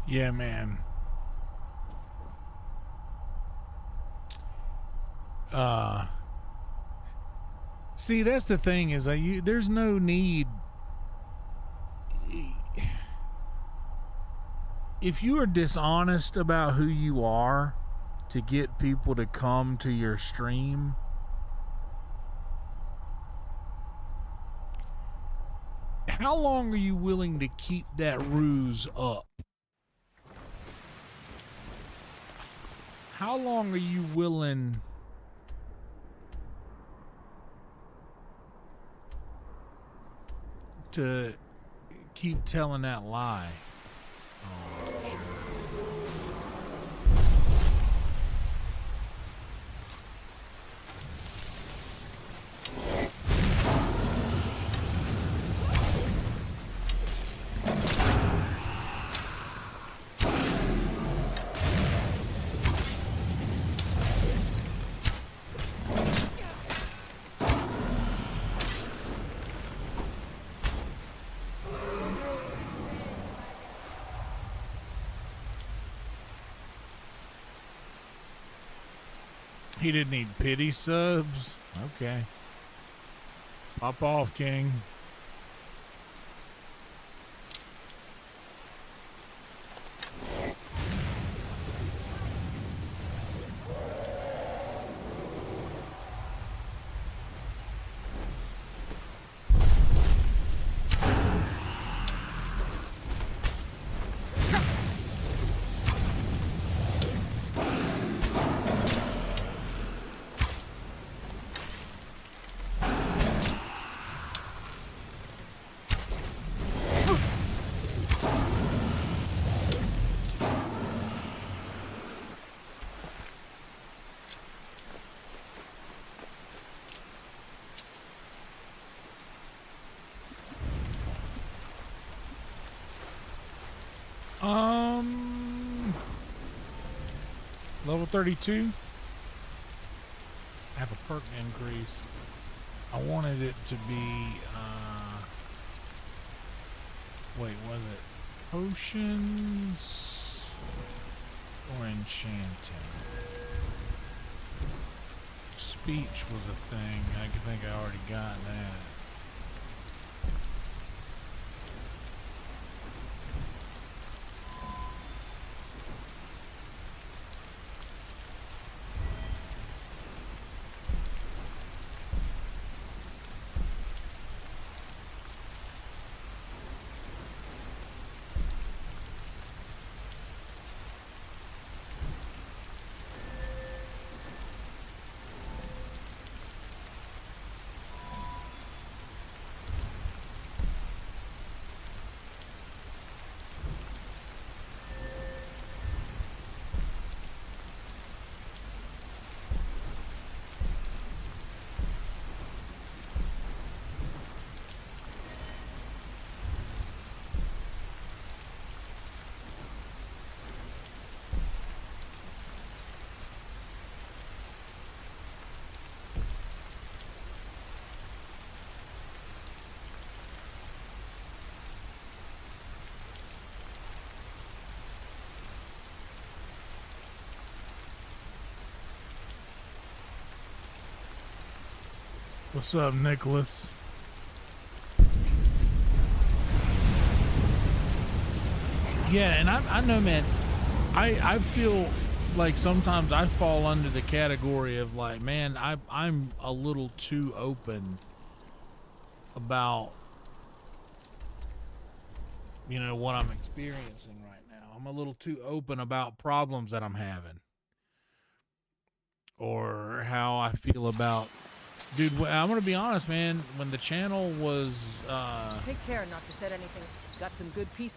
Yeah, man. See, that's the thing is there's no need. If you are dishonest about who you are to get people to come to your stream, how long are you willing to keep that ruse up? How long are you willing to keep telling that lie. Oh, sure. He didn't need pity subs. Okay. Pop off, King. Level 32. I have a perk increase. I wanted it to be, wait, was it potions or enchanting? Speech was a thing. I think I already got that. What's up, Nicholas? Yeah, and I know, man, I feel like sometimes I fall under the category of like, man, I'm a little too open about, you know, what I'm experiencing right now. I'm a little too open about problems that I'm having or how I feel about. Dude, I'm gonna be honest, man. When the channel was, Take care not to set anything. Got some good pieces.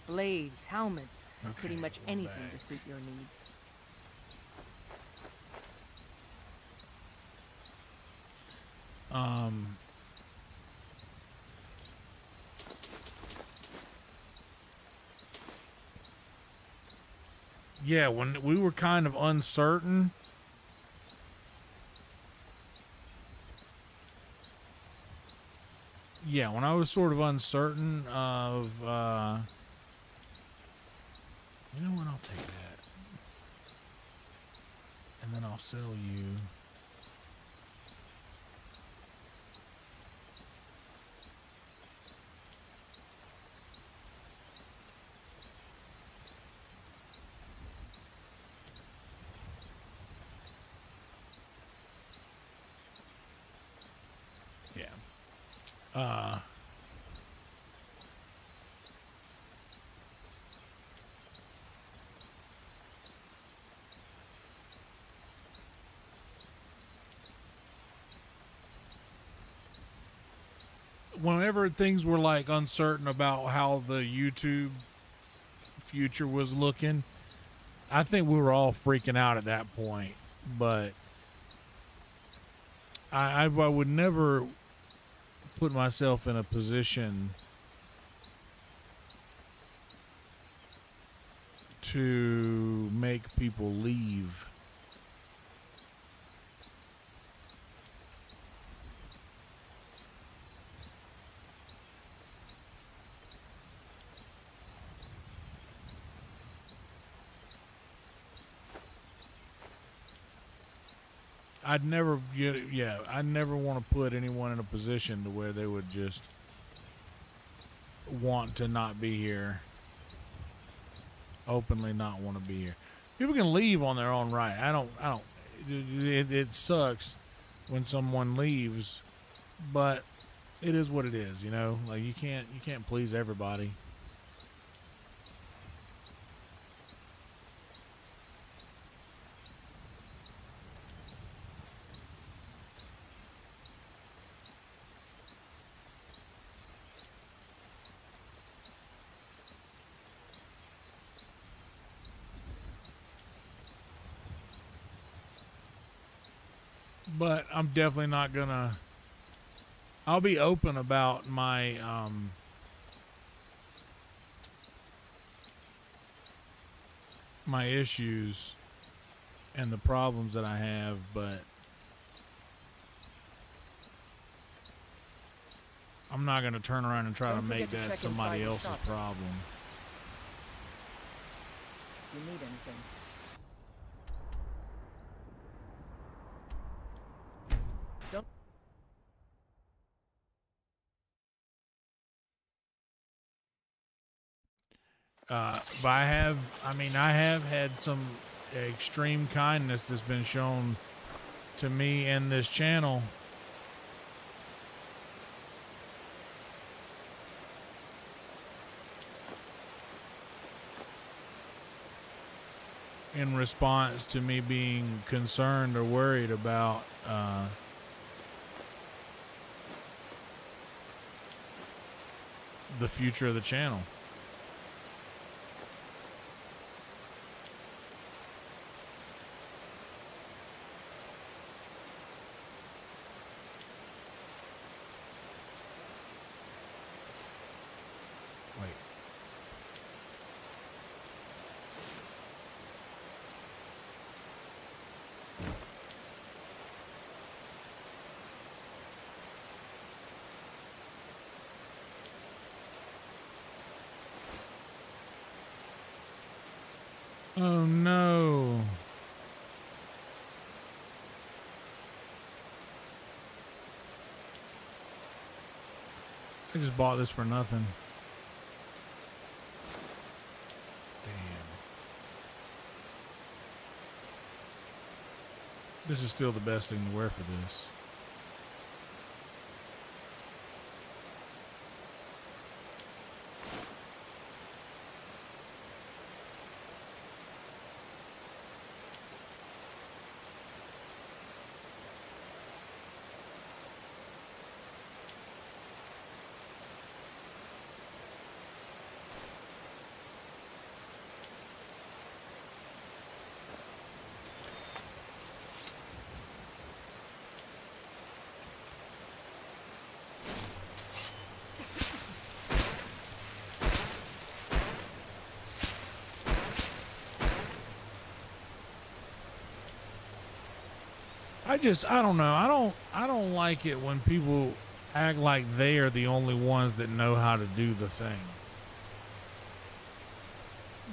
Blades, helmets, okay, pretty much we're anything back. to suit your needs. Yeah, when we were kind of uncertain. Yeah, when I was sort of uncertain of, you know what, I'll take that. And then I'll sell you. Yeah. whenever things were like uncertain about how the YouTube future was looking, I think we were all freaking out at that point. But I would never put myself in a position to make people leave. I'd never want to put anyone in a position to where they would just want to not be here, openly not want to be here. People can leave on their own right. It sucks when someone leaves, but it is what it is, you know? Like you can't please everybody. But I'm definitely not gonna. I'll be open about my my issues and the problems that I have, but I'm not gonna turn around and try to make that somebody else's problem. If you need anything. But I have had some extreme kindness that's been shown to me in this channel. In response to me being concerned or worried about the future of the channel. Oh no. I just bought this for nothing. Damn. This is still the best thing to wear for this. I don't know. I don't like it when people act like they are the only ones that know how to do the thing.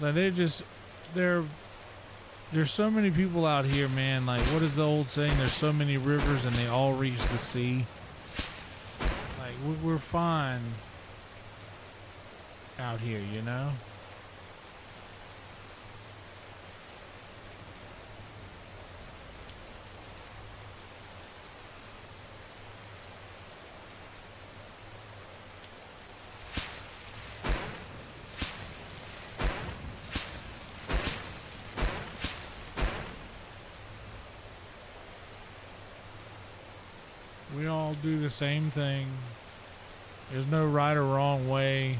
Like there's so many people out here, man. Like, what is the old saying? There's so many rivers and they all reach the sea. Like, we're fine out here, you know? We all do the same thing. There's no right or wrong way.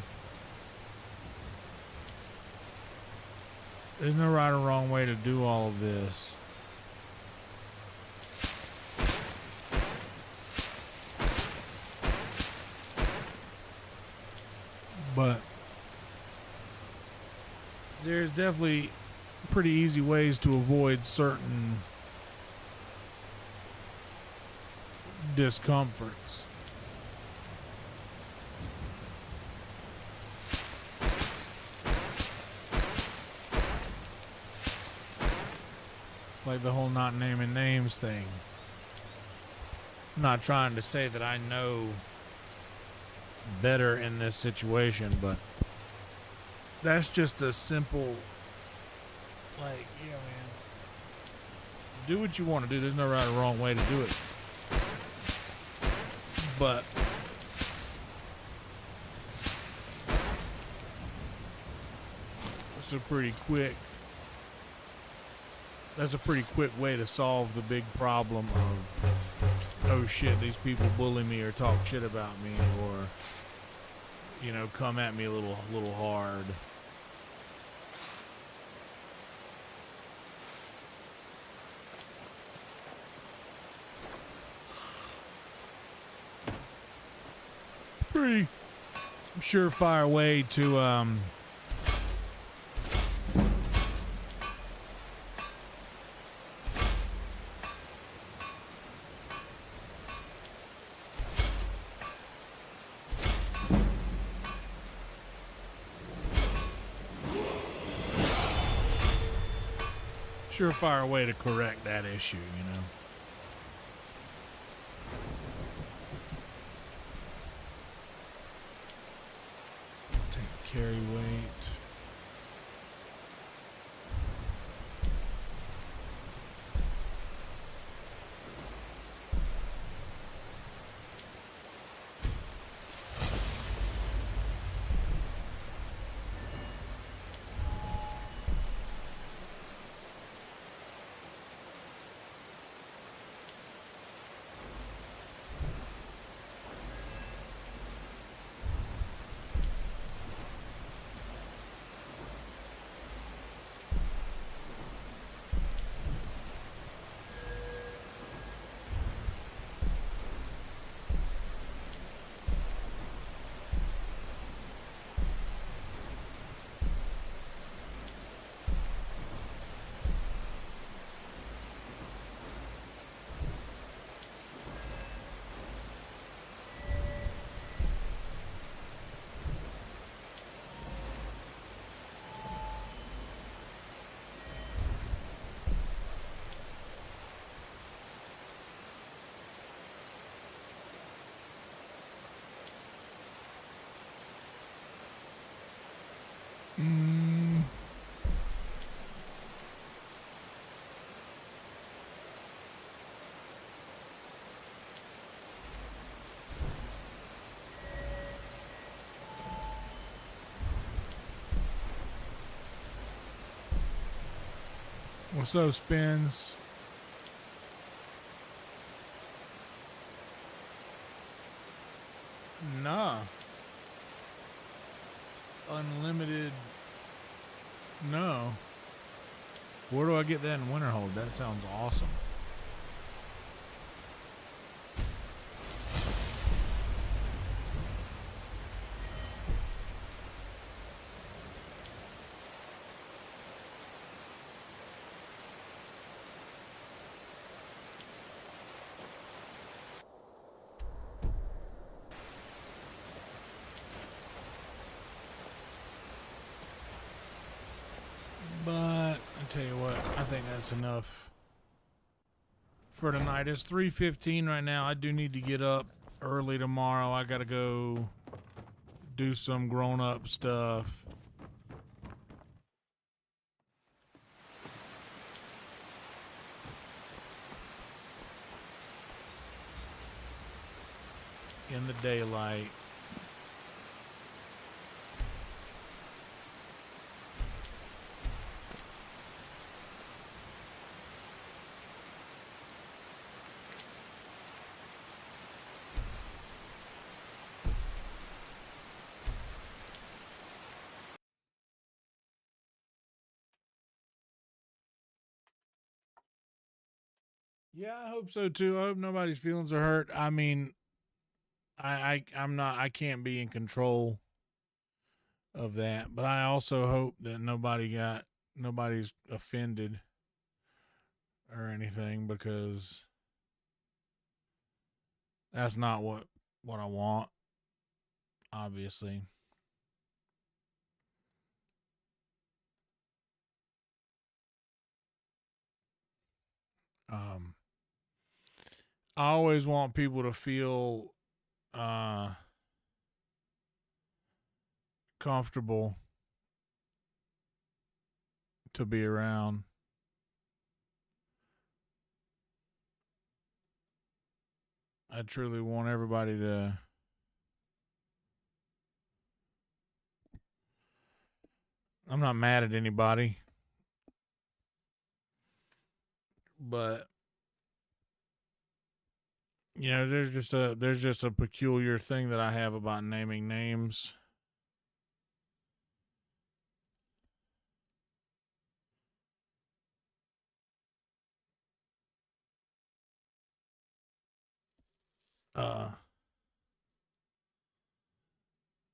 There's no right or wrong way to do all of this. But there's definitely pretty easy ways to avoid certain discomforts. Like the whole not naming names thing. I'm not trying to say that I know better in this situation, but that's just a simple, like, yeah, man. Do what you want to do. There's no right or wrong way to do it. But it's a pretty quick, that's a pretty quick way to solve the big problem of, oh shit, these people bully me or talk shit about me or, you know, come at me a little hard. Pretty surefire way to surefire way to correct that issue, you know. Carry weight. What's up, Spins? Nah. Unlimited. No. Where do I get that in Winterhold? That sounds awesome. But I tell you what, I think that's enough for tonight. It's 3:15 right now. I do need to get up early tomorrow. I gotta go do some grown-up stuff. In the daylight. Yeah, I hope so too. I hope nobody's feelings are hurt. I mean, I can't be in control of that, but I also hope that nobody's offended or anything, because that's not what I want, obviously. I always want people to feel comfortable to be around. I truly want everybody to I'm not mad at anybody, but you know, there's just a peculiar thing that I have about naming names.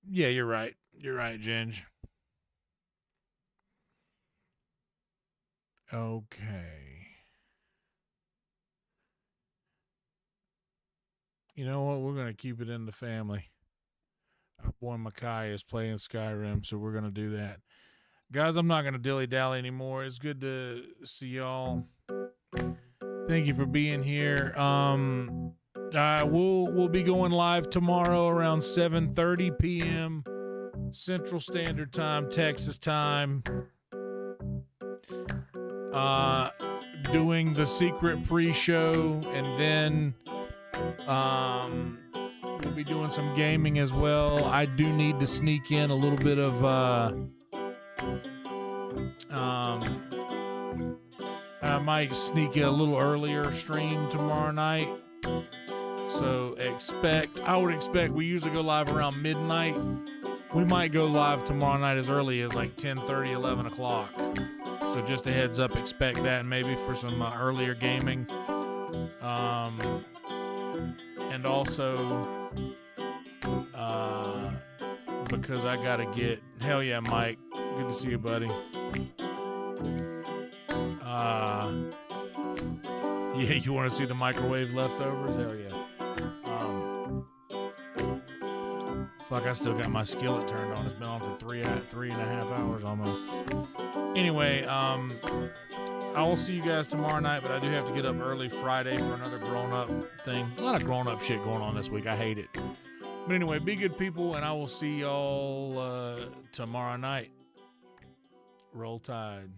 Yeah, you're right. You're right, Ginge. Okay. You know what? We're going to keep it in the family. Our boy Makai is playing Skyrim, so we're going to do that. Guys, I'm not going to dilly-dally anymore. It's good to see y'all. Thank you for being here. We'll be going live tomorrow around 7:30 p.m. Central Standard Time, Texas time. Doing the secret pre-show, and then we'll be doing some gaming as well. I do need to sneak in a little bit of I might sneak in a little earlier stream tomorrow night. So I would expect we usually go live around midnight. We might go live tomorrow night as early as like 10:30, 11 o'clock. So just a heads up, expect that, maybe for some earlier gaming. And also, because I got to get, hell yeah, Mike. Good to see you, buddy. Yeah, you want to see the microwave leftovers? Hell yeah. Fuck, I still got my skillet turned on. It's been on for three and a half hours almost. Anyway, I will see you guys tomorrow night, but I do have to get up early Friday for another grown-up thing. A lot of grown-up shit going on this week. I hate it. But anyway, be good people, and I will see y'all tomorrow night. Roll Tide.